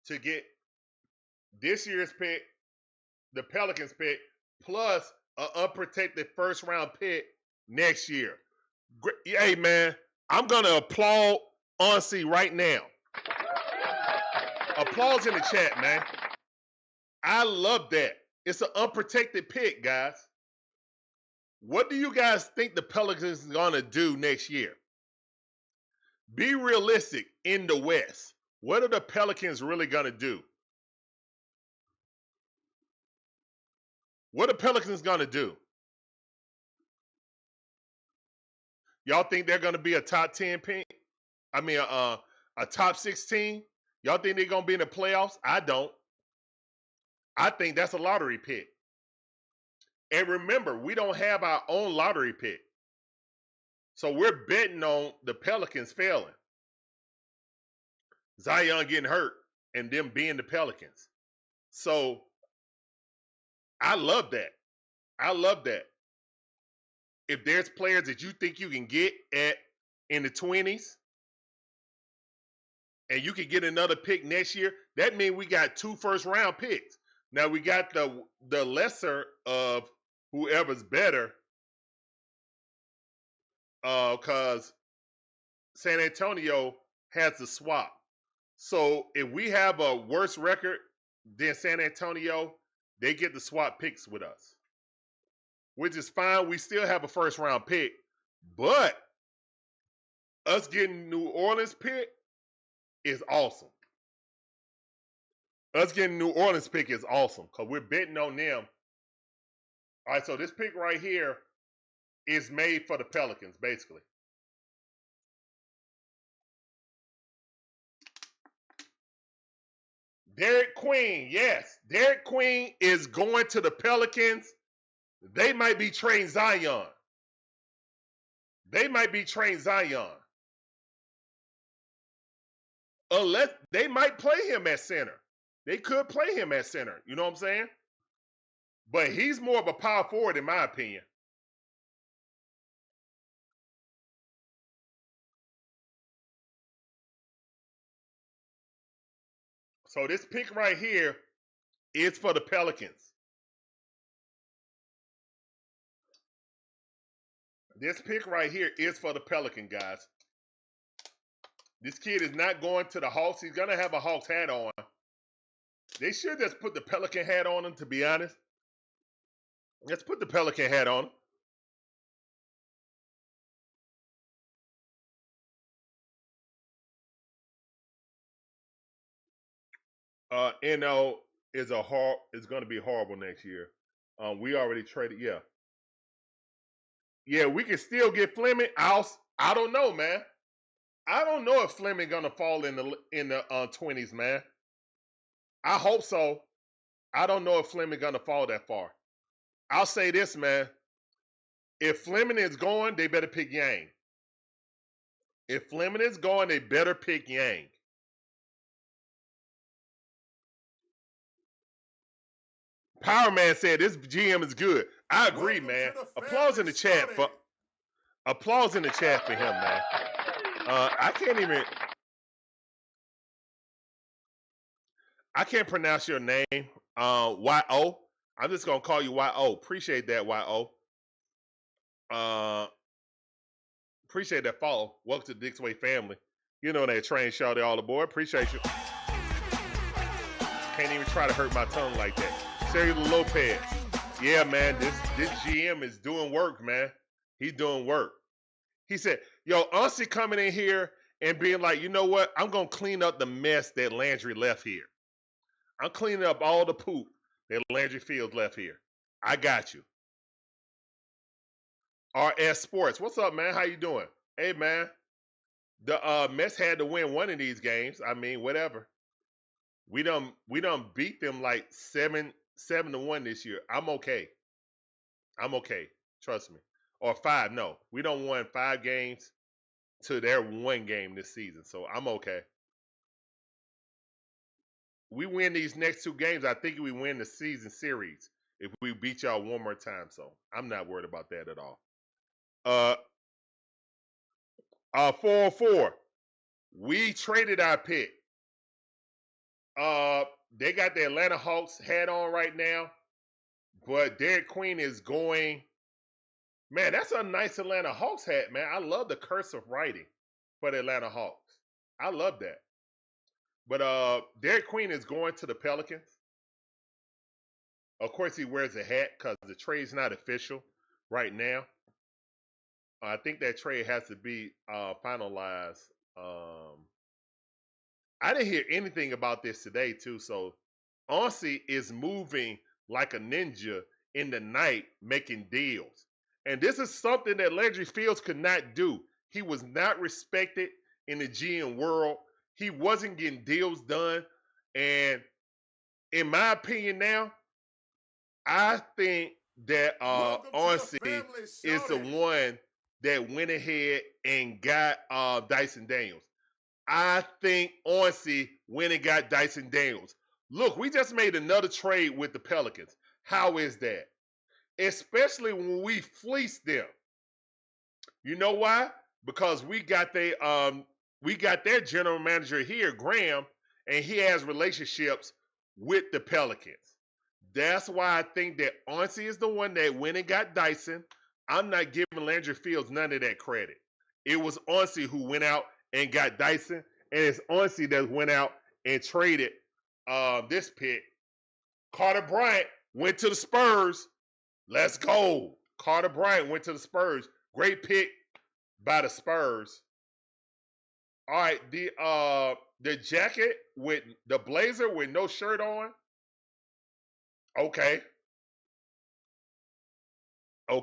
to get this year's pick, the Pelicans pick, plus an unprotected first-round pick next year. Hey, man, I'm going to applaud Onsi right now. Applause in the chat, man. I love that. It's an unprotected pick, guys. What do you guys think the Pelicans are going to do next year? Be realistic in the West. What are the Pelicans really going to do? What are the Pelicans going to do? Y'all think they're going to be a top 10 pick? I mean, a top 16? Y'all think they're going to be in the playoffs? I don't. I think that's a lottery pick. And remember, we don't have our own lottery pick. So we're betting on the Pelicans failing. Zion getting hurt and them being the Pelicans. So I love that. I love that. If there's players that you think you can get in the 20s and you can get another pick next year, that means we got 2 first-round picks. Now we got the lesser of whoever's better, because San Antonio has the swap. So if we have a worse record than San Antonio, they get the swap picks with us, which is fine. We still have a first-round pick, but us getting New Orleans pick is awesome. Us getting New Orleans pick is awesome because we're betting on them. All right, so this pick right here is made for the Pelicans, basically. Derek Quin, yes. Derek Quin is going to the Pelicans. They might be trading Zion. Unless they might play him at center. They could play him at center. You know what I'm saying? But he's more of a power forward, in my opinion. So this pick right here is for the Pelicans. This pick right here is for the Pelican, guys. This kid is not going to the Hawks. He's going to have a Hawks hat on. They should just put the Pelican hat on him, to be honest. Let's put the Pelican hat on him. NO is going to be horrible next year. We already traded, yeah. Yeah, we can still get Fleming. I don't know, man. I don't know if Fleming gonna fall in the 20s, man. I hope so. I don't know if Fleming gonna fall that far. I'll say this, man. If Fleming is going, they better pick Yang. If Fleming is going, they better pick Yang. Power Man said this GM is good. I agree, man. Applause in the chat for him, man. I can't pronounce your name. Y-O. I'm just gonna call you YO. Appreciate that, YO. Appreciate that follow. Welcome to the Dixon Way family. You know that train shouty all aboard. Appreciate you. Can't even try to hurt my tongue like that. Sergio Lopez. Yeah, man, this GM is doing work, man. He's doing work. He said, yo, Onsi coming in here and being like, you know what? I'm going to clean up the mess that Landry left here. I'm cleaning up all the poop that Landry Fields left here. I got you. RS Sports. What's up, man? How you doing? Hey, man. The Mets had to win one of these games. I mean, whatever. We done beat them like 7-1 this year. I'm okay. Trust me. Or 5. No, we don't won 5 games to their 1 game this season. So I'm okay. We win these next 2 games. I think we win the season series if we beat y'all one more time. So I'm not worried about that at all. 4-4. We traded our pick. They got the Atlanta Hawks hat on right now, but Quin is going. Man, that's a nice Atlanta Hawks hat, man. I love the cursive writing for the Atlanta Hawks. I love that. But Quin is going to the Pelicans. Of course, he wears a hat because the trade's not official right now. I think that trade has to be finalized. I didn't hear anything about this today, too. So, Onsi is moving like a ninja in the night, making deals. And this is something that Landry Fields could not do. He was not respected in the GM world. He wasn't getting deals done. And in my opinion now, I think that Onsi is the one that went ahead and got Dyson Daniels. I think Onsi went and got Dyson Daniels. Look, we just made another trade with the Pelicans. How is that? Especially when we fleeced them. You know why? Because we got their general manager here, Graham, and he has relationships with the Pelicans. That's why I think that Onsi is the one that went and got Dyson. I'm not giving Landry Fields none of that credit. It was Onsi who went out and got Dyson, and it's Onsi that went out and traded this pick. Carter Bryant went to the Spurs. Let's go. Carter Bryant went to the Spurs. Great pick by the Spurs. All right, the jacket with the blazer with no shirt on. Okay. All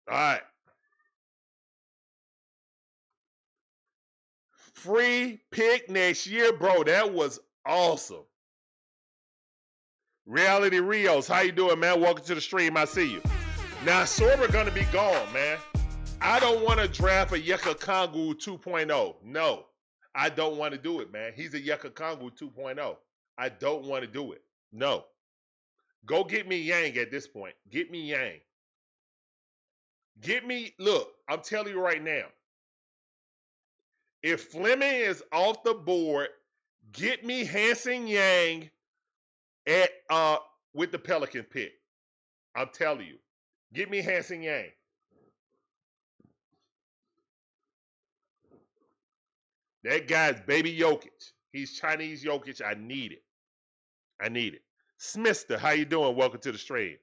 right. Free pick next year, bro. That was awesome. Reality Rios, how you doing, man? Welcome to the stream. I see you. Now, Sorber gonna be gone, man. I don't want to draft a Yeka Kongu 2.0. No, I don't want to do it, man. He's a Yeka Kongu 2.0. I don't want to do it. No. Go get me Yang at this point. Get me Yang. Look, I'm telling you right now. If Fleming is off the board, get me Hanson Yang at with the Pelican pick. I'm telling you. Get me Hanson Yang. That guy's baby Jokic. He's Chinese Jokic. I need it. Smister, how you doing? Welcome to the stream.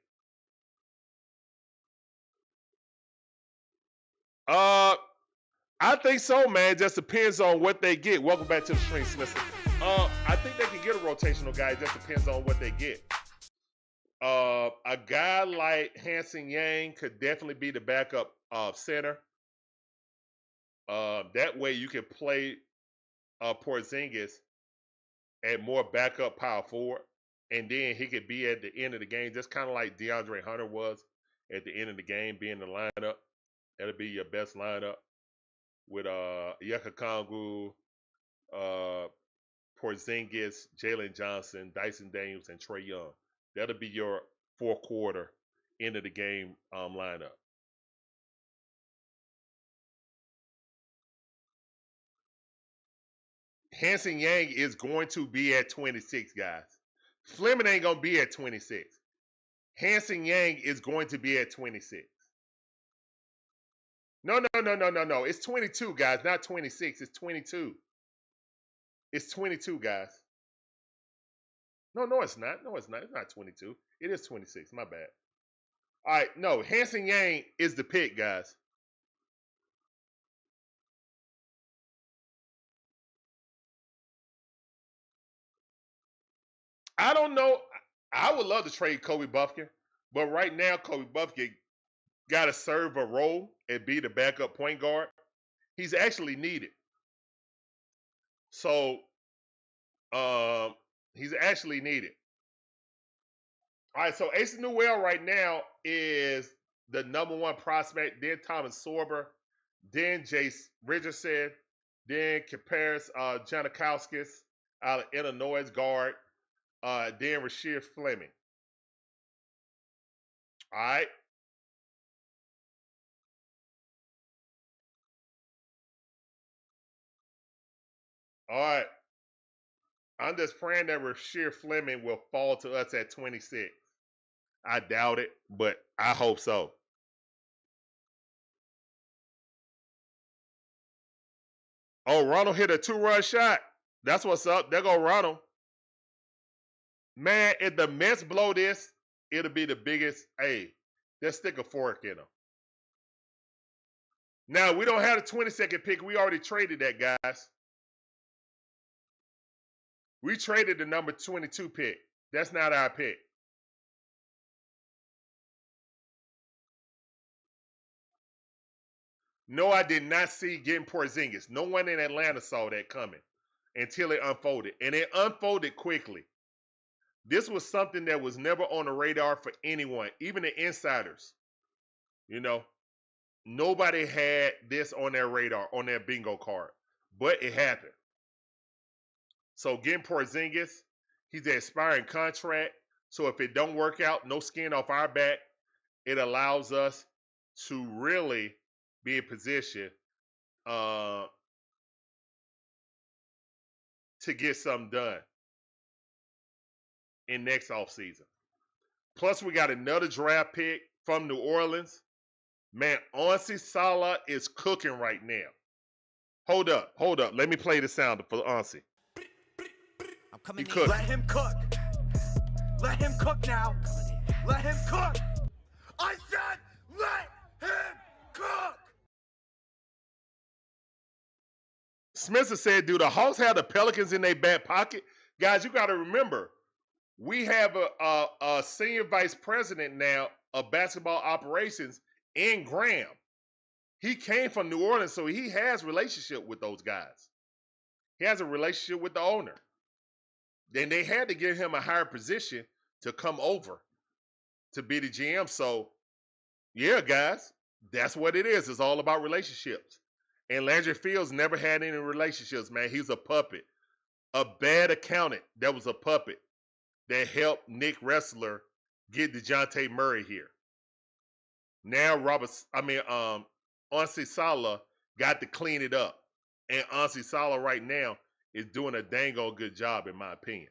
I think so, man. Just depends on what they get. Welcome back to the stream, Smister. I think they can get a rotational guy. It just depends on what they get. A guy like Hanson Yang could definitely be the backup center. That way you can play Porzingis at more backup power forward, and then he could be at the end of the game, just kind of like DeAndre Hunter was at the end of the game, being the lineup. That'll be your best lineup with Yeka Kongu, Porzingis, Jalen Johnson, Dyson Daniels, and Trae Young. That'll be your 4-quarter end of the game lineup. Hanson Yang is going to be at 26, guys. Fleming ain't going to be at 26. Hanson Yang is going to be at 26. No. It's 22, guys, not 26. It's 22. It's 22, guys. No, it's not. No, it's not. It's not 22. It is 26. My bad. All right, no. Hanson Yang is the pick, guys. I don't know. I would love to trade Kobe Buffkin, but right now, Kobe Buffkin got to serve a role and be the backup point guard. He's actually needed. So, he's actually needed. All right, so Asa Newell right now is the #1 prospect. Then Thomas Sorber, then Jace Richardson, then Kaparis Janikowskis out of Illinois guard, then Rasheed Fleming. All right. All right. I'm just praying that Rasheed Fleming will fall to us at 26. I doubt it, but I hope so. Oh, Ronald hit a 2-run shot. That's what's up. There go Ronald. Man, if the Mets blow this, it'll be the biggest. Hey, let's stick a fork in them. Now, we don't have a 22nd pick. We already traded that, guys. We traded the number 22 pick. That's not our pick. No, I did not see getting Porzingis. No one in Atlanta saw that coming until it unfolded. And it unfolded quickly. This was something that was never on the radar for anyone, even the insiders. You know, nobody had this on their radar, on their bingo card. But it happened. So getting Porzingis, he's an expiring contract. So if it don't work out, no skin off our back, it allows us to really be in position to get something done in next offseason. Plus, we got another draft pick from New Orleans. Man, Onsi Saleh is cooking right now. Hold up. Let me play the sound for Onsi. I'm coming in. Let him cook. Let him cook now. Let him cook. I said let him cook. Spencer said, do the Hawks have the Pelicans in their back pocket? Guys, you got to remember, we have a senior vice president now of basketball operations in Graham. He came from New Orleans, so he has a relationship with those guys. He has a relationship with the owner. Then they had to give him a higher position to come over to be the GM. So, yeah, guys, that's what it is. It's all about relationships. And Landry Fields never had any relationships, man. He's a puppet. A bad accountant that was a puppet that helped Nick Ressler get DeJounte Murray here. Now Onsi Saleh got to clean it up. And Onsi Saleh right now is doing a dang old good job, in my opinion.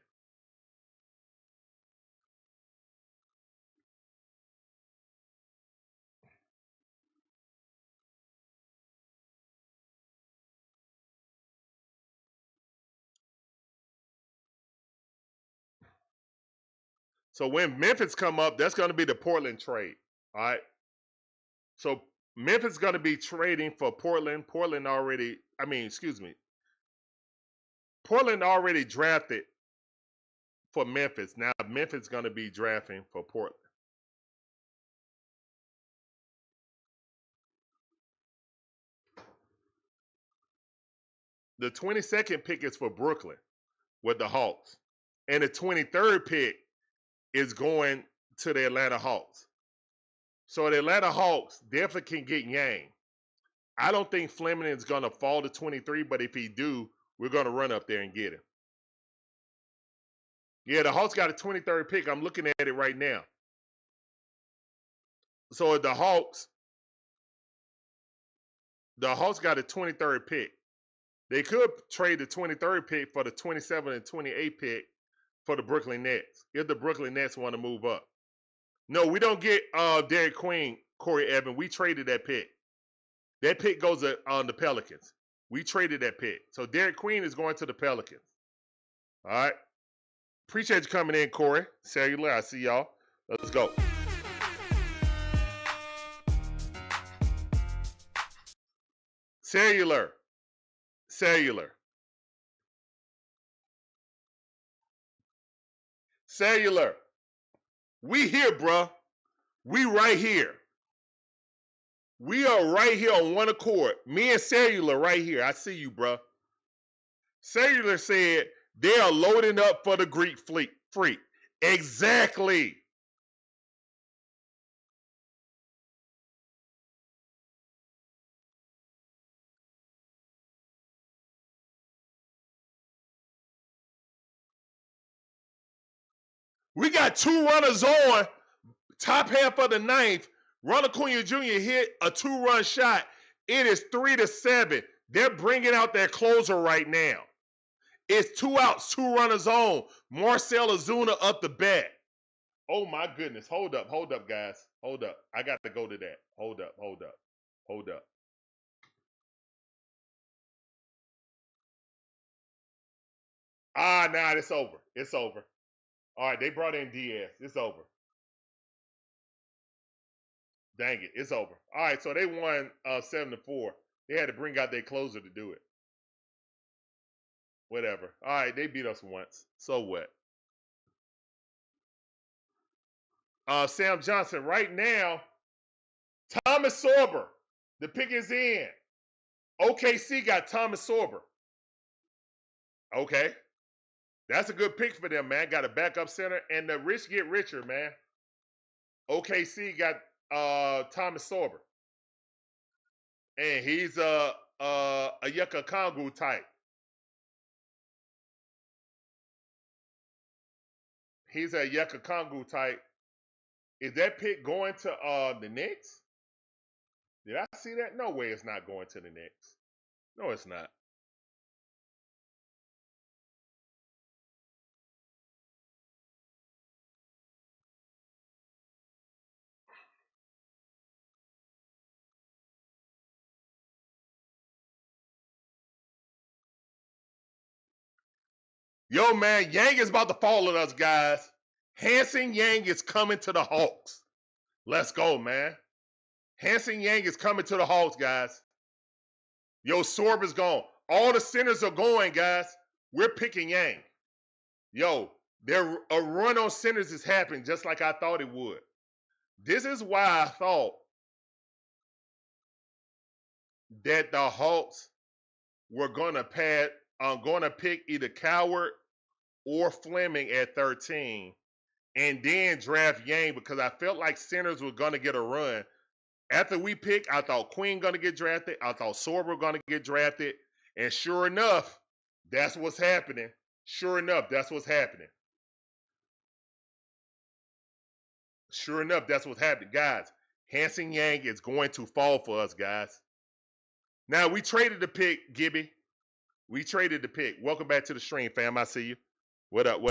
So when Memphis come up, that's going to be the Portland trade. All right. So Memphis is going to be trading for Portland. Portland already drafted for Memphis. Now Memphis is going to be drafting for Portland. The 22nd pick is for Brooklyn with the Hawks. And the 23rd pick is going to the Atlanta Hawks. So the Atlanta Hawks definitely can get Yang. I don't think Fleming is going to fall to 23, but if he do, we're going to run up there and get him. Yeah, the Hawks got a 23rd pick. I'm looking at it right now. So the Hawks got a 23rd pick. They could trade the 23rd pick for the 27 and 28 pick for the Brooklyn Nets if the Brooklyn Nets want to move up. No, we don't get Derek Queen, Corey Evans. We traded that pick. That pick goes on the Pelicans. We traded that pick. So Derek Queen is going to the Pelicans. All right. Appreciate you coming in, Corey. Cellular, I see y'all. Let's go. Cellular. Cellular. Cellular. We here, bruh. We right here. We are right here on one accord. Me and Cellular right here. I see you, bruh. Cellular said they are loading up for the Greek freak. Exactly. We got 2 runners on. Top half of the 9th. Ronald Acuna Jr. hit a 2-run shot. It is 3-7. They're bringing out their closer right now. It's 2 outs, 2 runners on. Marcell Ozuna up the bat. Oh my goodness. Hold up, guys. Hold up. I got to go to that. Hold up. Nah, it's over. It's over. All right, they brought in Diaz. It's over. Dang it, it's over. All right, so they won 7-4. They had to bring out their closer to do it. Whatever. All right, they beat us once. So what? Sam Johnson, right now, Thomas Sorber. The pick is in. OKC got Thomas Sorber. Okay. That's a good pick for them, man. Got a backup center, and the rich get richer, man. OKC got Thomas Sorber, and he's a Yucca Kongu type. He's a Yucca Kongu type. Is that pick going to the Knicks? Did I see that? No way, it's not going to the Knicks. No, it's not. Yo, man, Yang is about to fall on us, guys. Hanson Yang is coming to the Hawks. Let's go, man. Hanson Yang is coming to the Hawks, guys. Yo, Sorb is gone. All the centers are going, guys. We're picking Yang. Yo, a run on centers is happening just like I thought it would. This is why I thought that the Hawks were going to pick either Coward or Fleming at 13 and then draft Yang, because I felt like centers were going to get a run. After we picked, I thought Quin going to get drafted. I thought Sorber going to get drafted. And sure enough, that's what's happening. Sure enough, that's what's happening. Sure enough, that's what's happening. Guys, Hanson Yang is going to fall for us, guys. Now, we traded the pick, Gibby. We traded the pick. Welcome back to the stream, fam. I see you. What up?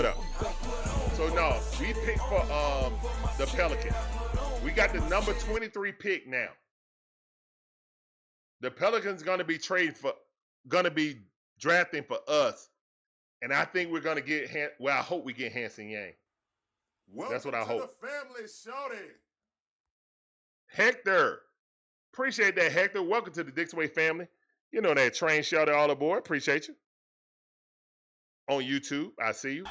So, no, we picked for the Pelicans. We got the number 23 pick now. The Pelicans going to be drafting for us. And I think we're going to get, I hope we get Hanson Yang. That's what I hope. The family, shorty. Hector. Appreciate that, Hector. Welcome to the Dixon Way family. You know that train shouted all aboard. Appreciate you. On YouTube, I see you.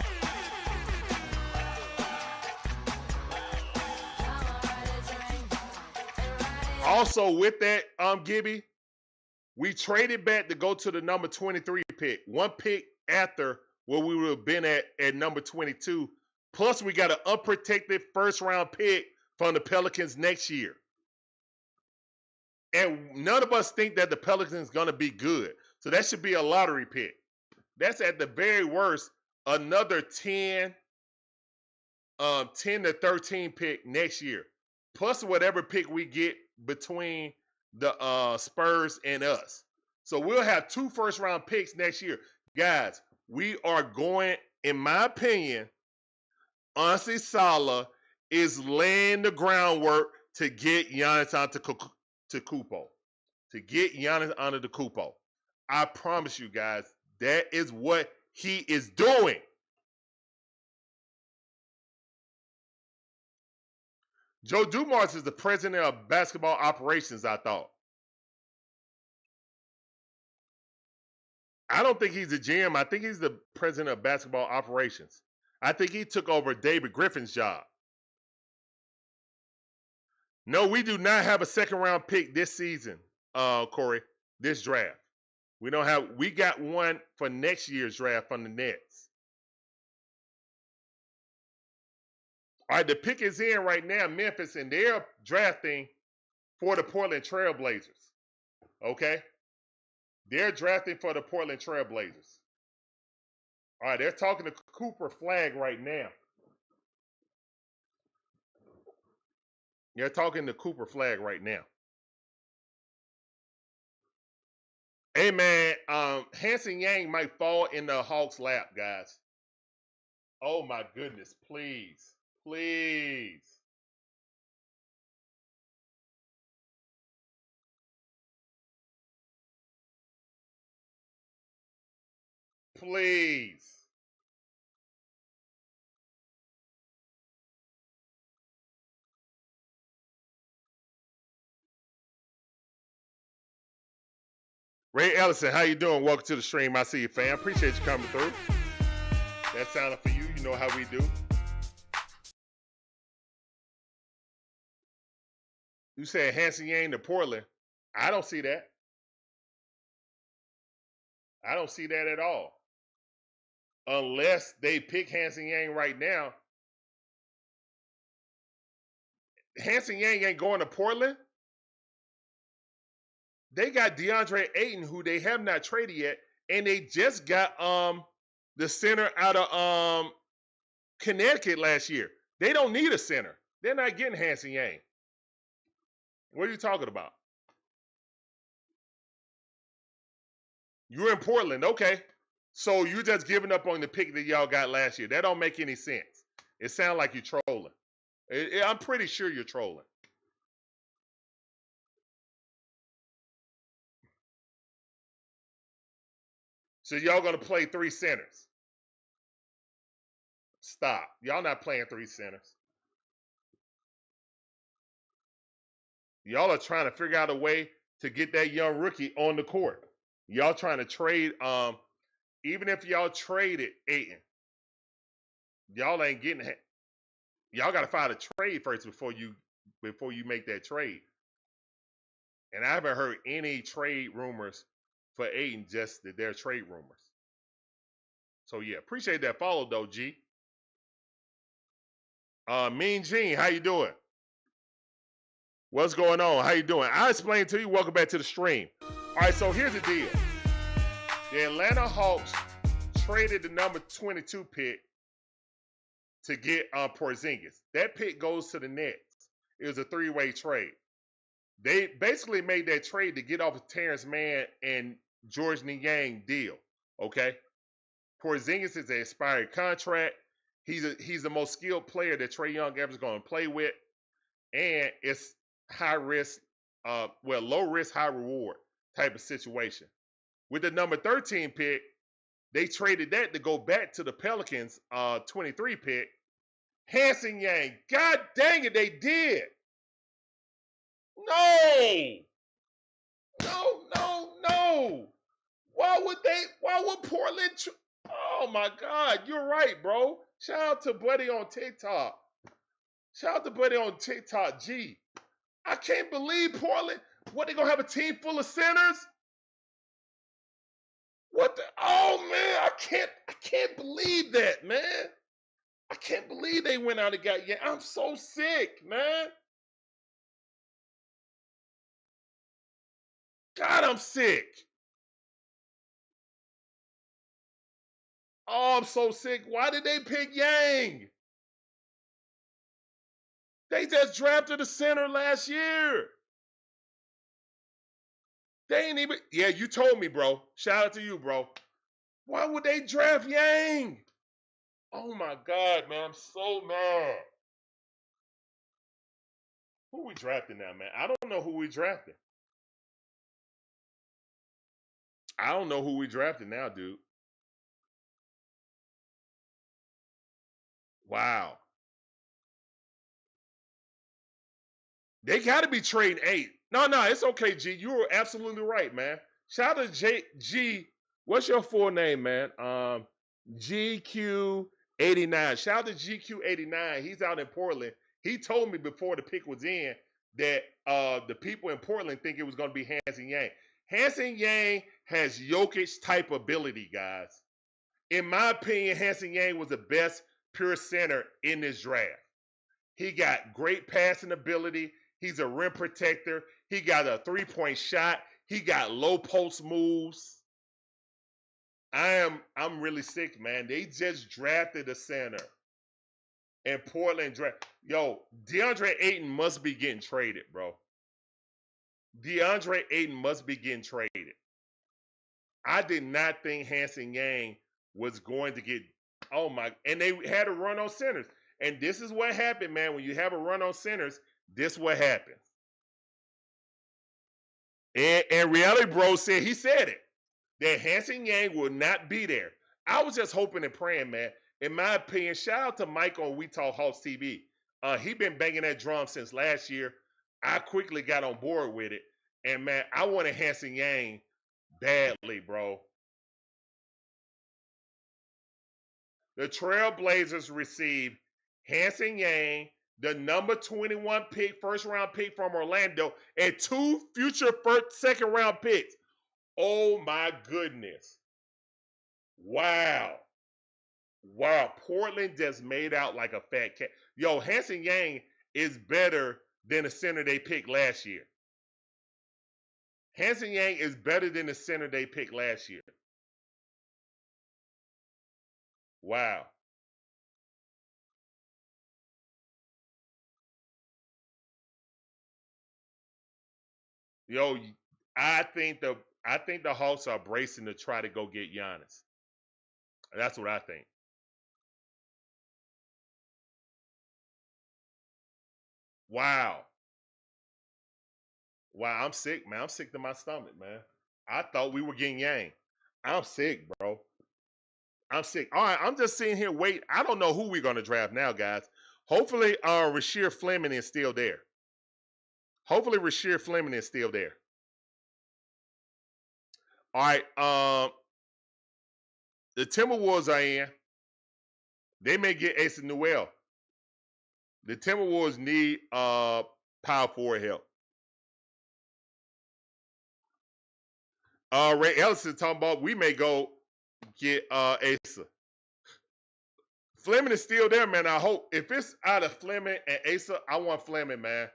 Also, with that, Gibby, we traded back to go to the number 23 pick. One pick after where we would have been at number 22. Plus, we got an unprotected first-round pick from the Pelicans next year. And none of us think that the Pelicans going to be good. So that should be a lottery pick. That's at the very worst another 10 to 13 pick next year. Plus whatever pick we get between the Spurs and us. So we'll have 2 first-round picks next year. Guys, we are going, in my opinion, Onsi Saleh is laying the groundwork to get Giannis Antetokounmpo. To get Giannis Antetokounmpo. I promise you guys, that is what he is doing. Joe Dumars is the president of basketball operations, I thought. I don't think he's the GM. I think he's the president of basketball operations. I think he took over David Griffin's job. No, we do not have a second-round pick this season, Corey, this draft. We don't have. We got one for next year's draft from the Nets. All right, the pick is in right now, Memphis, and they're drafting for the Portland Trail Blazers. Okay? They're drafting for the Portland Trail Blazers. All right, they're talking to Cooper Flag right now. They're talking to Cooper Flag right now. Hey, man, Hanson Yang might fall in the Hawks' lap, guys. Oh, my goodness. Please. Please. Please. Ray Ellison, how you doing? Welcome to the stream. I see you, fam. Appreciate you coming through. That sounded for you. You know how we do. You said Hanson Yang to Portland. I don't see that. I don't see that at all. Unless they pick Hanson Yang right now. Hanson Yang ain't going to Portland. They got DeAndre Ayton, who they have not traded yet, and they just got the center out of Connecticut last year. They don't need a center. They're not getting Hanson Yang. What are you talking about? You're in Portland, okay. So you're just giving up on the pick that y'all got last year. That don't make any sense. It sounds like you're trolling. I'm pretty sure you're trolling. So y'all going to play 3 centers. Stop. Y'all not playing 3 centers. Y'all are trying to figure out a way to get that young rookie on the court. Y'all trying to trade, even if y'all traded Ayton, y'all ain't getting it. Y'all got to file a trade first before you make that trade. And I haven't heard any trade rumors for Ayton, just that they're trade rumors. So yeah, appreciate that follow though, G. Mean Gene, how you doing? What's going on? How you doing? I'll explain to you. Welcome back to the stream. All right, so here's the deal. The Atlanta Hawks traded the number 22 pick to get Porzingis. That pick goes to the Nets. It was a 3-way trade. They basically made that trade to get off of Terrence Mann and George Niang deal. Okay? Porzingis is an expired contract. He's the most skilled player that Trae Young ever is going to play with. And it's high risk, low risk, high reward type of situation. With the number 13 pick, they traded that to go back to the Pelicans 23 pick. Hanson Yang, God dang it, they did. No. Why would Portland? Oh my God, you're right, bro. Shout out to Buddy on TikTok. G. I can't believe Portland. What, they gonna have a team full of centers? What the? Oh man, I can't believe that, man. I can't believe they went out and got. Yeah, I'm so sick, man. God, I'm sick. Oh, I'm so sick. Why did they pick Yang? They just drafted a center last year. They ain't even. Yeah, you told me, bro. Shout out to you, bro. Why would they draft Yang? Oh my God, man, I'm so mad. Who we drafting now, man? I don't know who we drafting. I don't know who we drafting now, dude. Wow. They got to be trading 8. No, it's okay, G. You were absolutely right, man. Shout out to G. What's your full name, man? GQ89. Shout out to GQ89. He's out in Portland. He told me before the pick was in that the people in Portland think it was going to be Hanson Yang. Hanson Yang has Jokic type ability, guys. In my opinion, Hanson Yang was the best pure center in this draft. He got great passing ability. He's a rim protector. He got a three-point shot. He got low post moves. I'm really sick, man. They just drafted a center. And Portland draft. Yo, DeAndre Ayton must be getting traded, bro. DeAndre Ayton must be getting traded. I did not think Hanson Yang was going to get, and they had a run on centers. And this is what happened, man. When you have a run on centers, this what happens. And Reality Bro said, he said it, that Hanson Yang will not be there. I was just hoping and praying, man. In my opinion, shout out to Mike on We Talk Hawks TV. He been banging that drum since last year. I quickly got on board with it. And, man, I wanted Hanson Yang badly, bro. The Trailblazers received Hanson Yang, the number 21 pick, first-round pick from Orlando, and 2 future second-round picks. Oh, my goodness. Wow. Portland just made out like a fat cat. Yo, Hanson Yang is better than the center they picked last year. Hanson Yang is better than the center they picked last year. Wow. Yo, I think the Hawks are bracing to try to go get Giannis. That's what I think. Wow, I'm sick, man. I'm sick to my stomach, man. I thought we were getting Yang. I'm sick, bro. I'm sick. All right, I'm just sitting here waiting. I don't know who we're going to draft now, guys. Hopefully, Rasheer Fleming is still there. All right, the Timberwolves are in. They may get Asa Newell. The Timberwolves need power forward help. Ray Ellison talking about we may go get Asa. Fleming is still there, man. I hope if it's out of Fleming and Asa, I want Fleming, man.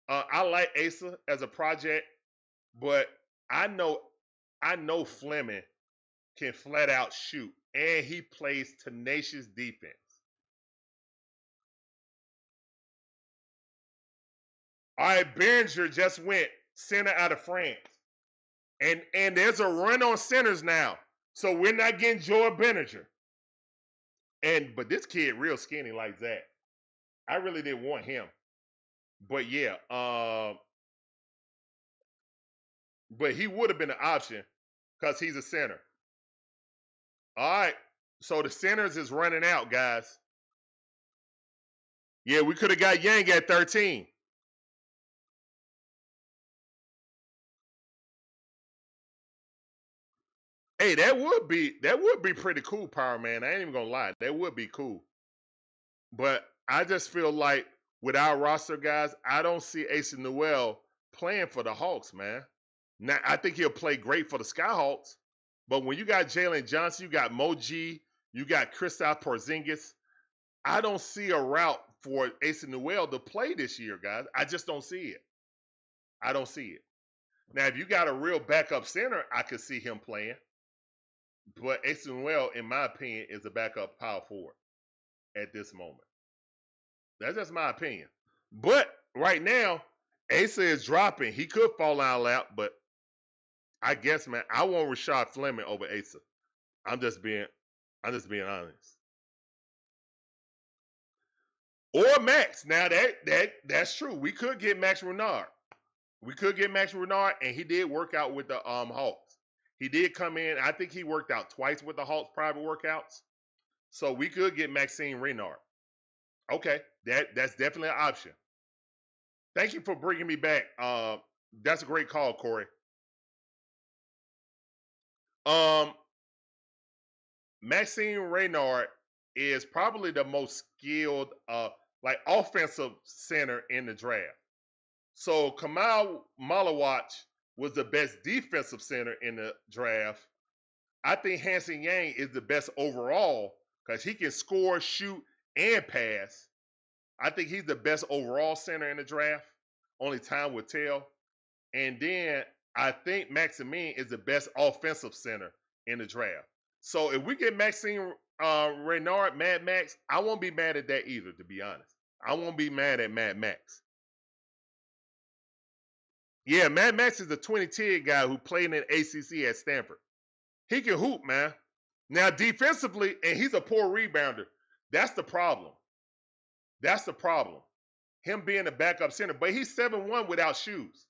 I like Asa as a project, but I know Fleming can flat out shoot, and he plays tenacious defense. All right, Behringer just went center out of France. And there's a run on centers now. So we're not getting Joel Behringer. But this kid real skinny like that. I really didn't want him. But yeah, but he would have been an option because he's a center. All right. So the centers is running out, guys. Yeah, we could have got Yang at 13. Hey, that would be pretty cool, Power Man. I ain't even gonna lie. That would be cool. But I just feel like with our roster, guys, I don't see Asa Newell playing for the Hawks, man. Now, I think he'll play great for the Skyhawks. But when you got Jalen Johnson, you got Moji, you got Kristaps Porzingis, I don't see a route for Asa Newell to play this year, guys. I just don't see it. I don't see it. Now, if you got a real backup center, I could see him playing. But Asa Newell, in my opinion, is a backup power forward at this moment. That's just my opinion. But right now, Asa is dropping. He could fall out of lap, but I guess, man, I want Rashad Fleming over Asa. I'm just being honest. Or Max. Now that's true. We could get Max Renard. And he did work out with the Hawks. He did come in. I think he worked out twice with the Hawks private workouts. So we could get Maxine Renard. Okay, that's definitely an option. Thank you for bringing me back. That's a great call, Corey. Maxine Renard is probably the most skilled, offensive center in the draft. So Kamal Malawach was the best defensive center in the draft. I think Hanson Yang is the best overall because he can score, shoot, and pass. I think he's the best overall center in the draft. Only time will tell. And then I think Maximine is the best offensive center in the draft. So if we get Maxine Renard, Mad Max, I won't be mad at that either, to be honest. I won't be mad at Mad Max. Yeah, Mad Max is the 2010 guy who played in ACC at Stanford. He can hoop, man. Now, defensively, and he's a poor rebounder. That's the problem. Him being a backup center. But he's 7'1" without shoes.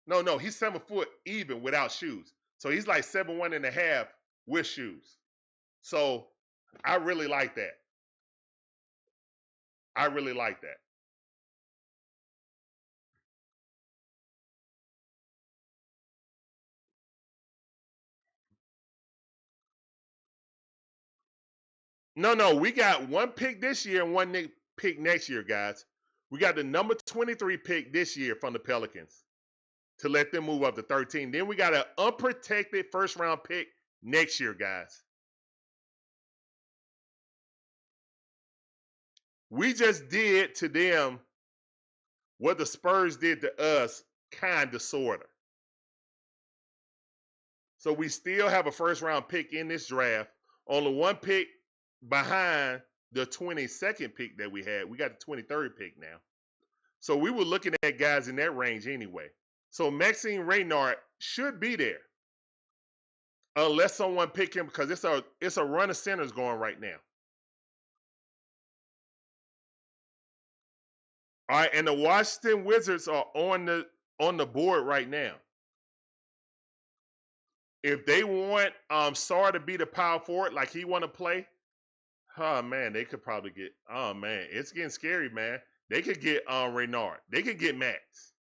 No, he's 7 foot even without shoes. So he's like 7'1 and a half with shoes. So I really like that. No, we got one pick this year and one pick next year, guys. We got the number 23 pick this year from the Pelicans to let them move up to 13. Then we got an unprotected first-round pick next year, guys. We just did to them what the Spurs did to us, kind of, sort of. So we still have a first-round pick in this draft. Only one pick behind the 22nd pick that we had. We got the 23rd pick now. So we were looking at guys in that range anyway. So Maxine Renard should be there. Unless someone pick him, because it's a run of centers going right now. All right, and the Washington Wizards are on the board right now. If they want Sarr to be the power forward like he want to play, oh man, they could probably get. Oh man, it's getting scary, man. They could get Renard. They could get Max.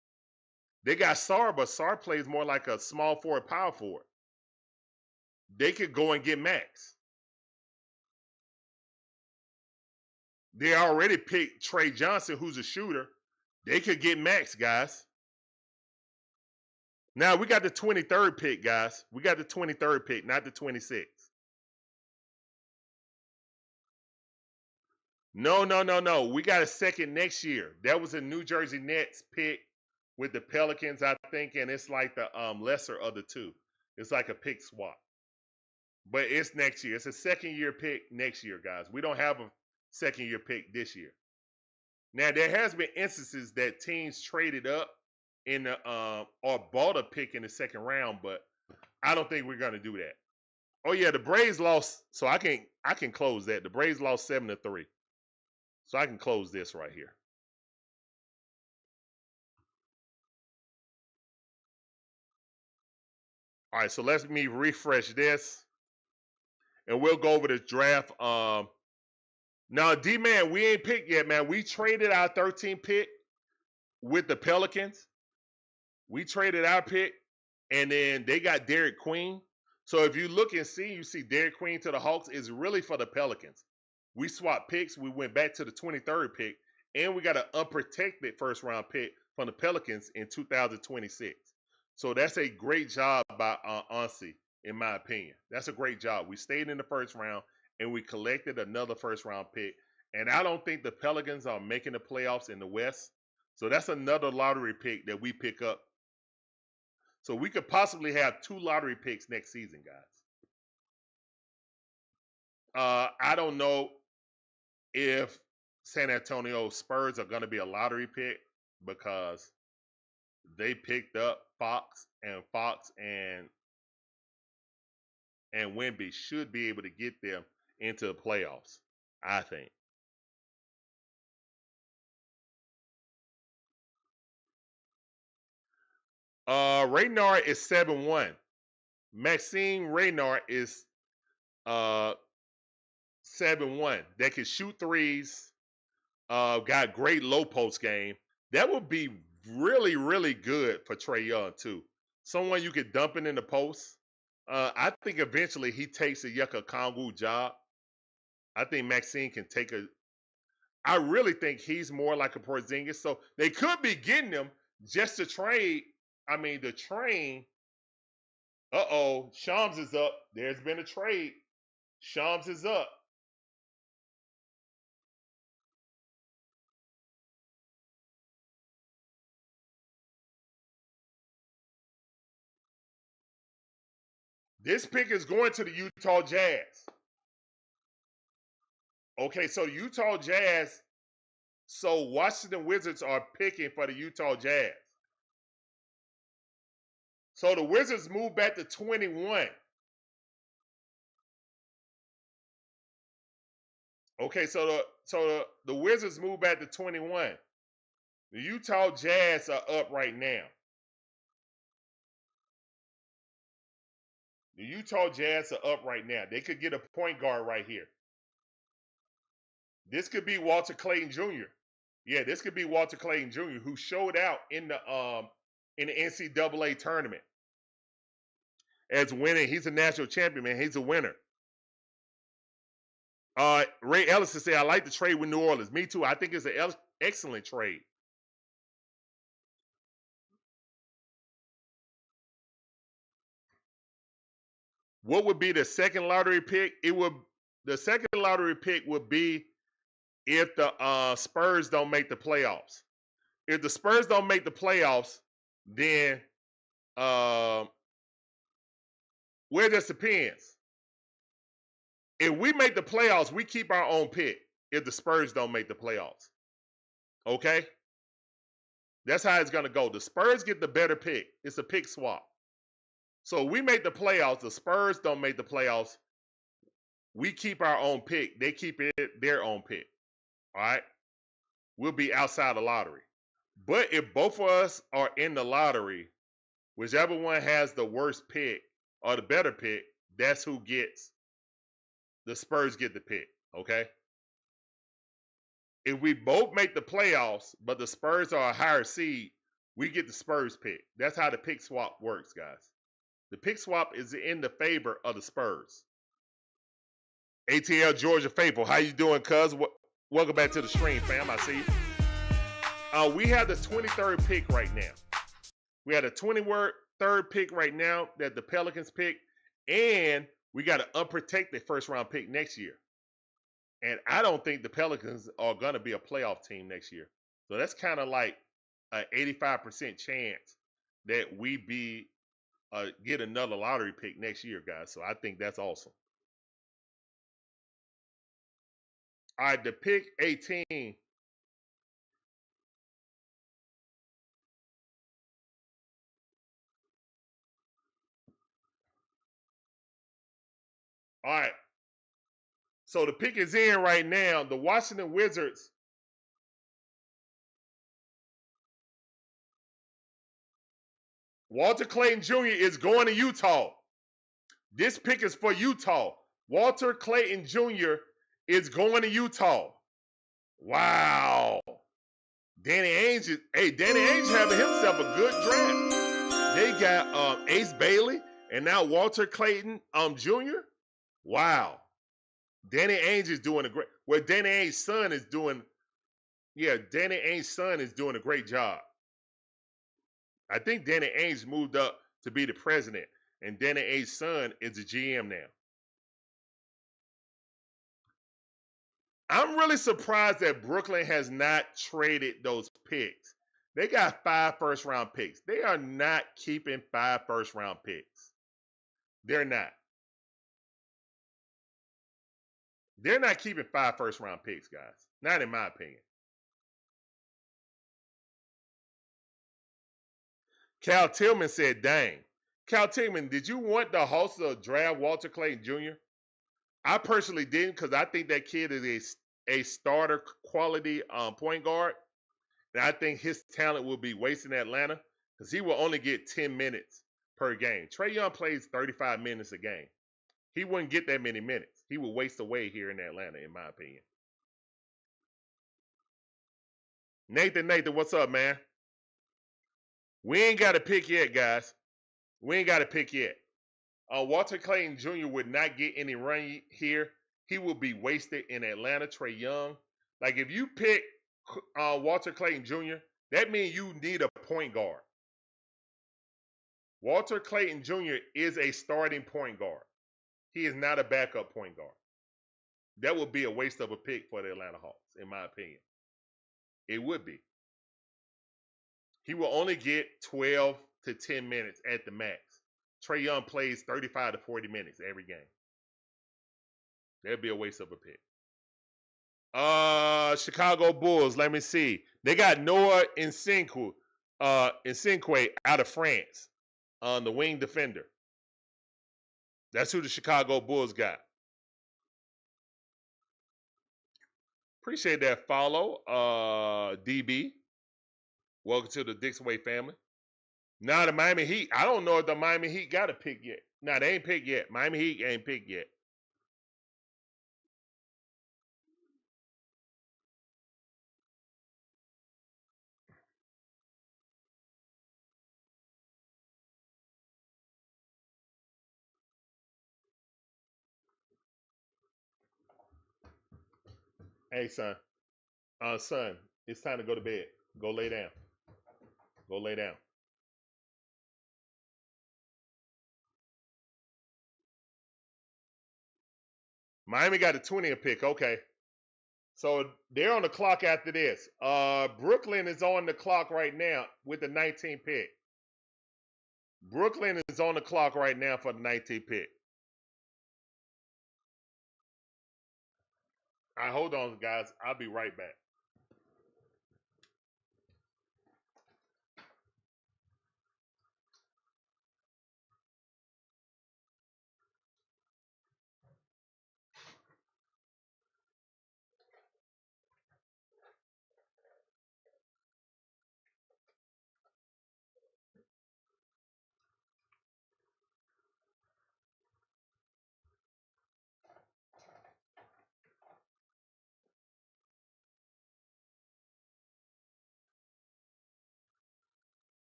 They got Sarr, but Sarr plays more like a small forward, power forward. They could go and get Max. They already picked Trey Johnson, who's a shooter. They could get Max, guys. Now, we got the 23rd pick, guys. We got the 23rd pick, not the 26th. No. We got a second next year. That was a New Jersey Nets pick with the Pelicans, I think, and it's like the lesser of the two. It's like a pick swap. But it's next year. It's a second-year pick next year, guys. We don't have a second-year pick this year. Now, there has been instances that teams traded up in the or bought a pick in the second round, but I don't think we're going to do that. Oh yeah, the Braves lost, so I can close that. The Braves lost 7-3, so I can close this right here. All right, so let me refresh this, and we'll go over the draft. Now, D-Man, we ain't picked yet, man. We traded our 13th pick with the Pelicans. We traded our pick, and then they got Derek Quin. So if you look and see, you see Derek Quin to the Hawks is really for the Pelicans. We swapped picks. We went back to the 23rd pick, and we got an unprotected first-round pick from the Pelicans in 2026. So that's a great job by Onsi, in my opinion. That's a great job. We stayed in the first round, and we collected another first-round pick. And I don't think the Pelicans are making the playoffs in the West. So that's another lottery pick that we pick up. So we could possibly have 2 lottery picks next season, guys. I don't know if San Antonio Spurs are going to be a lottery pick. because they picked up Fox and Wemby should be able to get them into the playoffs, I think. Raynard is 7-1. Maxime Raynard is 7-1. They can shoot threes. Got great low post game. That would be really, really good for Trae Young too. Someone you could dump in the post. I think eventually he takes a Yucca Kongu job. I think Maxine can take a. I really think he's more like a Porzingis. So they could be getting him just to trade. I mean, the train. Shams is up. There's been a trade. Shams is up. This pick is going to the Utah Jazz. Okay, so Utah Jazz. So Washington Wizards are picking for the Utah Jazz. So the Wizards move back to 21. Okay, so the Wizards move back to 21. The Utah Jazz are up right now. The Utah Jazz are up right now. They could get a point guard right here. This could be Walter Clayton Jr. Yeah, this could be Walter Clayton Jr. who showed out in the NCAA tournament as winning. He's a national champion, man. He's a winner. Ray Ellison said, I like the trade with New Orleans. Me too. I think it's an excellent trade. What would be the second lottery pick? The second lottery pick would be if the Spurs don't make the playoffs. If the Spurs don't make the playoffs, then well, it just depends. If we make the playoffs, we keep our own pick if the Spurs don't make the playoffs. Okay? That's how it's going to go. The Spurs get the better pick. It's a pick swap. So we make the playoffs. The Spurs don't make the playoffs. We keep our own pick. They keep their own pick. All right? We'll be outside the lottery. But if both of us are in the lottery, whichever one has the worst pick or the better pick, that's who gets. The Spurs get the pick, okay? If we both make the playoffs, but the Spurs are a higher seed, we get the Spurs pick. That's how the pick swap works, guys. The pick swap is in the favor of the Spurs. ATL Georgia Faithful, how you doing, cuz? Welcome back to the stream, fam. I see you. We have the 23rd pick right now. We have the 23rd pick right now that the Pelicans pick, and we got an unprotected first-round pick next year. And I don't think the Pelicans are going to be a playoff team next year. So that's kind of like an 85% chance that we get another lottery pick next year, guys. So I think that's awesome. All right, the pick 18. All right. So the pick is in right now. The Washington Wizards. Walter Clayton Jr. is going to Utah. This pick is for Utah. Walter Clayton Jr. is going to Utah. Wow. Danny Ainge having himself a good draft. They got Ace Bailey and now Walter Clayton Jr. Wow. Danny Ainge is doing a great. Well, Danny Ainge's son is doing. Yeah, Danny Ainge's son is doing a great job. I think Danny Ainge moved up to be the president, and Danny Ainge's son is the GM now. I'm really surprised that Brooklyn has not traded those picks. They got 5 first-round picks. They are not keeping 5 first-round picks. They're not. They're not keeping 5 first-round picks, guys. Not in my opinion. Cal Tillman said, dang. Cal Tillman, did you want the Hawks to draft Walter Clayton Jr.? I personally didn't, because I think that kid is a starter quality point guard. And I think his talent will be wasted in Atlanta, because he will only get 10 minutes per game. Trae Young plays 35 minutes a game. He wouldn't get that many minutes. He would waste away here in Atlanta, in my opinion. Nathan, what's up, man? We ain't got a pick yet, guys. We ain't got a pick yet. Walter Clayton Jr. would not get any run here. He will be wasted in Atlanta. Trae Young. Like, if you pick Walter Clayton Jr., that means you need a point guard. Walter Clayton Jr. is a starting point guard. He is not a backup point guard. That would be a waste of a pick for the Atlanta Hawks, in my opinion. It would be. He will only get 12 to 10 minutes at the max. Trae Young plays 35 to 40 minutes every game. That'd be a waste of a pick. Chicago Bulls, let me see. They got Noah Nsinkwe out of France, the wing defender. That's who the Chicago Bulls got. Appreciate that follow, DB. Welcome to the Dixon Way family. Now the Miami Heat. I don't know if the Miami Heat got a pick yet. No, they ain't picked yet. Miami Heat ain't picked yet. Hey, son. Son, it's time to go to bed. Go lay down. Go lay down. Miami got a 20th pick. Okay. So they're on the clock after this. Brooklyn is on the clock right now with the 19th pick. Brooklyn is on the clock right now for the 19th pick. All right, hold on, guys. I'll be right back.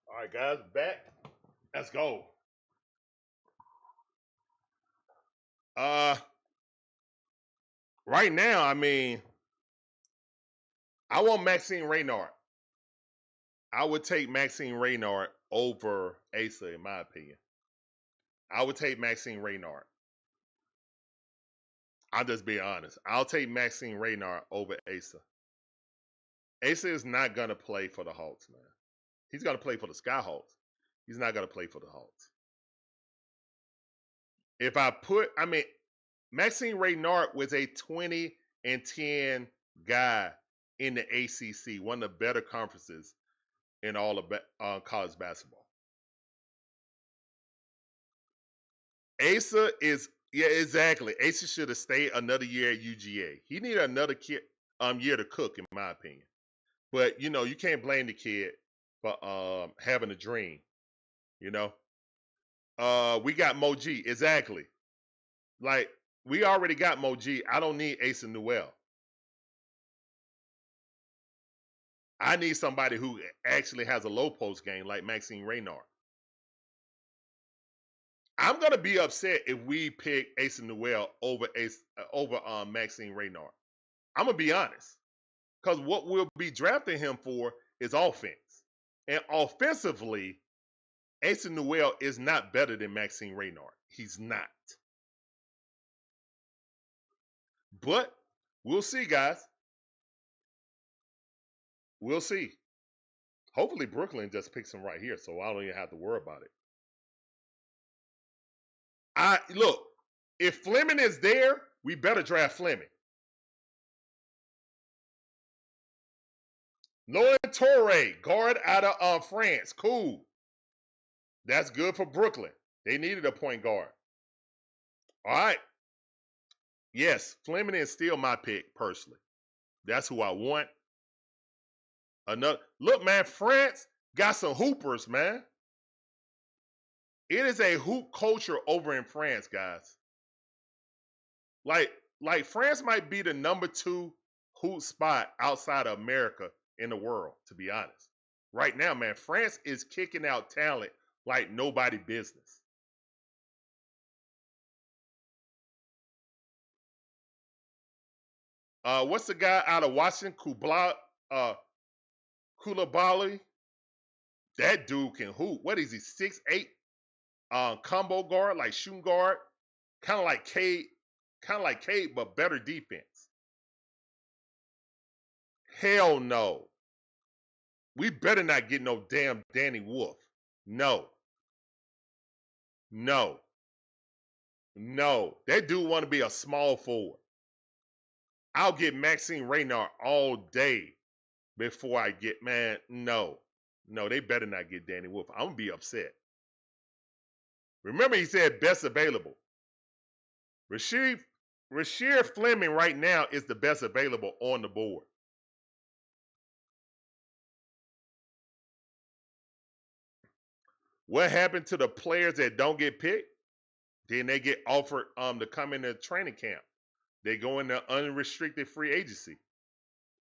All right, guys, back. Let's go. Right now, I mean, I want Maxine Raynard. I would take Maxine Raynard over Asa, in my opinion. I would take Maxine Raynard. I'll just be honest. I'll take Maxine Raynard over Asa. Asa is not going to play for the Hawks, man. He's going to play for the Skyhawks. He's not going to play for the Hawks. Maxine Raynard was a 20-10 guy in the ACC, one of the better conferences in all of college basketball. Asa is, yeah, exactly. Asa should have stayed another year at UGA. He needed another year to cook, in my opinion. But, you know, you can't blame the kid for having a dream, you know. We got Moji, exactly. Like, we already got Moji. I don't need Asa Newell. I need somebody who actually has a low post game like Maxine Raynard. I'm going to be upset if we pick Asa Newell over Maxine Raynard. I'm going to be honest. Because what we'll be drafting him for is offense. And offensively, Asa Newell is not better than Maxine Raynard. He's not. But we'll see, guys. We'll see. Hopefully Brooklyn just picks him right here, so I don't even have to worry about it. Look, if Fleming is there, we better draft Fleming. Laurent Torre, guard out of France. Cool. That's good for Brooklyn. They needed a point guard. All right. Yes, Fleming is still my pick, personally. That's who I want. Look, man, France got some hoopers, man. It is a hoop culture over in France, guys. Like France might be the #2 hoop spot outside of America in the world, to be honest. Right now, man, France is kicking out talent like nobody business. What's the guy out of Washington? Koulibaly? That dude can hoop. What is he? 6'8"? Combo guard, like shooting guard, kind of like Cade, but better defense. Hell no. We better not get no damn Danny Wolf. No. That dude want to be a small forward. I'll get Maxime Reynard all day before I get, man, no, they better not get Danny Wolf. I'm going to be upset. Remember, he said best available. Rasheed Fleming right now is the best available on the board. What happened to the players that don't get picked? Then they get offered to come into training camp. They go into unrestricted free agency.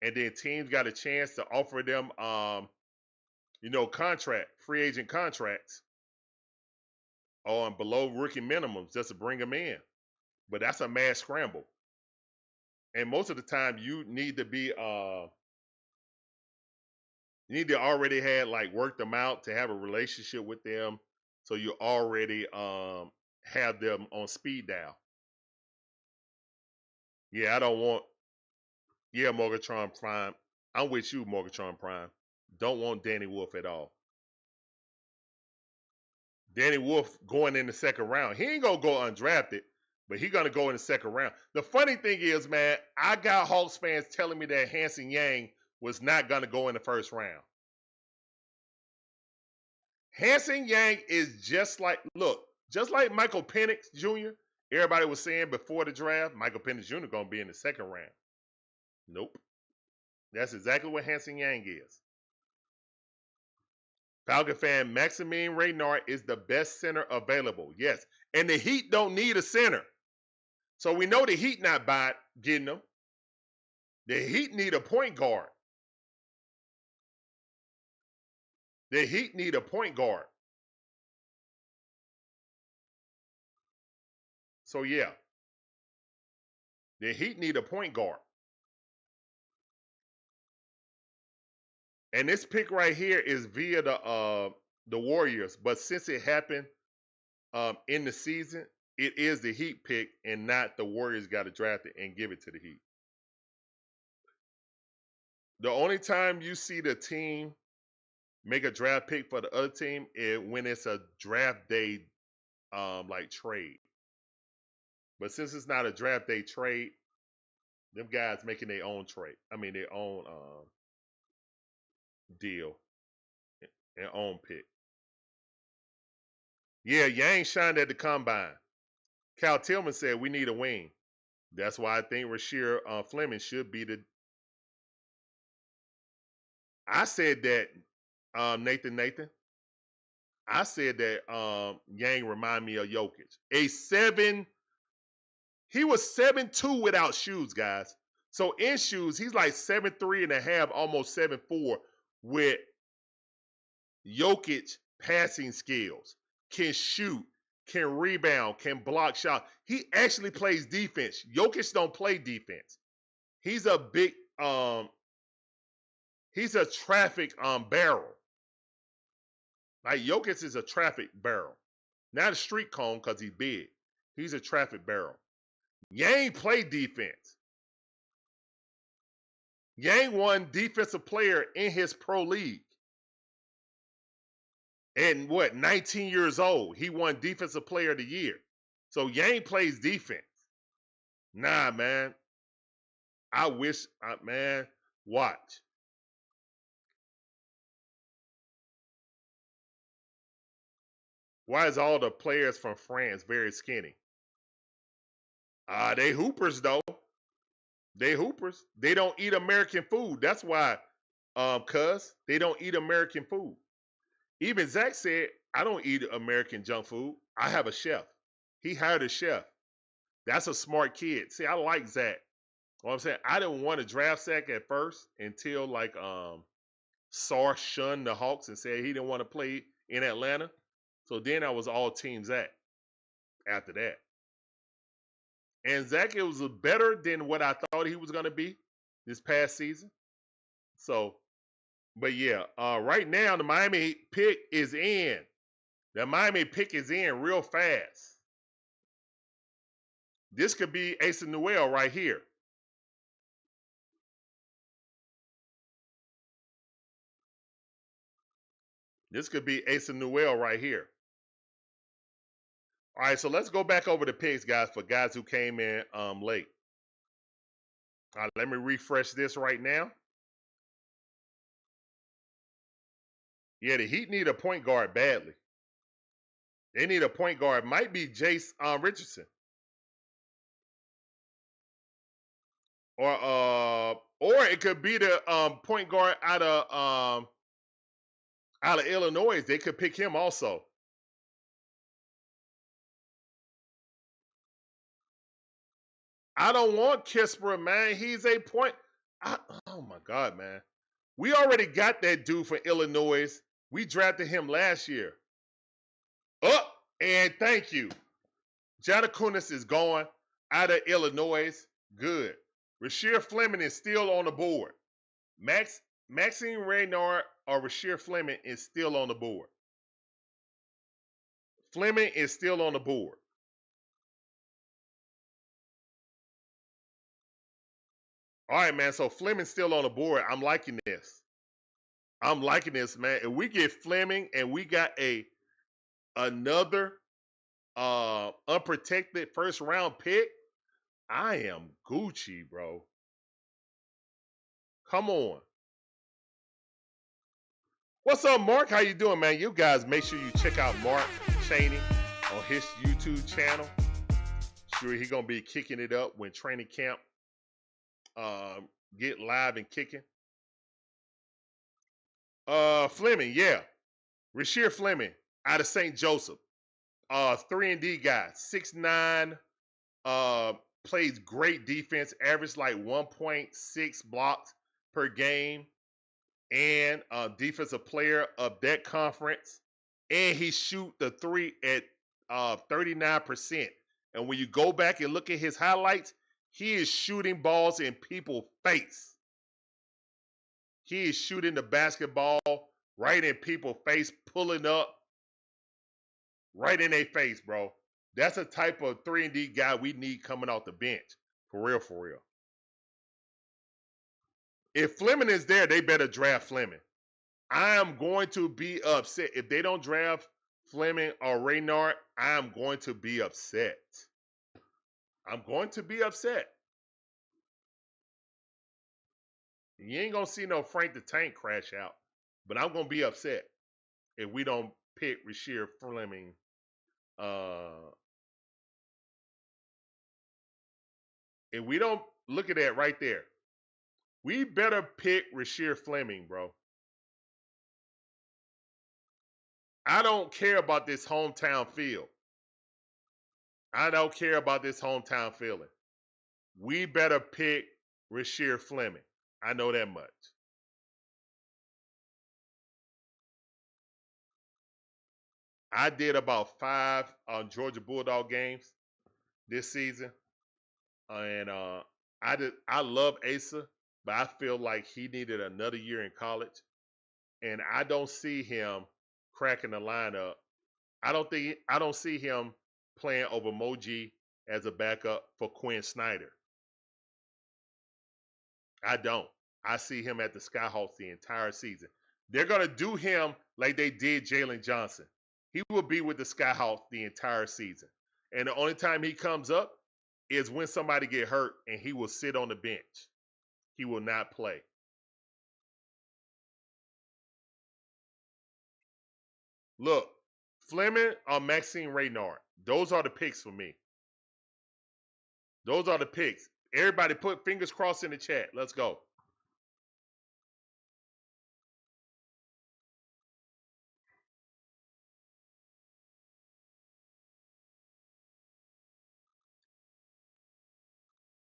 And then teams got a chance to offer them free agent contracts on below rookie minimums just to bring them in. But that's a mad scramble. And most of the time you need to be you need to already work them out to have a relationship with them, so you already have them on speed dial. Yeah, I don't want. Yeah, Morgatron Prime. I'm with you, Morgatron Prime. Don't want Danny Wolf at all. Danny Wolf going in the second round. He ain't gonna go undrafted, but he gonna go in the second round. The funny thing is, man, I got Hawks fans telling me that Hanson Yang was not gonna go in the first round. Hanson Yang is just like Michael Penix Jr. Everybody was saying before the draft, Michael Penix Jr. gonna be in the second round. Nope. That's exactly what Hanson Yang is. Falcon fan Maxime Reynard is the best center available. Yes. And the Heat don't need a center. So we know the Heat not getting them. The Heat need a point guard. The Heat need a point guard. So yeah. The Heat need a point guard. And this pick right here is via the Warriors, but since it happened in the season, it is the Heat pick and not the Warriors got to draft it and give it to the Heat. The only time you see the team make a draft pick for the other team is when it's a draft day trade. But since it's not a draft day trade, them guys making their own trade. I mean their own deal and own pick. Yeah, Yang shined at the combine. Cal Tillman said we need a wing. That's why I think Rasheed Fleming should be the. I said that Nathan. I said that Yang remind me of Jokic. He was 7'2" without shoes, guys. So in shoes, he's like 7'3.5", almost 7'4", with Jokic passing skills, can shoot, can rebound, can block shots. He actually plays defense. Jokic don't play defense. He's a big he's a traffic barrel. Like Jokic is a traffic barrel. Not a street cone because he's big. He's a traffic barrel. Yang play defense. Yang won defensive player in his pro league. And what, 19 years old, he won defensive player of the year. So Yang plays defense. Nah, man. I wish, man, watch. Why is all the players from France very skinny? They hoopers, though. They hoopers. They don't eat American food. That's why, cuz, they don't eat American food. Even Zach said, I don't eat American junk food. I have a chef. He hired a chef. That's a smart kid. See, I like Zach. What I'm saying, I didn't want to draft Zach at first until like Sar shunned the Hawks and said he didn't want to play in Atlanta. So then I was all team Zach after that. And Zach, it was better than what I thought he was going to be this past season. So, but yeah, right now the Miami pick is in. The Miami pick is in real fast. This could be Asa Newell right here. This could be Asa Newell right here. All right, so let's go back over the picks, guys, for guys who came in late. All right, let me refresh this right now. Yeah, the Heat need a point guard badly. They need a point guard. Might be Jace Richardson. Or it could be the point guard out of Illinois. They could pick him also. I don't want Kispert, man. He's a point. Oh my God, man. We already got that dude from Illinois. We drafted him last year. Oh, and thank you. Jadakunis is going out of Illinois. Good. Rasheer Fleming is still on the board. Maxine Raynard or Rasheer Fleming is still on the board. Fleming is still on the board. All right, man. So Fleming's still on the board. I'm liking this. I'm liking this, man. If we get Fleming and we got another unprotected first round pick, I am Gucci, bro. Come on. What's up, Mark? How you doing, man? You guys make sure you check out Mark Chaney on his YouTube channel. Sure, he's gonna be kicking it up when training camp get live and kicking. Fleming, yeah. Rasheer Fleming out of St. Joseph. 3-and-D guy, 6'9", plays great defense, average like 1.6 blocks per game, and defensive player of that conference. And he shoot the three at 39%. And when you go back and look at his highlights, he is shooting balls in people's face. He is shooting the basketball right in people's face, pulling up right in their face, bro. That's a type of 3-and-D guy we need coming off the bench. For real, for real. If Fleming is there, they better draft Fleming. I am going to be upset. If they don't draft Fleming or Raynard, I am going to be upset. I'm going to be upset. You ain't going to see no Frank the Tank crash out. But I'm going to be upset if we don't pick Rasheer Fleming. If we don't look at that right there, we better pick Rasheer Fleming, bro. I don't care about this hometown feel. I don't care about this hometown feeling. We better pick Rasheer Fleming. I know that much. I did about 5 Georgia Bulldog games this season. And I love Asa, but I feel like he needed another year in college. And I don't see him cracking the lineup. I don't see him playing over Moji as a backup for Quin Snyder. I don't. I see him at the Skyhawks the entire season. They're going to do him like they did Jalen Johnson. He will be with the Skyhawks the entire season. And the only time he comes up is when somebody get hurt, and he will sit on the bench. He will not play. Look, Fleming or Maxine Raynard. Those are the picks for me. Those are the picks. Everybody put fingers crossed in the chat. Let's go.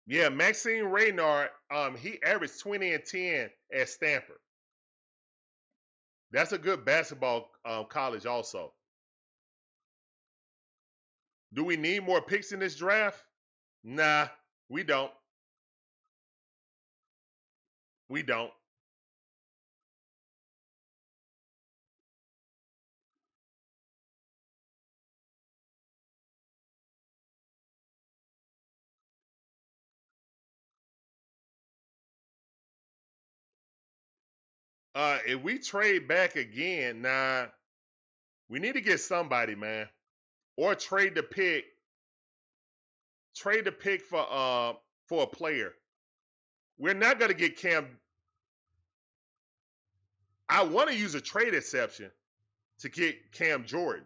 Yeah, Maxine Raynard, he averaged 20 and 10 at Stanford. That's a good basketball college also. Do we need more picks in this draft? Nah, we don't. We don't. If we trade back again, nah, we need to get somebody, man. Or trade the pick. Trade the pick for a player. We're not gonna get Cam. I want to use a trade exception to get Cam Jordan.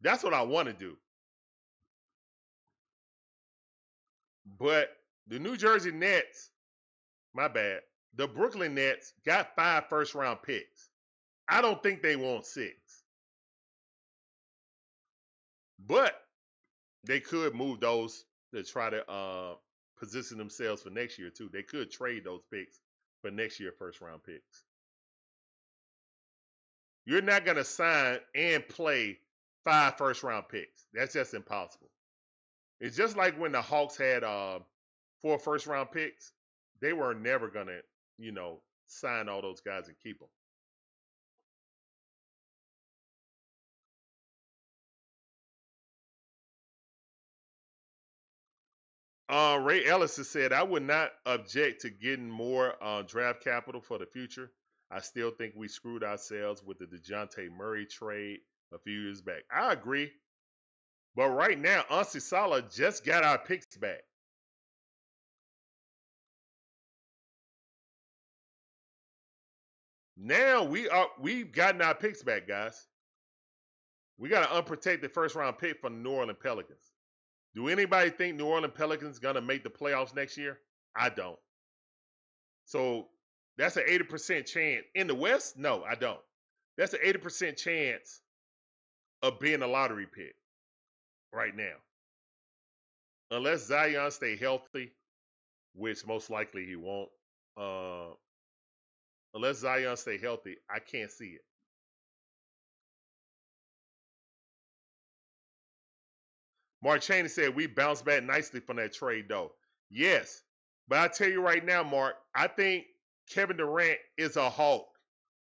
That's what I want to do. But the New Jersey Nets, my bad, the Brooklyn Nets got 5 first-round picks. I don't think they want 6. But they could move those to try to position themselves for next year, too. They could trade those picks for next year first-round picks. You're not going to sign and play 5 first-round picks. That's just impossible. It's just like when the Hawks had 4 first-round picks. They were never going to, sign all those guys and keep them. Ray Ellis has said, I would not object to getting more draft capital for the future. I still think we screwed ourselves with the DeJounte Murray trade a few years back. I agree. But right now, Onsi Saleh just got our picks back. Now we've gotten our picks back, guys. We got an unprotected first-round pick from the New Orleans Pelicans. Do anybody think New Orleans Pelicans going to make the playoffs next year? I don't. So that's an 80% chance. In the West? No, I don't. That's an 80% chance of being a lottery pick right now. Unless Zion stay healthy, which most likely he won't. Unless Zion stay healthy, I can't see it. Mark Chaney said, we bounced back nicely from that trade, though. Yes. But I tell you right now, Mark, I think Kevin Durant is a Hawk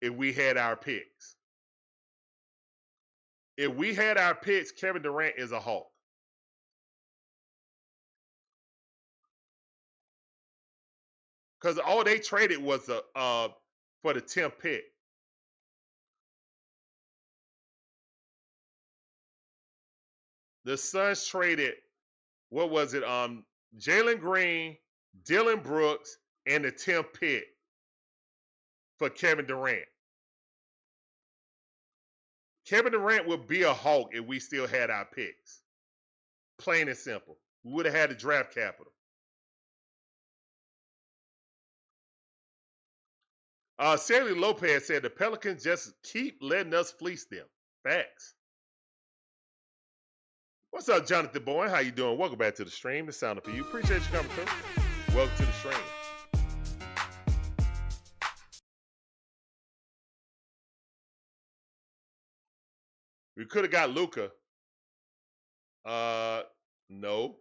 if we had our picks. If we had our picks, Kevin Durant is a Hawk. Because all they traded was for the 10th pick. The Suns traded, what was it? Jalen Green, Dylan Brooks, and the 10th pick for Kevin Durant. Kevin Durant would be a Hawk if we still had our picks. Plain and simple. We would have had the draft capital. Sally Lopez said the Pelicans just keep letting us fleece them. Facts. What's up, Jonathan Boyne? How you doing? Welcome back to the stream. It's sounding for you. Appreciate you coming through. Welcome to the stream. We could have got Luka. No.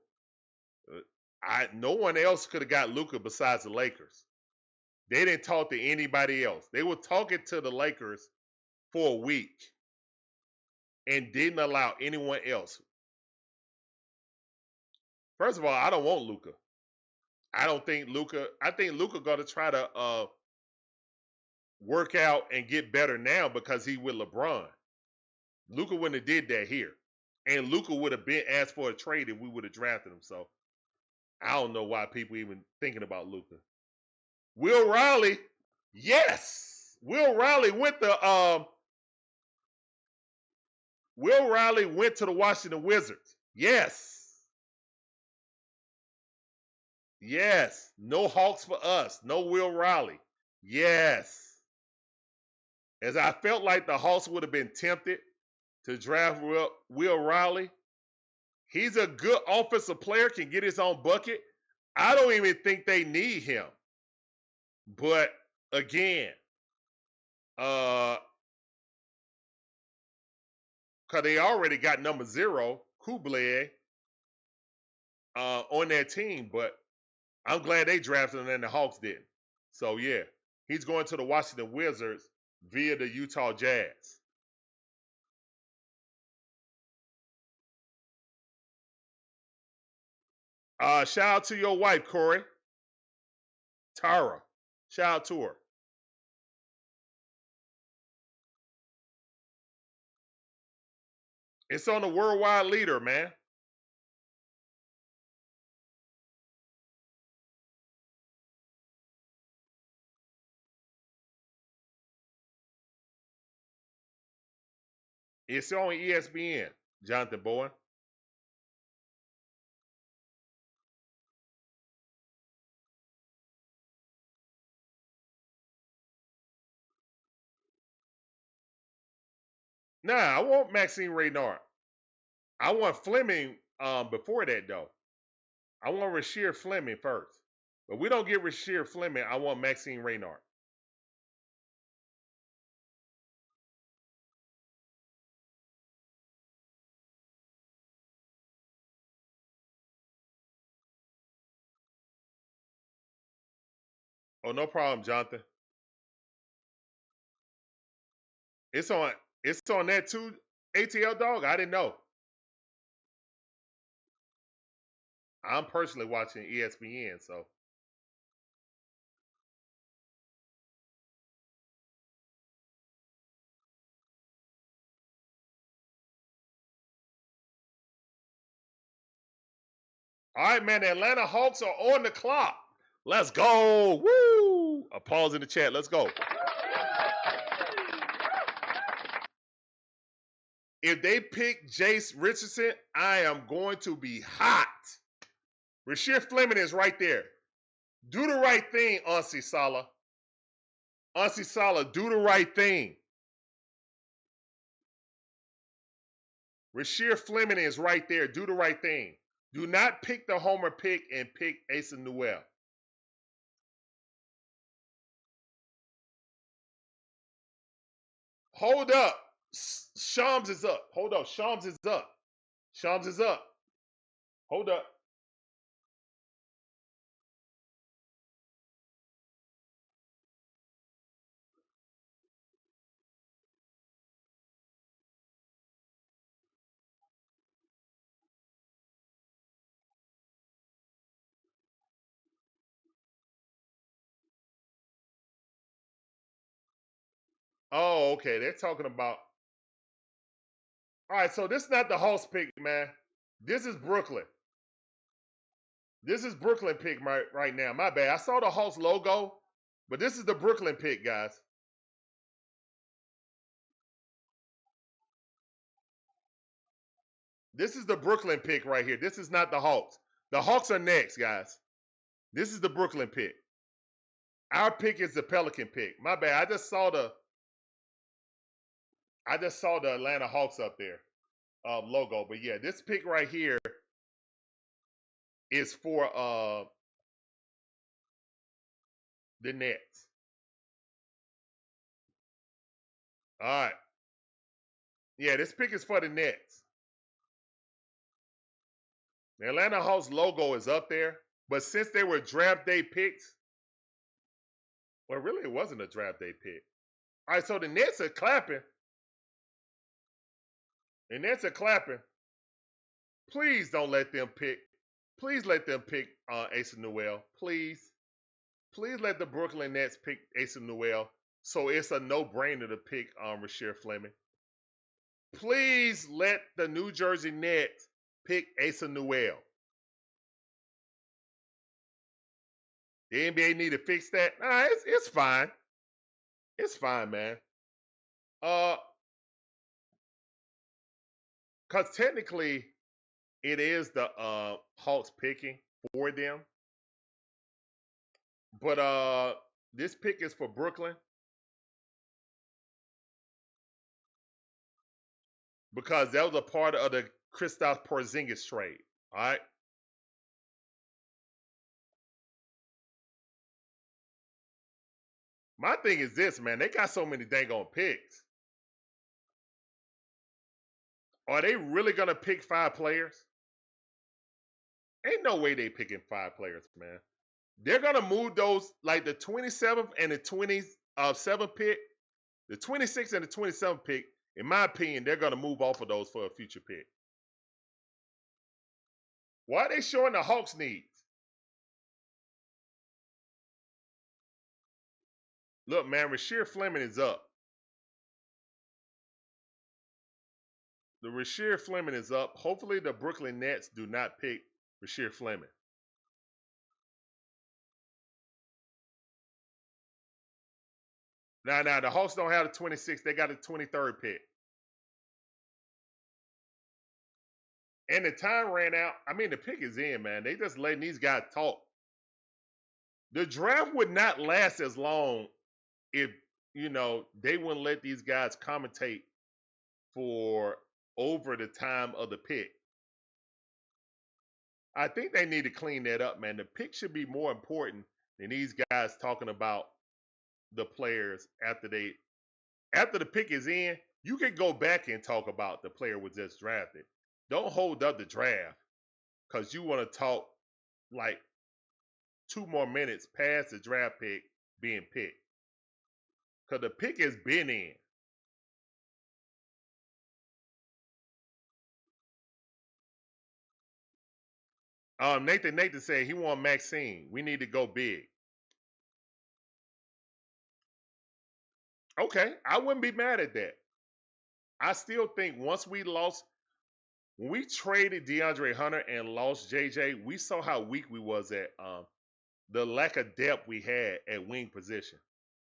No one else could have got Luka besides the Lakers. They didn't talk to anybody else. They were talking to the Lakers for a week and didn't allow anyone else. First of all, I don't want Luka. I think Luka gonna try to work out and get better now because he with LeBron. Luka wouldn't have did that here. And Luka would have been asked for a trade if we would have drafted him. So I don't know why people even thinking about Luka. Will Riley, yes. Will Riley went to the Washington Wizards. Yes. Yes. No Hawks for us. No Will Riley. Yes. As I felt like the Hawks would have been tempted to draft Will Riley. He's a good offensive player, can get his own bucket. I don't even think they need him. But again, because they already got number 0, Kuble, on their team. But I'm glad they drafted him and the Hawks didn't. So yeah, he's going to the Washington Wizards via the Utah Jazz. Shout out to your wife, Corey. Tara. Shout out to her. It's on the worldwide leader, man. It's on ESPN, Jonathan Bowen. Nah, I want Maxine Raynard. I want Fleming before that, though. I want Rasheer Fleming first. But we don't get Rasheer Fleming. I want Maxine Raynard. Oh, no problem, Jonathan. It's on that too, ATL dog. I didn't know. I'm personally watching ESPN, so. All right, man. The Atlanta Hawks are on the clock. Let's go. Woo! A pause in the chat. Let's go. If they pick Jace Richardson, I am going to be hot. Rasheer Fleming is right there. Do the right thing, Onsi Saleh. Onsi Saleh, do the right thing. Rasheer Fleming is right there. Do the right thing. Do not pick the homer pick and pick Asa Newell. Hold up. Shams is up. Hold up. Shams is up. Shams is up. Hold up. Oh, okay. They're talking about. All right, so this is not the Hawks pick, man. This is Brooklyn. This is Brooklyn pick right now. My bad. I saw the Hawks logo, but this is the Brooklyn pick, guys. This is the Brooklyn pick right here. This is not the Hawks. The Hawks are next, guys. This is the Brooklyn pick. Our pick is the Pelican pick. My bad. I just saw the Atlanta Hawks up there logo. But yeah, this pick right here is for the Nets. All right. Yeah, this pick is for the Nets. The Atlanta Hawks logo is up there. But since they were draft day picks, well, really, it wasn't a draft day pick. All right, so the Nets are clapping. The Nets are clapping. Please don't let them pick. Please let them pick Asa Newell. Please let the Brooklyn Nets pick Asa Newell. So it's a no-brainer to pick Rasheer Fleming. Please let the New Jersey Nets pick Asa Newell. The NBA need to fix that. Nah, it's fine. It's fine, man. Cause technically it is the Hawks picking for them. But this pick is for Brooklyn. Because that was a part of the Kristaps Porzingis trade. All right. My thing is this, man. They got so many dang on picks. Are they really going to pick 5 players? Ain't no way they picking 5 players, man. They're going to move those, like the 27th and the 27th pick, the 26th and the 27th pick. In my opinion, they're going to move off of those for a future pick. Why are they showing the Hawks needs? Look, man, Rasheer Fleming is up. The Rasheer Fleming is up. Hopefully the Brooklyn Nets do not pick Rasheer Fleming. Now, the Hawks don't have the 26th. They got the 23rd pick. And the time ran out. I mean, the pick is in, man. They just letting these guys talk. The draft would not last as long if, they wouldn't let these guys commentate for over the time of the pick. I think they need to clean that up, man. The pick should be more important than these guys talking about the players after the pick is in. You can go back and talk about the player was just drafted. Don't hold up the draft because you want to talk like 2 more minutes past the draft pick being picked. Because the pick has been in. Nathan said he want Maxine. We need to go big. Okay, I wouldn't be mad at that. I still think when we traded DeAndre Hunter and lost JJ, we saw how weak we was at the lack of depth we had at wing position.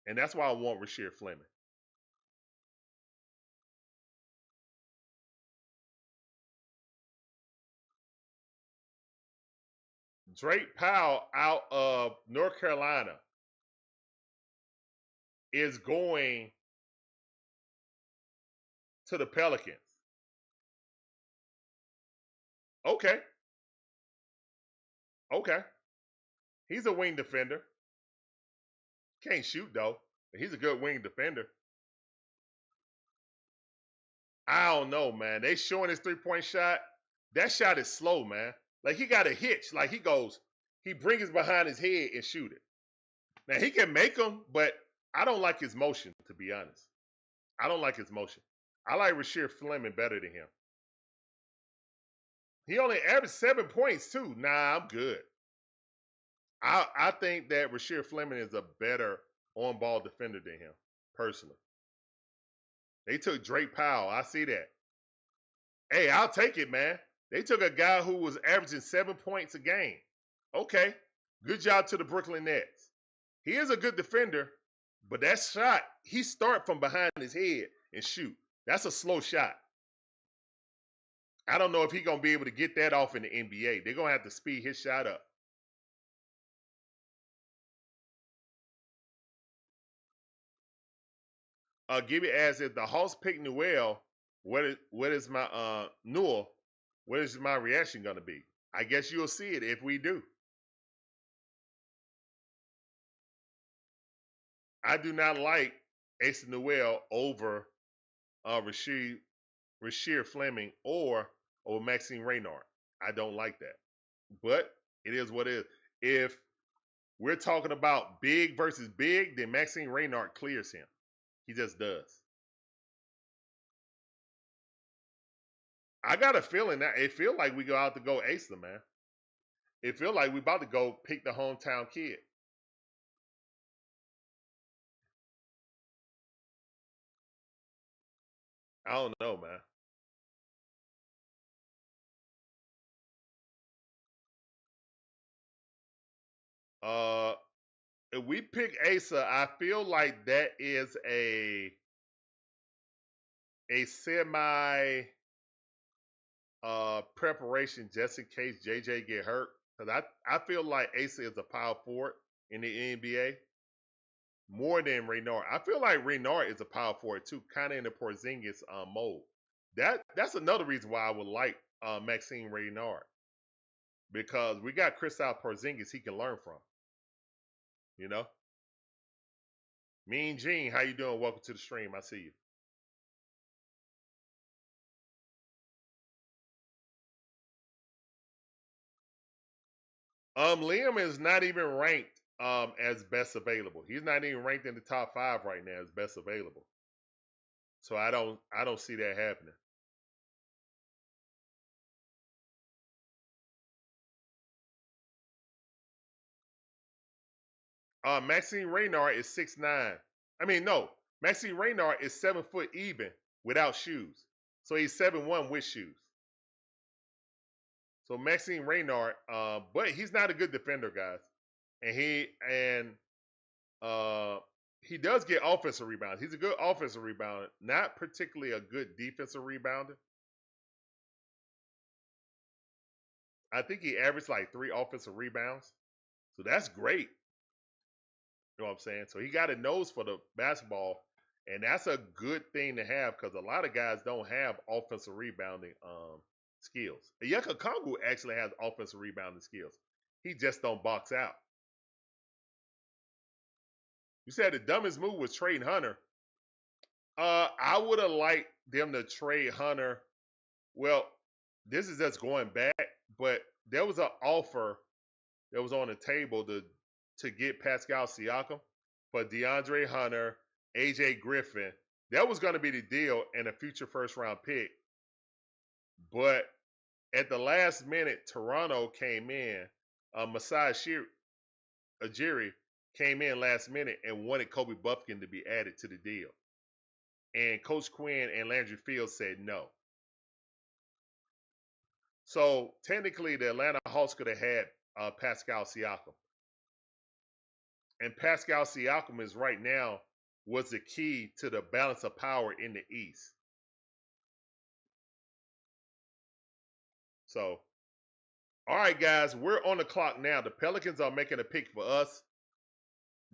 And that's why I want Rasheer Fleming. Drake Powell out of North Carolina is going to the Pelicans. Okay. He's a wing defender. Can't shoot, though. But he's a good wing defender. I don't know, man. They showing his 3-point shot. That shot is slow, man. Like, he got a hitch. Like, he brings it behind his head and shoot it. Now, he can make them, but I don't like his motion, to be honest. I don't like his motion. I like Rasheer Fleming better than him. He only averaged 7 points, too. Nah, I'm good. I think that Rasheer Fleming is a better on-ball defender than him, personally. They took Drake Powell. I see that. Hey, I'll take it, man. They took a guy who was averaging 7 points a game. Okay. Good job to the Brooklyn Nets. He is a good defender, but that shot, he start from behind his head and shoot. That's a slow shot. I don't know if he's going to be able to get that off in the NBA. They're going to have to speed his shot up. Gibby asks, if the Hawks pick Newell, what is my Newell? What is my reaction going to be? I guess you'll see it if we do. I do not like Asa Newell over Rasheer Fleming or Maxine Raynard. I don't like that. But it is what it is. If we're talking about big versus big, then Maxine Raynard clears him. He just does. I got a feeling that it feels like we go out to go Asa, man. It feel like we about to go pick the hometown kid. I don't know, man. If we pick Asa, I feel like that is a semi preparation just in case JJ get hurt. Because I feel like Asa is a power forward in the NBA more than Renard. I feel like Renard is a power forward too, kind of in the Porzingis mold. That's another reason why I would like Maxime Renard, because we got Kristaps Porzingis he can learn from. You know. Mean Gene, how you doing? Welcome to the stream. I see you. Liam is not even ranked as best available. He's not even ranked in the top 5 right now as best available. So I don't see that happening. Maxime Renard is 6'9". I mean, no, Maxime Renard is 7 foot even without shoes. So he's 7'1" with shoes. So Maxime Renard, but he's not a good defender, guys. And he does get offensive rebounds. He's a good offensive rebounder, not particularly a good defensive rebounder. I think he averaged like 3 offensive rebounds. So that's great. You know what I'm saying? So he got a nose for the basketball, and that's a good thing to have because a lot of guys don't have offensive rebounding skills. Yucca Kongu actually has offensive rebounding skills. He just don't box out. You said the dumbest move was trading Hunter. I would have liked them to trade Hunter. Well, this is just going back, but there was an offer that was on the table to get Pascal Siakam for DeAndre Hunter, AJ Griffin. That was going to be the deal and a future first-round pick. But at the last minute, Toronto came in. Masai Ujiri came in last minute and wanted Kobe Buffkin to be added to the deal. And Coach Quin and Landry Fields said no. So technically, the Atlanta Hawks could have had Pascal Siakam. And Pascal Siakam is right now was the key to the balance of power in the East. So, all right, guys, we're on the clock now. The Pelicans are making a pick for us.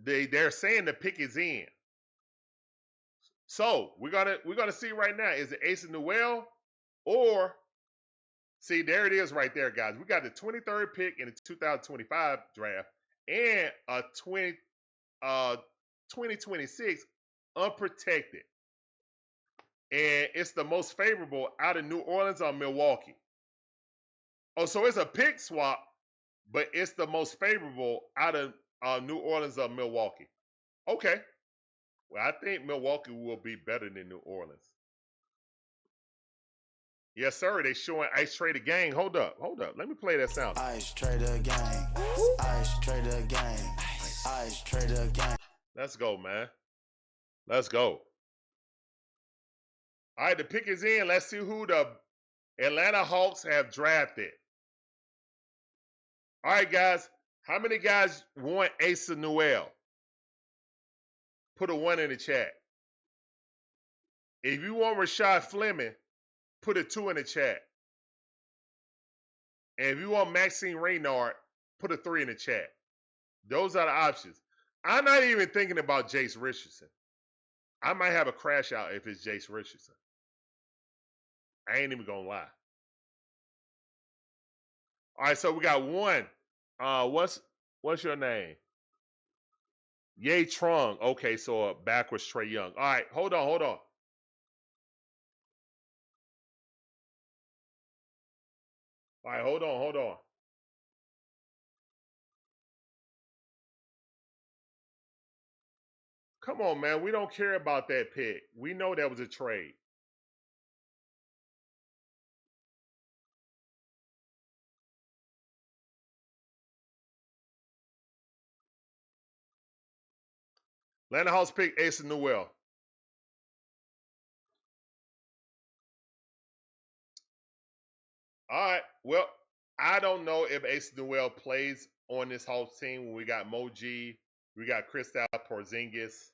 They're saying the pick is in. So we're gonna see right now, is it Asa Newell or see, there it is right there, guys. We got the 23rd pick in the 2025 draft and a 2026 unprotected. And it's the most favorable out of New Orleans or Milwaukee. Oh, so it's a pick swap, but it's the most favorable out of New Orleans or Milwaukee. Okay. Well, I think Milwaukee will be better than New Orleans. Yes, sir. They showing Ice Trader Gang. Hold up. Let me play that sound. Ice Trader Gang. Ice Trader Gang. Ice Trader Gang. Let's go, man. Let's go. All right, the pick is in. Let's see who the Atlanta Hawks have drafted. All right, guys. How many guys want Asa Newell? Put a 1 in the chat. If you want Rashad Fleming, put a 2 in the chat. And if you want Maxime Renard, put a 3 in the chat. Those are the options. I'm not even thinking about Jace Richardson. I might have a crash out if it's Jace Richardson. I ain't even gonna lie. All right, so we got 1. What's your name? Ye Trong. Okay, so a backwards Trae Young. All right, hold on. All right, hold on. Come on, man. We don't care about that pick. We know that was a trade. Atlanta Hawks pick Asa Newell. All right. Well, I don't know if Asa Newell plays on this Hawks team when we got Moji, we got Kristaps Porzingis.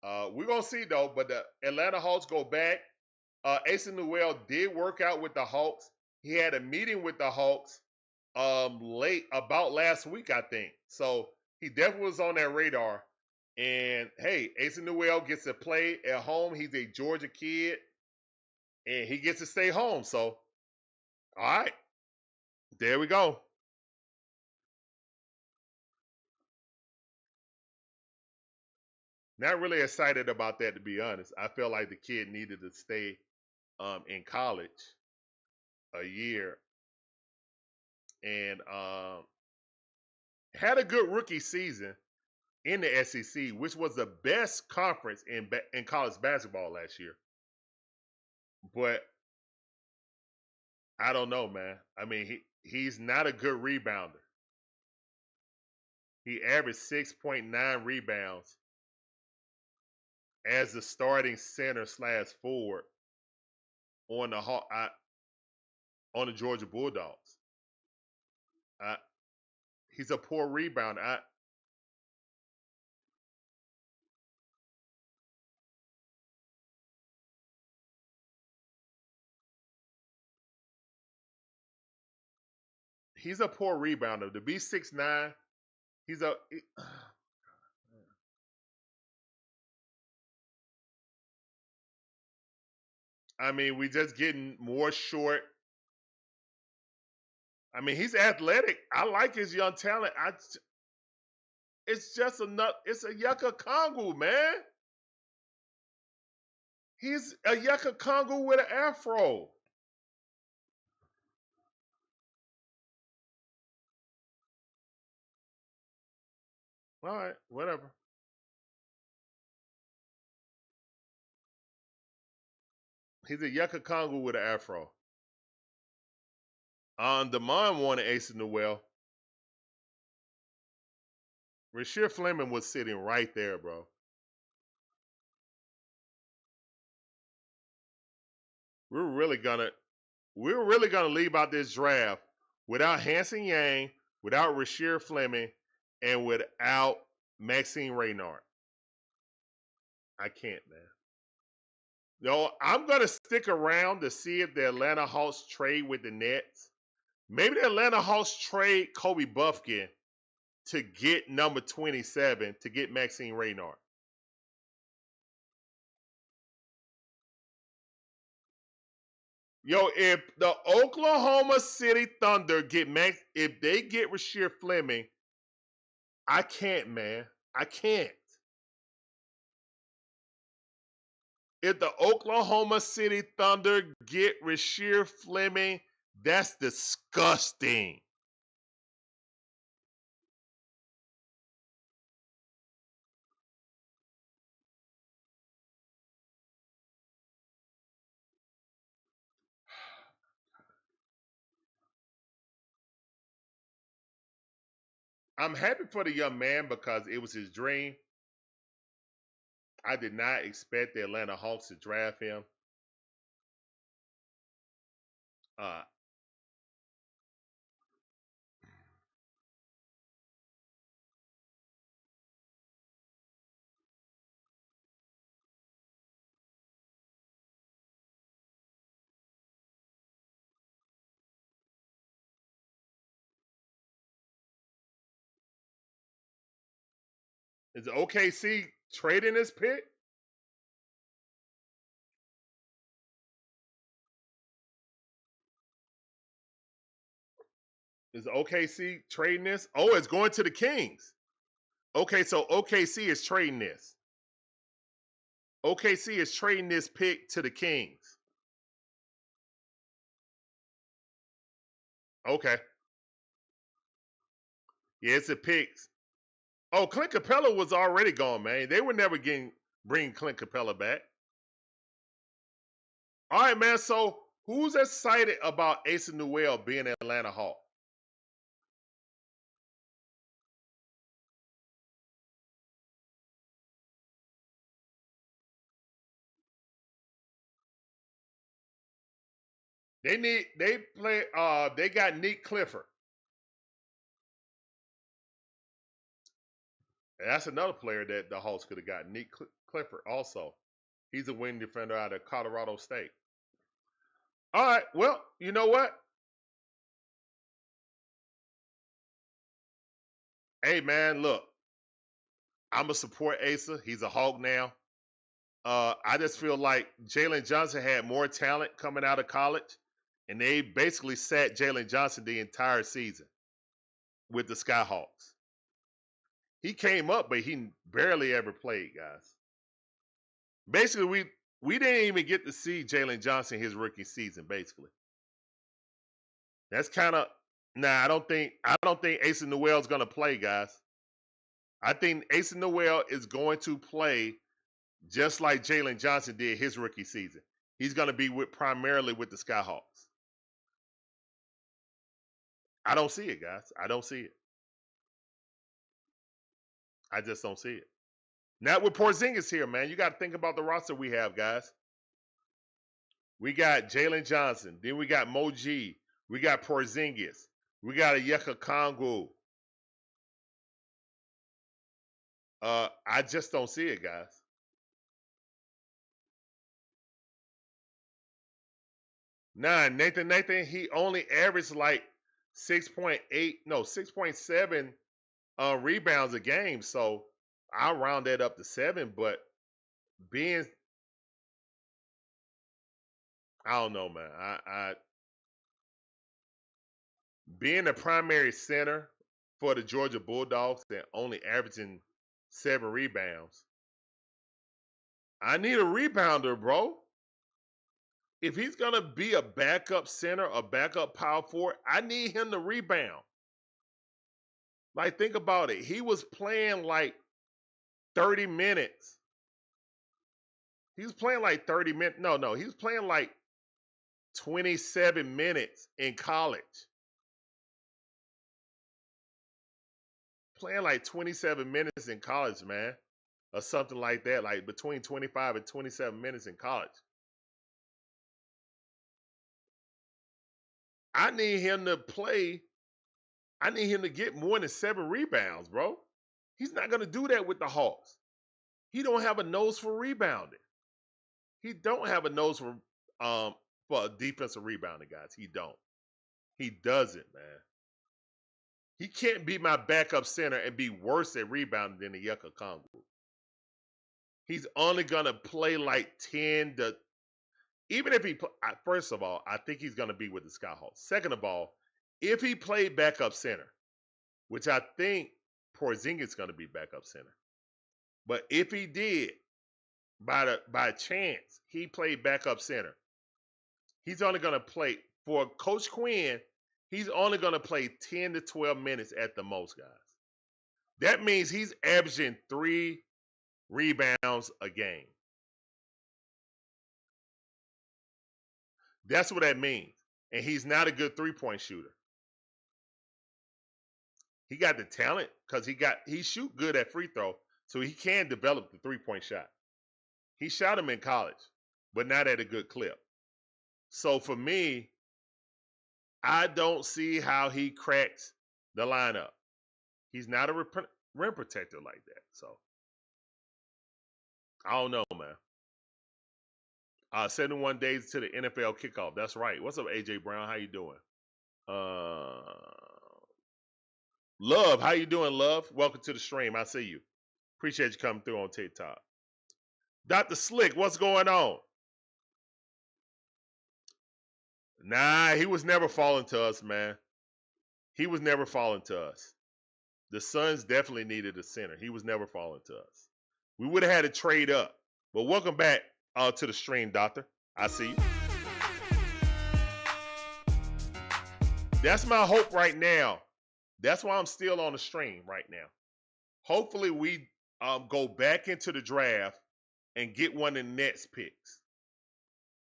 We're going to see, though. But the Atlanta Hawks go back. Asa Newell did work out with the Hawks. He had a meeting with the Hawks late about last week, I think. So he definitely was on their radar. And, hey, Asa Newell gets to play at home. He's a Georgia kid. And he gets to stay home. So, all right. There we go. Not really excited about that, to be honest. I felt like the kid needed to stay in college a year and had a good rookie season in the SEC, which was the best conference in college basketball last year. But I don't know, man. I mean, he's not a good rebounder. He averaged 6.9 rebounds as the starting center / forward on the Georgia Bulldogs. He's a poor rebounder. He's a poor rebounder. To be 6'9", I mean, we just getting more short. I mean, he's athletic. I like his young talent. It's just it's a Yucca Kongu, man. He's a Yucca Kongu with an afro. All right, whatever. He's a Yucca Kongu with an afro. Damon wanted Asa Newell. Rasheer Fleming was sitting right there, bro. We're really gonna leave out this draft without Hanson Yang, without Rasheer Fleming, and without Maxine Raynard. I can't, man. No, I'm gonna stick around to see if the Atlanta Hawks trade with the Nets. Maybe the Atlanta Hawks trade Kobe Buffkin to get number 27 to get Maxine Raynard. Yo, if the Oklahoma City Thunder if they get Rasheer Fleming, I can't, man. I can't. If the Oklahoma City Thunder get Rasheer Fleming, that's disgusting. I'm happy for the young man because it was his dream. I did not expect the Atlanta Hawks to draft him. Is OKC trading this pick? Is OKC trading this? Oh, it's going to the Kings. Okay, so OKC is trading this. OKC is trading this pick to the Kings. Okay. Yeah, it's a pick. Oh, Clint Capella was already gone, man. They were never bring Clint Capella back. All right, man. So who's excited about Asa Newell being an Atlanta Hawk? They got Nick Clifford. And that's another player that the Hawks could have got. Nick Clifford also. He's a wing defender out of Colorado State. All right, well, you know what? Hey, man, look. I'm going to support Asa. He's a Hawk now. I just feel like Jalen Johnson had more talent coming out of college, and they basically sat Jalen Johnson the entire season with the Skyhawks. He came up, but he barely ever played, guys. Basically, we didn't even get to see Jalen Johnson his rookie season, basically. That's kind of I don't think Asa Noel is going to play, guys. I think Asa Noel is going to play just like Jalen Johnson did his rookie season. He's going to be primarily with the Skyhawks. I don't see it, guys. I don't see it. I just don't see it. Not with Porzingis here, man. You got to think about the roster we have, guys. We got Jalen Johnson. Then we got Mo G. We got Porzingis. We got a Yeka Kongu. I just don't see it, guys. Nah, Nathan, he only averaged like 6.7 rebounds a game. So I'll round that up to 7. But I don't know, man. I being the primary center for the Georgia Bulldogs and only averaging 7 rebounds. I need a rebounder, bro. If he's going to be a backup center, a backup power forward, I need him to rebound. Like, think about it. He was playing like 30 minutes. He was playing like 30 minutes. No. He was playing like 27 minutes in college. Playing like 27 minutes in college, man. Or something like that. Like between 25 and 27 minutes in college. I need him to play. I need him to get more than 7 rebounds, bro. He's not going to do that with the Hawks. He don't have a nose for rebounding. He don't have a nose for a defensive rebounding, guys. He don't. He doesn't, man. He can't be my backup center and be worse at rebounding than the Yeka Kongu. He's only going to play like 10 to... Even if he... First of all, I think he's going to be with the Skyhawks. Second of all, if he played backup center, which I think Porzingis is going to be backup center. But if he did, by chance, he played backup center, he's only going to play... For Coach Quin, he's only going to play 10 to 12 minutes at the most, guys. That means he's averaging 3 rebounds a game. That's what that means. And he's not a good three-point shooter. He got the talent because he shoot good at free throw, so he can develop the three-point shot. He shot them in college, but not at a good clip. So for me, I don't see how he cracks the lineup. He's not a rim protector like that. So I don't know, man. 71 days to the NFL kickoff. That's right. What's up, AJ Brown? How you doing? Love, how you doing, Love? Welcome to the stream. I see you. Appreciate you coming through on TikTok. Dr. Slick, what's going on? Nah, he was never falling to us, man. He was never falling to us. The Suns definitely needed a center. He was never falling to us. We would have had to trade up. But welcome back to the stream, Doctor. I see you. That's my hope right now. That's why I'm still on the stream right now. Hopefully we go back into the draft and get one of the Nets picks.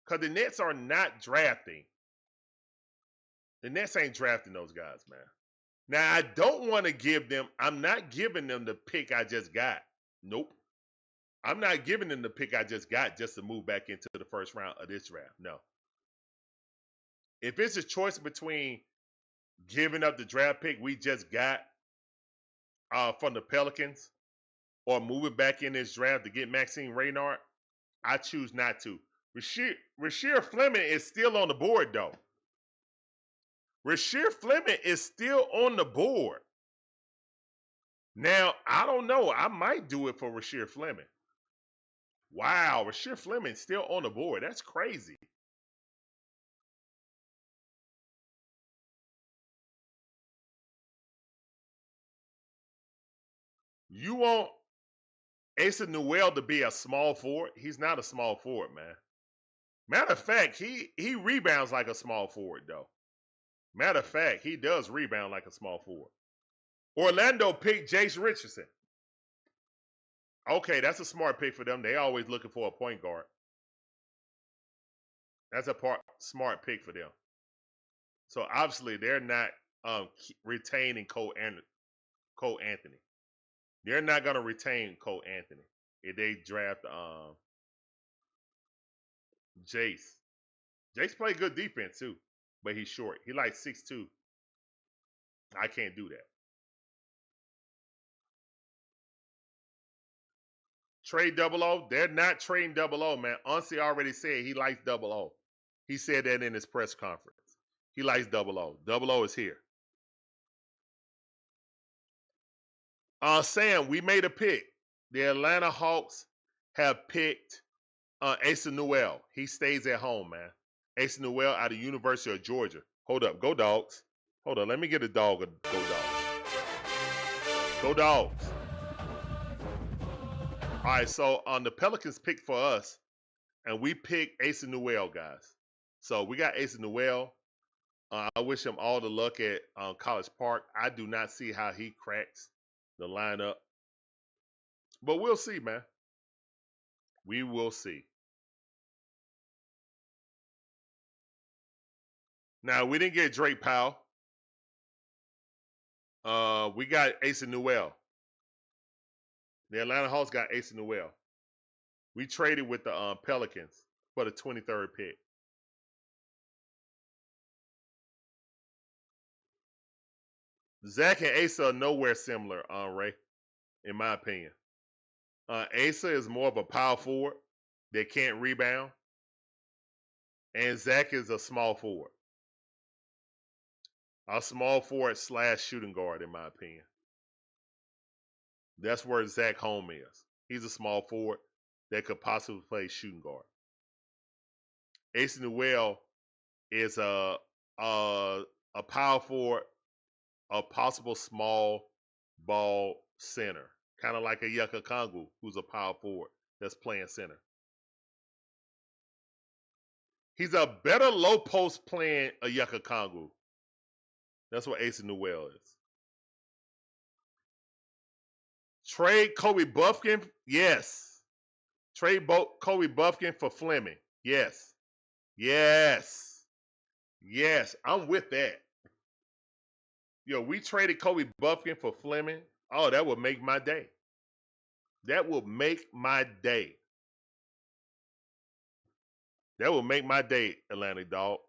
Because the Nets are not drafting. The Nets ain't drafting those guys, man. Now, I don't want to give them, I'm not giving them the pick I just got. Nope. I'm not giving them the pick I just got just to move back into the first round of this draft. No. If it's a choice between giving up the draft pick we just got from the Pelicans or moving back in this draft to get Maxine Raynard, I choose not to. Rasheer Fleming is still on the board, though. Rasheer Fleming is still on the board. Now, I don't know. I might do it for Rasheer Fleming. Wow, Rasheer Fleming still on the board. That's crazy. You want Asa Newell to be a small forward? He's not a small forward, man. Matter of fact, he rebounds like a small forward, though. Matter of fact, he does rebound like a small forward. Orlando picked Jace Richardson. Okay, that's a smart pick for them. They always looking for a point guard. That's a smart pick for them. So obviously they're not retaining Cole Anthony. They're not gonna retain Cole Anthony if they draft Jace. Jace played good defense too, but he's short. He like 6'2". I can't do that. Trade 00. They're not trading 00, man. Onsi already said he likes 00. He said that in his press conference. He likes 00. 00 is here. Sam, we made a pick. The Atlanta Hawks have picked Asa Newell. He stays at home, man. Asa Newell out of University of Georgia. Hold up. Go Dogs. Hold on. Let me get a dog. Go Dogs. Go Dogs. All right, so the Pelicans picked for us, and we picked Asa Newell, guys. So we got Asa Newell. I wish him all the luck at College Park. I do not see how he cracks the lineup. But we'll see, man. We will see. Now, we didn't get Drake Powell. We got Asa Newell. The Atlanta Hawks got Asa Newell. We traded with the Pelicans for the 23rd pick. Zach and Asa are nowhere similar, Ray, in my opinion. Asa is more of a power forward that can't rebound. And Zach is a small forward. A small forward / shooting guard, in my opinion. That's where Zach home is. He's a small forward that could possibly play shooting guard. Asa Newell is a power forward, a possible small ball center, kind of like a Yucca Kongu, who's a power forward that's playing center. He's a better low post playing a Yucca Kongu. That's what Asa Newell is. Trade Kobe Buffkin? Yes. Trade Kobe Buffkin for Fleming? Yes. Yes. Yes. I'm with that. Yo, we traded Kobe Buffkin for Fleming. Oh, that would make my day. That will make my day. That will make my day, Atlanta Dog.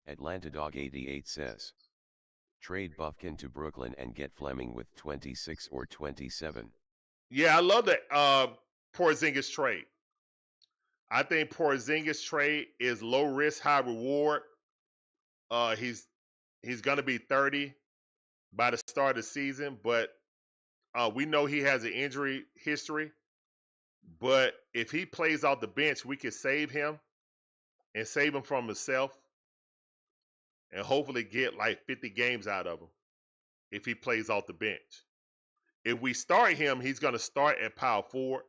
Atlanta Dog 88 says, trade Buffkin to Brooklyn and get Fleming with 26 or 27. Yeah, I love that Porzingis trade. I think Porzingis trade is low risk, high reward. He's going to be 30 by the start of the season, but we know he has an injury history. But if he plays off the bench, we can save him and save him from himself and hopefully get like 50 games out of him if he plays off the bench. If we start him, he's going to start at power forward.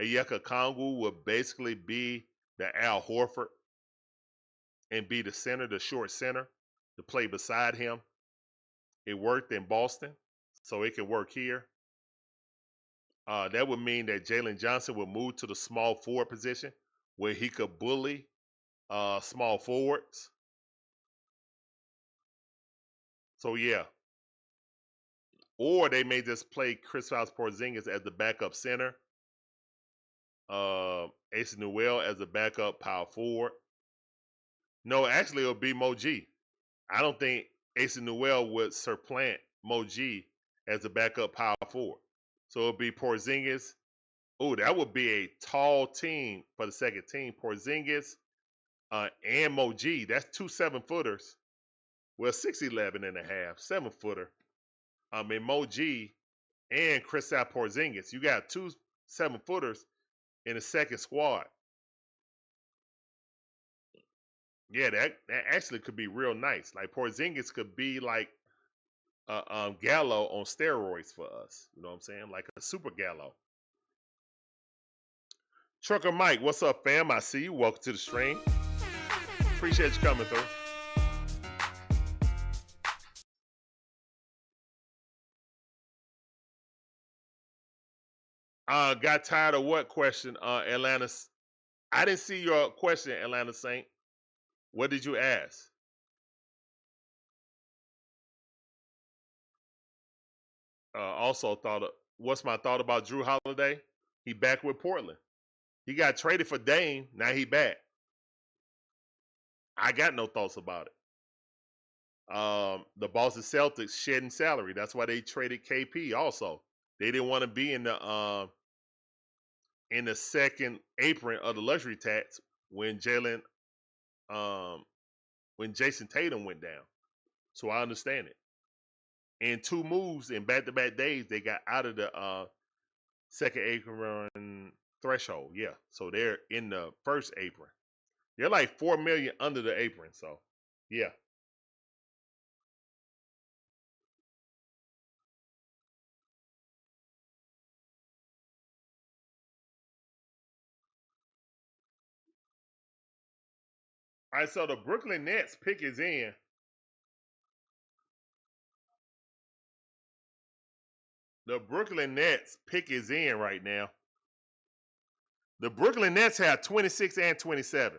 Ayeka Kongu will basically be the Al Horford and be the center, the short center, to play beside him. It worked in Boston, so it can work here. That would mean that Jalen Johnson will move to the small forward position where he could bully small forwards. So, yeah. Or they may just play Kristaps Porzingis as the backup center. Asa Newell as a backup power forward. No, actually, it'll be Mo G. I don't think Asa Newell would supplant Mo G as a backup power forward. So it'll be Porzingis. Oh, that would be a tall team for the second team. Porzingis and Mo G. That's 2 7-footers. Well, 6'11" and a half, 7-footer. And Mo G and Kristaps Porzingis. You got 2 7-footers in the second squad. Yeah, that actually could be real nice. Like Porzingis could be like Gallo on steroids for us. You know what I'm saying? Like a super Gallo. Trucker Mike, what's up, fam? I see you. Welcome to the stream. Appreciate you coming through. Got tired of what question, Atlanta? I didn't see your question, Atlanta Saint. What did you ask? Also what's my thought about Drew Holiday? He back with Portland. He got traded for Dame. Now he back. I got no thoughts about it. The Boston Celtics shedding salary. That's why they traded KP also. They didn't want to be in the second apron of the luxury tax when Jason Tatum went down. So I understand it. In 2 moves in back-to-back days, they got out of the second apron threshold. Yeah, so they're in the first apron. They're like $4 million under the apron. So, yeah. All right, so the Brooklyn Nets pick is in. The Brooklyn Nets pick is in right now. The Brooklyn Nets have 26 and 27.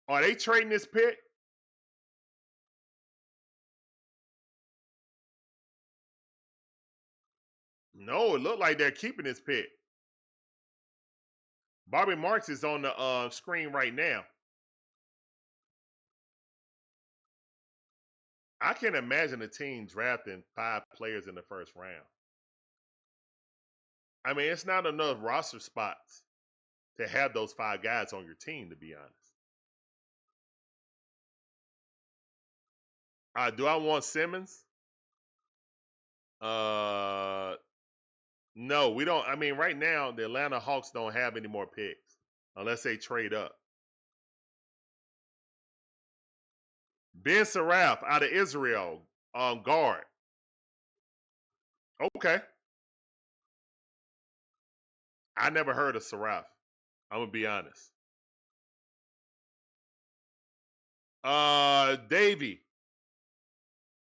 Are they trading this pick? No, it looked like they're keeping this pick. Bobby Marks is on the screen right now. I can imagine a team drafting 5 players in the first round. I mean, it's not enough roster spots to have those 5 guys on your team, to be honest. Do I want Simmons? No, we don't. I mean, right now, the Atlanta Hawks don't have any more picks unless they trade up. Ben Saraf out of Israel, guard. Okay. I never heard of Saraf. I'm gonna be honest. Davy.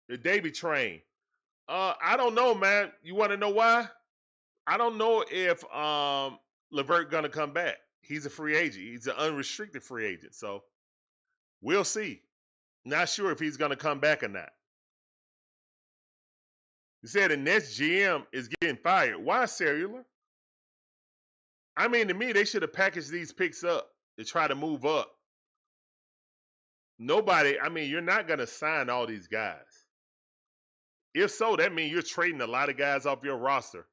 The Davy train. I don't know, man. You want to know why? I don't know if LeVert gonna come back. He's a free agent. He's an unrestricted free agent. So we'll see. Not sure if he's gonna come back or not. You said the Nets GM is getting fired. Why cellular? I mean, to me, they should have packaged these picks up to try to move up. Nobody, I mean, you're not going to sign all these guys. If so, that means you're trading a lot of guys off your roster.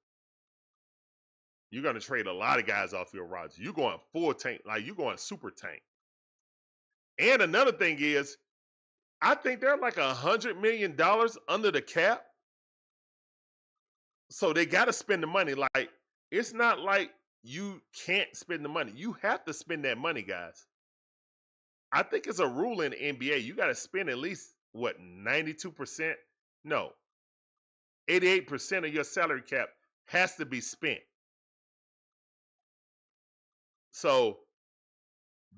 You're going to trade a lot of guys off your roster. You're going full tank, like you're going super tank. And another thing is, I think they're like $100 million under the cap. So they got to spend the money. Like, it's not like you can't spend the money. You have to spend that money, guys. I think it's a rule in the NBA. You got to spend at least, 92%? No. 88% of your salary cap has to be spent. So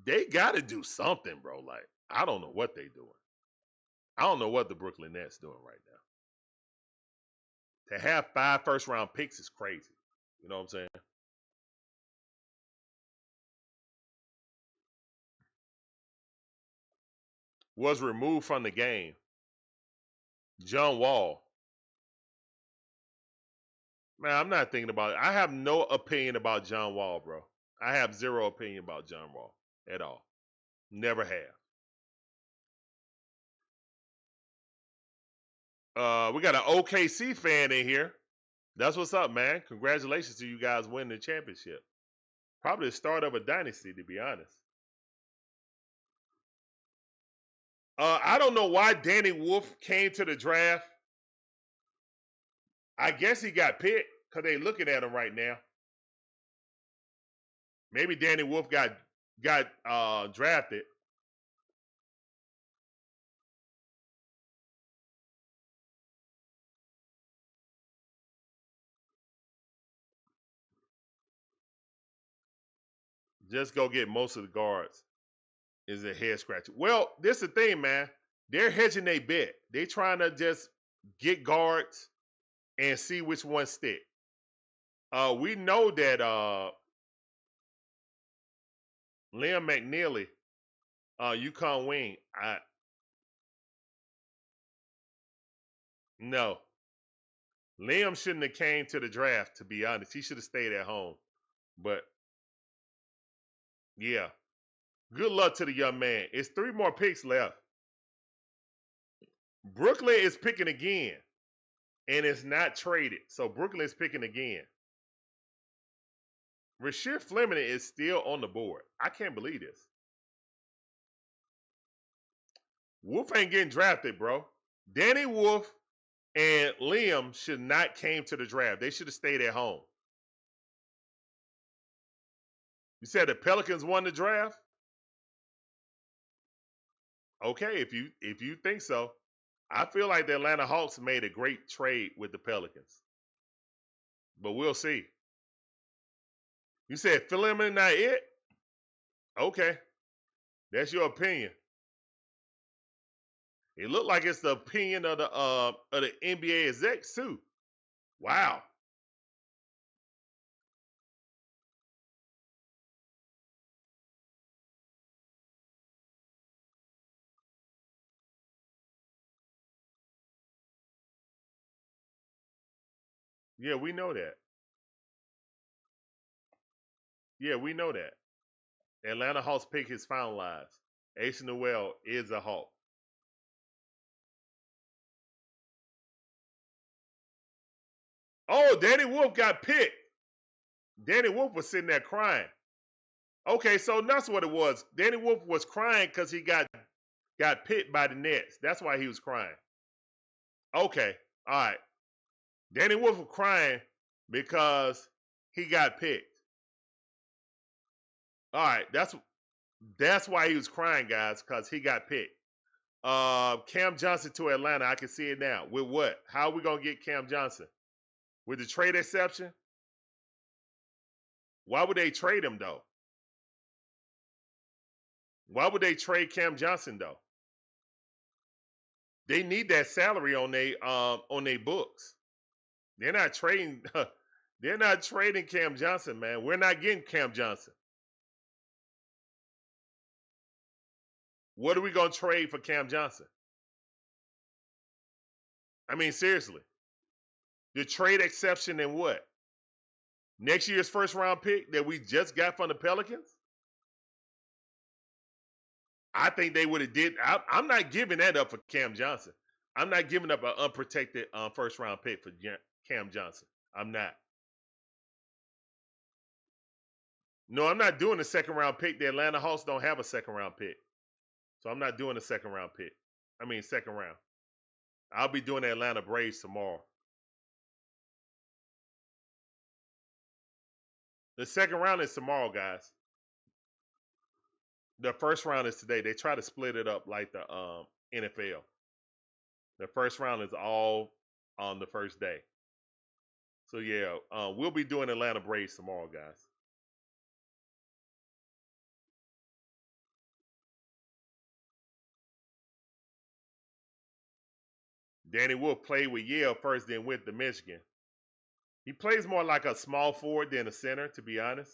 they got to do something, bro. Like, I don't know what they're doing. I don't know what the Brooklyn Nets doing right now. To have 5 first-round picks is crazy. You know what I'm saying? Was removed from the game. John Wall. Man, I'm not thinking about it. I have no opinion about John Wall, bro. I have zero opinion about John Wall at all. Never have. We got an OKC fan in here. That's what's up, man. Congratulations to you guys winning the championship. Probably the start of a dynasty, to be honest. I don't know why Danny Wolf came to the draft. I guess he got picked because they looking at him right now. Maybe Danny Wolf got drafted. Just go get most of the guards is a head scratcher. Well, this is the thing, man. They're hedging their bet. They trying to just get guards and see which ones stick. We know that Liam McNeely, UConn wing. No. Liam shouldn't have came to the draft, to be honest. He should have stayed at home. But yeah. Good luck to the young man. It's 3 more picks left. Brooklyn is picking again. And it's not traded. So Brooklyn is picking again. Rasheed Fleming is still on the board. I can't believe this. Wolf ain't getting drafted, bro. Danny Wolf and Liam should not came to the draft. They should have stayed at home. You said the Pelicans won the draft? Okay, if you think so. I feel like the Atlanta Hawks made a great trade with the Pelicans. But we'll see. You said Fleming not it? Okay. That's your opinion. It looked like it's the opinion of the NBA execs too. Wow. Yeah, we know that. Yeah, we know that. Atlanta Hawks pick is finalized. Ace Noel is a Hawk. Oh, Danny Wolf got picked. Danny Wolf was sitting there crying. Okay, so that's what it was. Danny Wolf was crying because he got picked by the Nets. That's why he was crying. Okay, all right. Danny Wolf was crying because he got picked. All right, that's why he was crying, guys, because he got picked. Cam Johnson to Atlanta. I can see it now. With what? How are we gonna get Cam Johnson? With the trade exception? Why would they trade him though? Why would they trade Cam Johnson though? They need that salary on their books. They're not trading. They're not trading Cam Johnson, man. We're not getting Cam Johnson. What are we gonna trade for Cam Johnson? I mean, seriously. The trade exception in what? Next year's first round pick that we just got from the Pelicans? I think they would have did. I'm not giving that up for Cam Johnson. I'm not giving up an unprotected first round pick for Cam Johnson. I'm not. No, I'm not doing a second round pick. The Atlanta Hawks don't have a second round pick. So I'm not doing a second round pick. I mean, second round. I'll be doing the Atlanta Braves tomorrow. The second round is tomorrow, guys. The first round is today. They try to split it up like the NFL. The first round is all on the first day. So yeah, we'll be doing Atlanta Braves tomorrow, guys. Danny Wolf played with Yale first, then went to Michigan. He plays more like a small forward than a center, to be honest.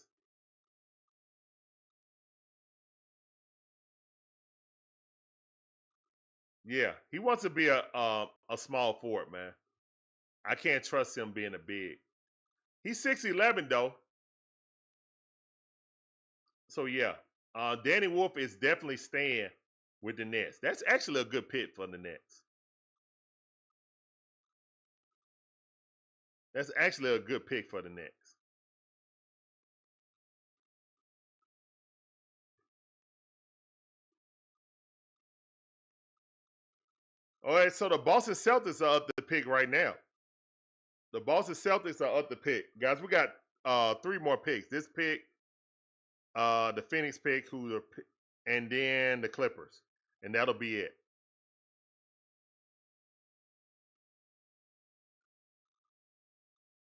Yeah, he wants to be a small forward, man. I can't trust him being a big. He's 6'11" though. So yeah, Danny Wolf is definitely staying with the Nets. That's actually a good pick for the Nets. That's actually a good pick for the Nets. All right, so the Boston Celtics are up the pick right now. The Boston Celtics are up the pick. Guys, we got 3 more picks. This pick, the Phoenix pick, and then the Clippers. And that'll be it.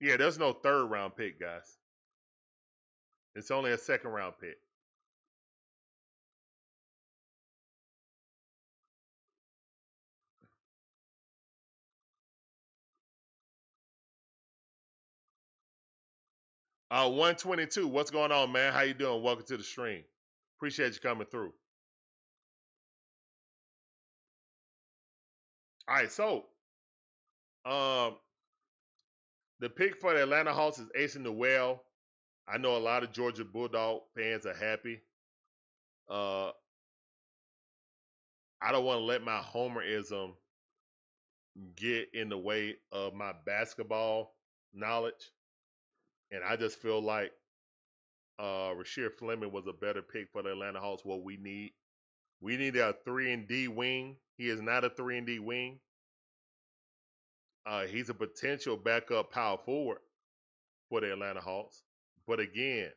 Yeah, there's no 3rd round pick, guys. It's only a 2nd round pick. Uh, 122, what's going on, man? How you doing? Welcome to the stream. Appreciate you coming through. All right, so the pick for the Atlanta Hawks is Ace Newell. I know a lot of Georgia Bulldog fans are happy. I don't want to let my homerism get in the way of my basketball knowledge. And I just feel like Rasheed Fleming was a better pick for the Atlanta Hawks. What we need. We need a 3-and-D wing. He is not a 3-and-D wing. He's a potential backup power forward for the Atlanta Hawks. But again,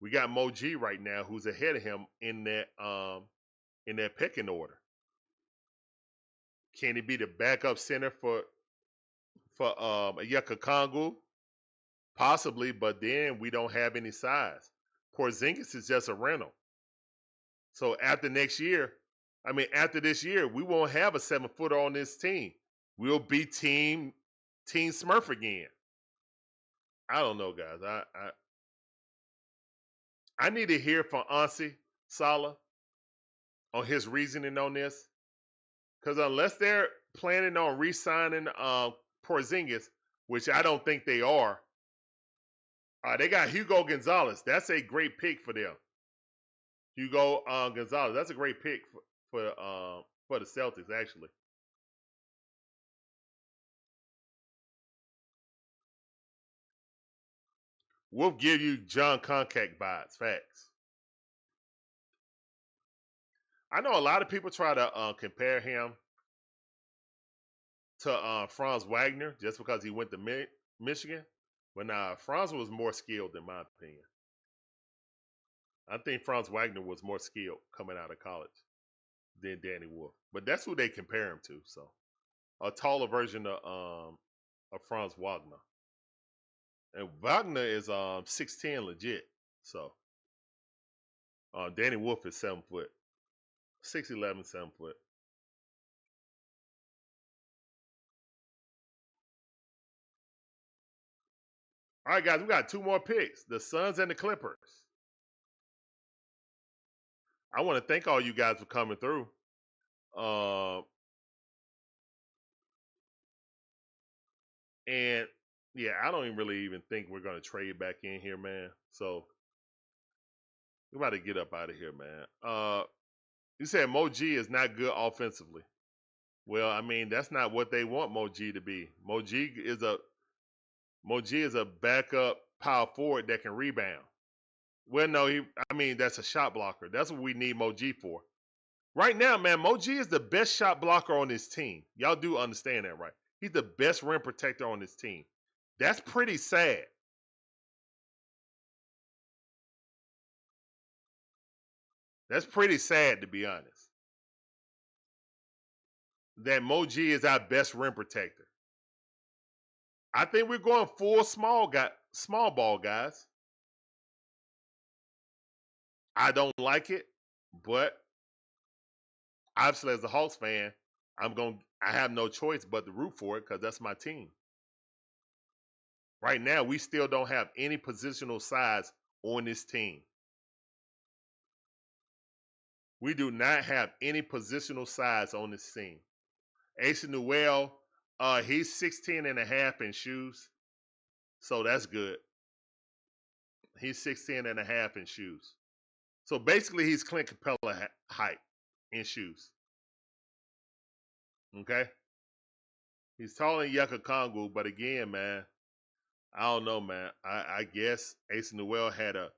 we got Mo G right now who's ahead of him in that pecking order. Can he be the backup center for Yucca Kongu? Possibly, but then we don't have any size. Porzingis is just a rental. So after this year, we won't have a 7-footer on this team. We'll be team Smurf again. I don't know, guys. I need to hear from Onsi Saleh on his reasoning on this. Because unless they're planning on re-signing Porzingis, which I don't think they are, they got Hugo Gonzalez. That's a great pick for them. Hugo Gonzalez. That's a great pick for the Celtics, actually. We'll give you John Concact vibes. Facts. I know a lot of people try to compare him to Franz Wagner just because he went to Michigan. But nah, Franz was more skilled in my opinion. I think Franz Wagner was more skilled coming out of college than Danny Wolf. But that's who they compare him to. So a taller version of Franz Wagner. And Wagner is 6'10" legit. So Danny Wolf is 7 foot. 6'11", 7 foot. All right, guys, we got 2 more picks. The Suns and the Clippers. I want to thank all you guys for coming through. And yeah, I don't even think we're going to trade back in here, man. So we're about to get up out of here, man. You said Mo G is not good offensively. Well, I mean, that's not what they want Mo G to be. Mo G is a backup power forward that can rebound. Well, no, that's a shot blocker. That's what we need Mo G for. Right now, man, Mo G is the best shot blocker on this team. Y'all do understand that, right? He's the best rim protector on this team. That's pretty sad. That's pretty sad, to be honest. That Mo G is our best rim protector. I think we're going full small ball, guys. I don't like it, but obviously as a Hawks fan, I have no choice but to root for it because that's my team. Right now, we still don't have any positional size on this team. We do not have any positional size on this team. Ace Newell, he's 16 and a half in shoes. So that's good. He's 6'10 and a half in shoes. So basically, he's Clint Capella height in shoes. Okay? He's taller than Yucca Kongu, but again, man, I don't know, man. I guess Ace Noel had a.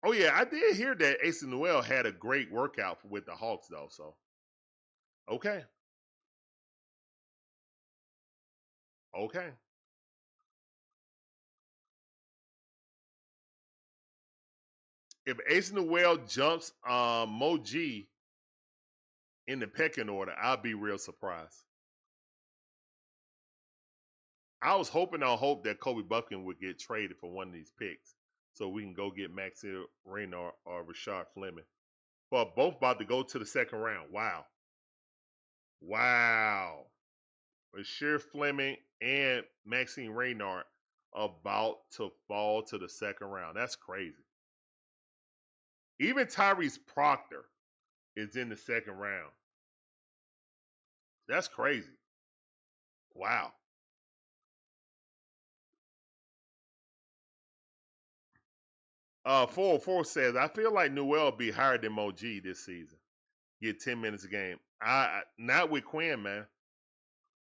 Oh yeah, I did hear that Ace Noel had a great workout with the Hawks, though. So, okay, okay. If Ace Noel jumps Mo G in the pecking order, I'll be real surprised. I was hoping that Kobe Buffkin would get traded for one of these picks so we can go get Maxime Raynard or Rashard Fleming. But both about to go to the second round. Wow. Wow. Rashard Fleming and Maxime Raynard about to fall to the second round. That's crazy. Even Tyrese Proctor is in the second round. That's crazy. Wow. 404 says, I feel like Noel will be higher than Mo G this season. Get 10 minutes a game. Not with Quin, man.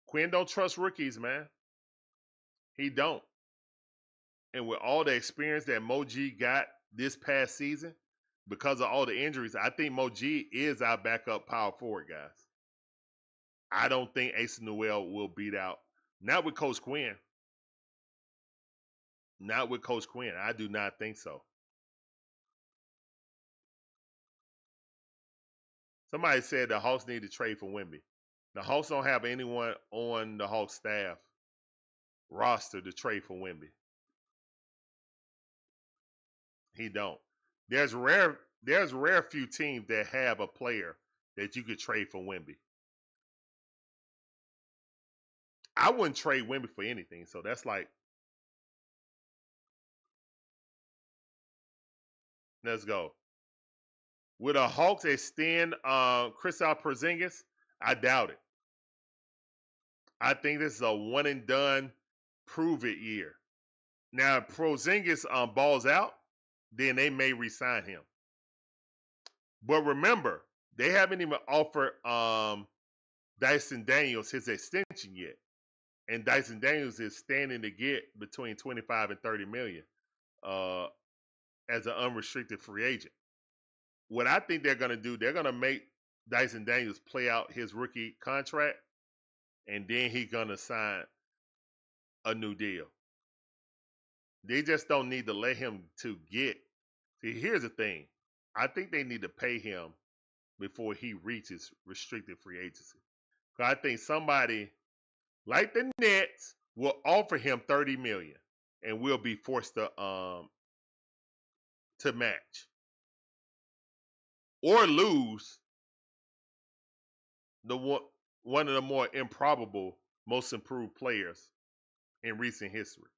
Quin don't trust rookies, man. He don't. And with all the experience that Mo G got this past season, because of all the injuries, I think Mo G is our backup power forward, guys. I don't think Ace Noel will beat out. Not with Coach Quin. Not with Coach Quin. I do not think so. Somebody said the Hawks need to trade for Wemby. The Hawks don't have anyone on the Hawks staff roster to trade for Wemby. He don't. There's rare few teams that have a player that you could trade for Wemby. I wouldn't trade Wemby for anything, so that's like, let's go. Will the Hawks extend Kristaps Porzingis? I doubt it. I think this is a one and done, prove it year. Now, if Porzingis balls out, then they may re-sign him. But remember, they haven't even offered Dyson Daniels his extension yet. And Dyson Daniels is standing to get between 25 and 30 million as an unrestricted free agent. What I think they're going to do, they're going to make Dyson Daniels play out his rookie contract, and then he's going to sign a new deal. They just don't need to let him to get. See, here's the thing. I think they need to pay him before he reaches restricted free agency. I think somebody like the Nets will offer him $30 million and will be forced to match or lose one of the more improbable, most improved players in recent history.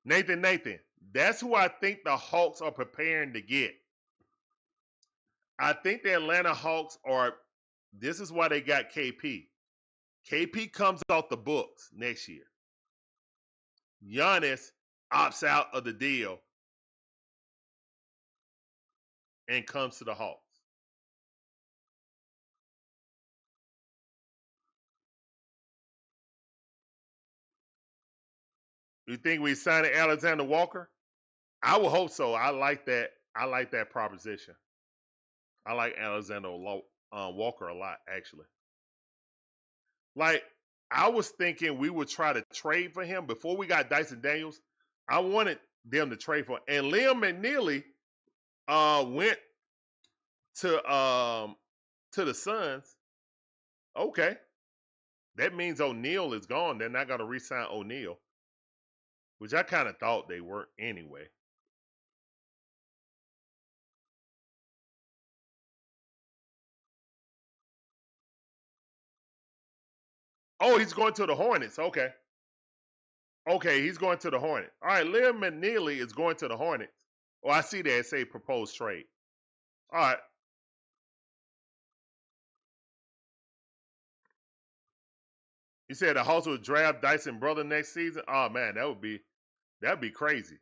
Nathan, that's who I think the Hawks are preparing to get. I think the Atlanta Hawks this is why they got KP. KP comes off the books next year. Giannis opts out of the deal and comes to the Hawks. You think we sign Alexander Walker? I would hope so. I like that. I like that proposition. I like Alexander Walker a lot, actually. Like, I was thinking we would try to trade for him before we got Dyson Daniels. I wanted them to trade for him. And Liam McNeely went to the Suns. Okay. That means O'Neal is gone. They're not going to re-sign O'Neal, which I kind of thought they weren't anyway. Oh, he's going to the Hornets. Okay. Okay, he's going to the Hornets. All right, Liam McNeely is going to the Hornets. Oh, I see that. It say proposed trade. All right. You said the Hawks would draft Dyson brother next season? Oh man, that'd be crazy.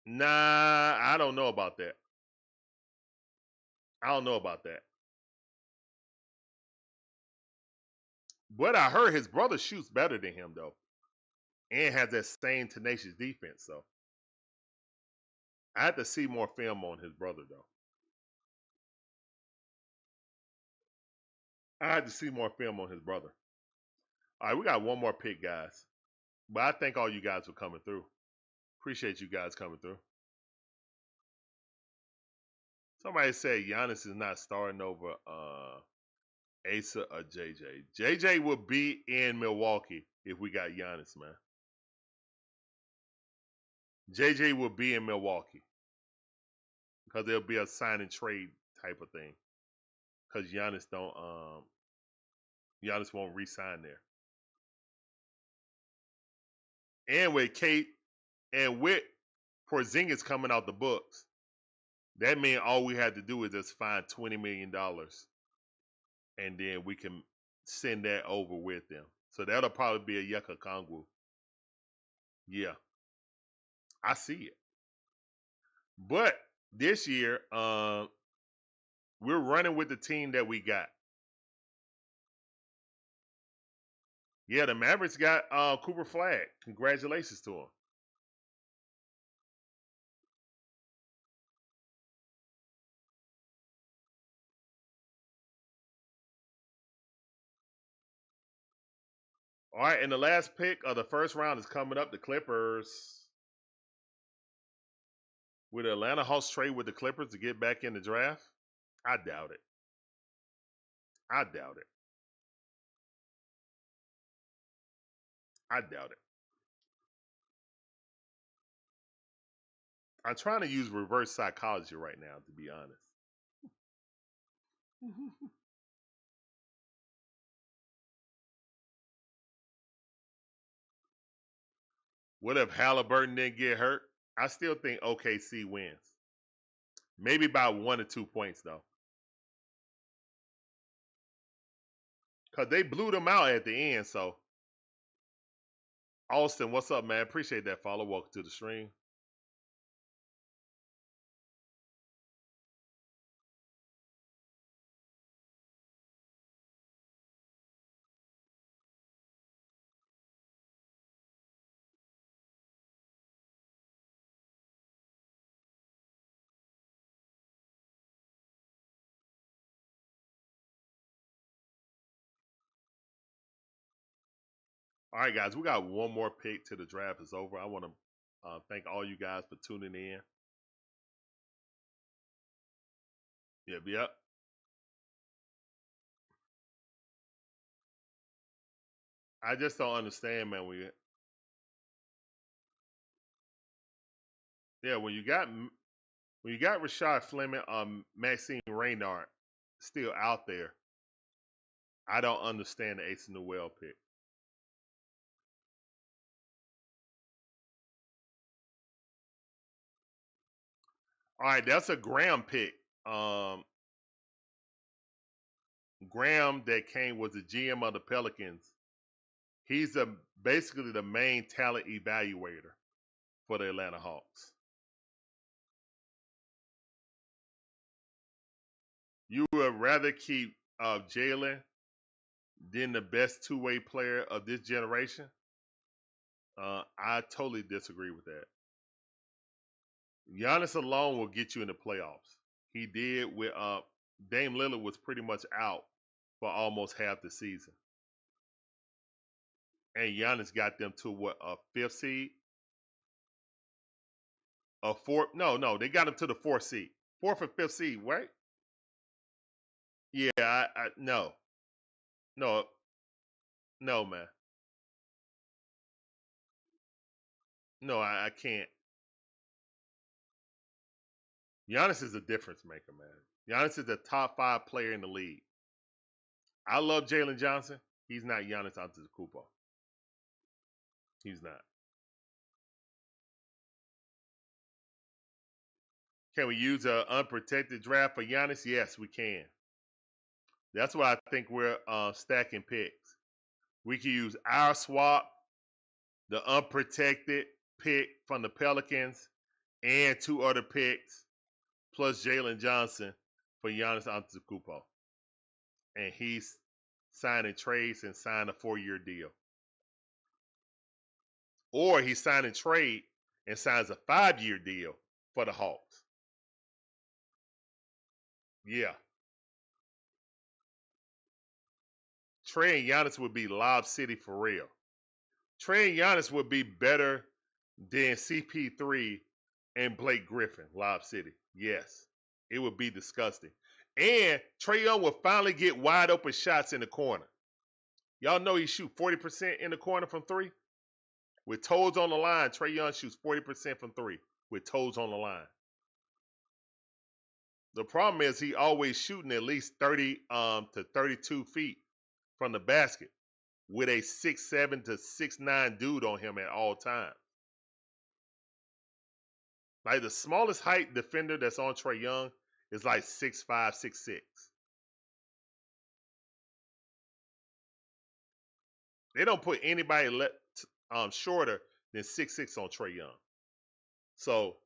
Nah, I don't know about that. I don't know about that. But I heard his brother shoots better than him though, and has that same tenacious defense. So I have to see more film on his brother though. I had to see more film on his brother. All right, we got one more pick, guys. But I thank all you guys for coming through. Appreciate you guys coming through. Somebody said Giannis is not starting over Asa or JJ. JJ will be in Milwaukee if we got Giannis, man. JJ will be in Milwaukee because there'll be a sign and trade type of thing. Because Giannis won't re-sign there. And with Porzingis coming out the books, that means all we had to do is just find $20 million, and then we can send that over with them. So that'll probably be a Yucca Kongwu. Yeah, I see it. But this year, we're running with the team that we got. Yeah, the Mavericks got Cooper Flagg. Congratulations to him. All right, and the last pick of the first round is coming up. The Clippers. Will the Atlanta Hawks trade with the Clippers to get back in the draft? I doubt it. I doubt it. I doubt it. I'm trying to use reverse psychology right now, to be honest. What if Halliburton didn't get hurt? I still think OKC wins. Maybe by 1 or 2 points, though. Because they blew them out at the end, so. Austin, what's up, man? Appreciate that follow. Welcome to the stream. All right, guys, we got one more pick till the draft is over. I want to thank all you guys for tuning in. Yep. I just don't understand, man. When you got Rashad Fleming, Maxine Raynard still out there, I don't understand the Ace Noel pick. All right, that's a Graham pick. Graham that was the GM of the Pelicans. He's basically the main talent evaluator for the Atlanta Hawks. You would rather keep Jalen than the best two-way player of this generation? I totally disagree with that. Giannis alone will get you in the playoffs. He did with Dame Lillard was pretty much out for almost half the season. And Giannis got them to what, a 5th seed? A 4th? No, they got him to the 4th seed. 4th or 5th seed, right? Yeah, no, man. No, I can't. Giannis is a difference maker, man. Giannis is the top 5 player in the league. I love Jalen Johnson. He's not Giannis Antetokounmpo. He's not. Can we use an unprotected draft for Giannis? Yes, we can. That's why I think we're stacking picks. We can use our swap, the unprotected pick from the Pelicans, and 2 other picks, plus Jalen Johnson for Giannis Antetokounmpo. And he's signing trades and signed a 4-year deal. Or he signed a trade and signs a 5-year deal for the Hawks. Yeah. Trey and Giannis would be Lob City for real. Trey and Giannis would be better than CP3 and Blake Griffin, Lob City. Yes. It would be disgusting. And Trae Young will finally get wide open shots in the corner. Y'all know he shoot 40% in the corner from 3? With toes on the line, Trae Young shoots 40% from 3 with toes on the line. The problem is he always shooting at least 30 to 32 feet from the basket with a 6'7" to 6'9" dude on him at all times. Like the smallest height defender that's on Trae Young is like 6'5", 6'6". They don't put anybody shorter than 6'6" on Trae Young. So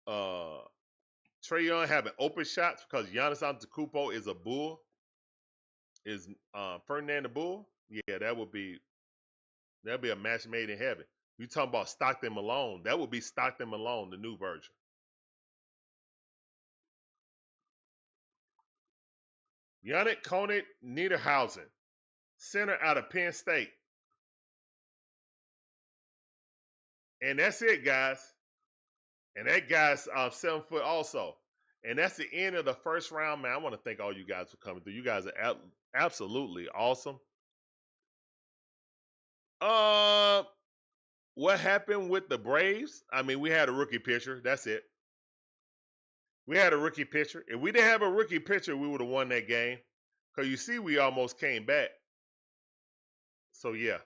Trae Young having open shots because Giannis Antetokounmpo is a bull. Is Ferdinand the Bull? Yeah, that'd be a match made in heaven. You talking about Stockton Malone? That would be Stockton Malone, the new version. Yannick Koenig Niederhausen, center out of Penn State. And that's it, guys. And that guy's 7 foot also. And that's the end of the first round, man. I want to thank all you guys for coming through. You guys are absolutely awesome. What happened with the Braves? I mean, we had a rookie pitcher. That's it. We had a rookie pitcher. If we didn't have a rookie pitcher, we would have won that game. Because you see, we almost came back. So, yeah.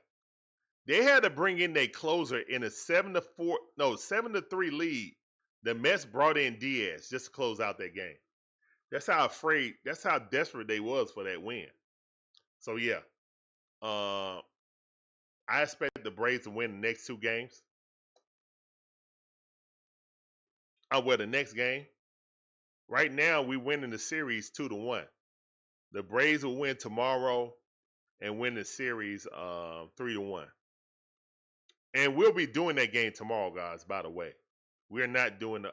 They had to bring in their closer in a 7-3 lead. The Mets brought in Diaz just to close out that game. That's how desperate they was for that win. So, yeah. I expect the Braves to win the next 2 games. The next game. Right now, we winning the series 2-1. The Braves will win tomorrow and win the series 3-1. And we'll be doing that game tomorrow, guys, by the way. We're not doing the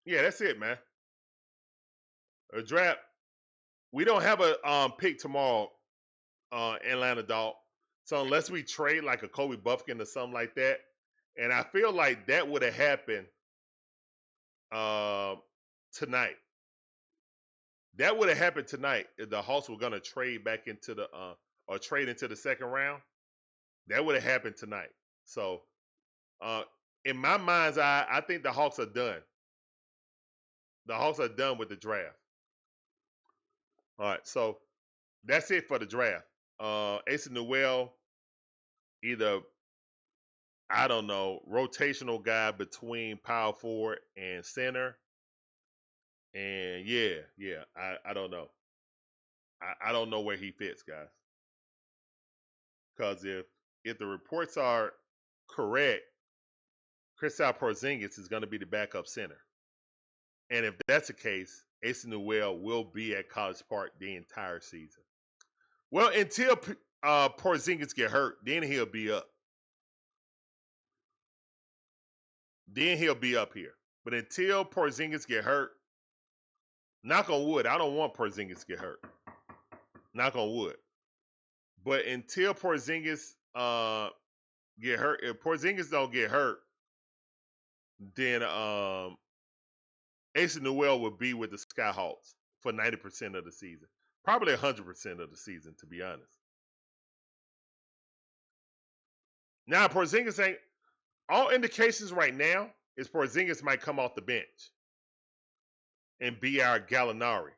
yeah, that's it, man. A draft. We don't have a pick tomorrow, Atlanta Dog. So unless we trade like a Kobe Buffkin or something like that, and I feel like that would have happened tonight. That would have happened tonight if the Hawks were gonna trade back into the or trade into the second round. That would have happened tonight. So in my mind's eye, I think the Hawks are done. The Hawks are done with the draft. All right, so that's it for the draft. Asa Newell, either, I don't know, rotational guy between power forward and center. And yeah, I don't know. I don't know where he fits, guys. Because if the reports are correct, Kristaps Porzingis is going to be the backup center. And if that's the case, Asa Newell will be at College Park the entire season. Well, until Porzingis get hurt, then he'll be up. Then he'll be up here. But until Porzingis get hurt, knock on wood, I don't want Porzingis to get hurt. Knock on wood. But until Porzingis get hurt, if Porzingis don't get hurt, then Asa Newell will be with the Skyhawks for 90% of the season. Probably 100% of the season, to be honest. Now, Porzingis ain't... All indications right now is Porzingis might come off the bench and be our Gallinari.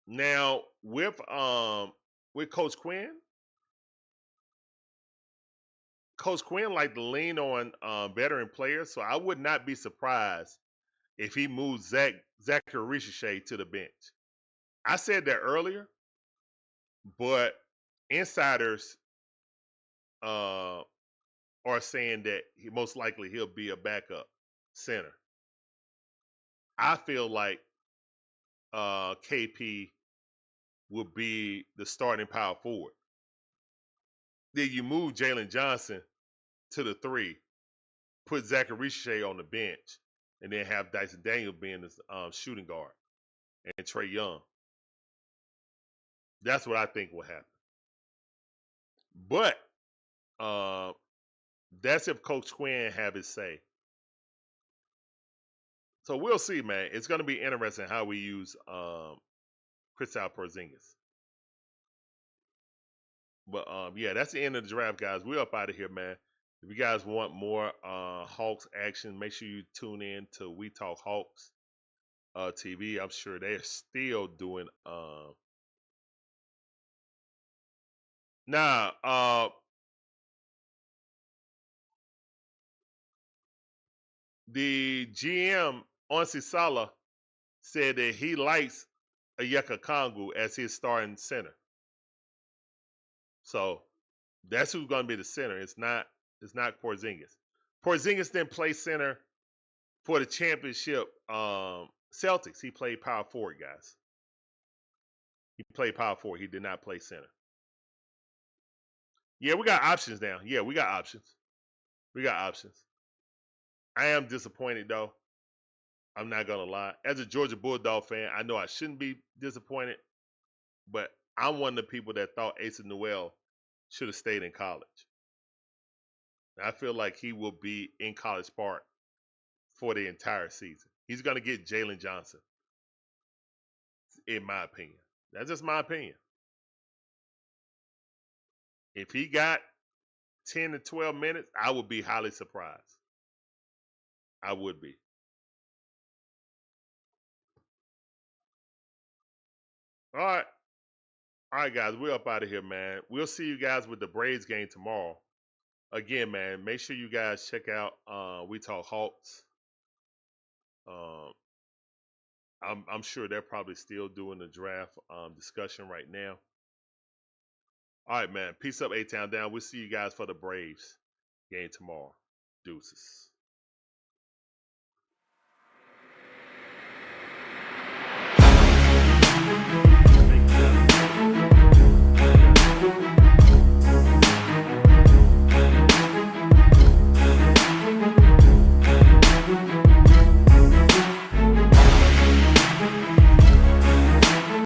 Now, with Coach Quin, Coach Quin like to lean on veteran players, so I would not be surprised if he moves Zachary Richardson to the bench. I said that earlier, but insiders are saying that most likely he'll be a backup center. I feel like KP will be the starting power forward. Then you move Jalen Johnson to the 3, put Zachary Richardson on the bench, and then have Dyson Daniel being the shooting guard and Trae Young. That's what I think will happen. But that's if Coach Quin have his say. So we'll see, man. It's going to be interesting how we use Kristaps Porzingis. But yeah, that's the end of the draft, guys. We're up out of here, man. If you guys want more Hawks action, make sure you tune in to We Talk Hawks TV. I'm sure they're still doing the GM Onsi Saleh said that he likes Onyeka Okongwu as his starting center. So that's who's going to be the center. It's not Porzingis. Porzingis didn't play center for the championship Celtics. He played power forward, guys. He played power forward. He did not play center. Yeah, we got options now. Yeah, we got options. We got options. I am disappointed, though. I'm not going to lie. As a Georgia Bulldog fan, I know I shouldn't be disappointed, but I'm one of the people that thought Asa Newell should have stayed in college. And I feel like he will be in College Park for the entire season. He's going to get Jalen Johnson, in my opinion. That's just my opinion. If he got 10 to 12 minutes, I would be highly surprised. I would be. All right. All right, guys. We're up out of here, man. We'll see you guys with the Braves game tomorrow. Again, man, make sure you guys check out We Talk Hawks. I'm sure they're probably still doing the draft discussion right now. All right, man. Peace up, A-Town Down. We'll see you guys for the Braves game tomorrow. Deuces.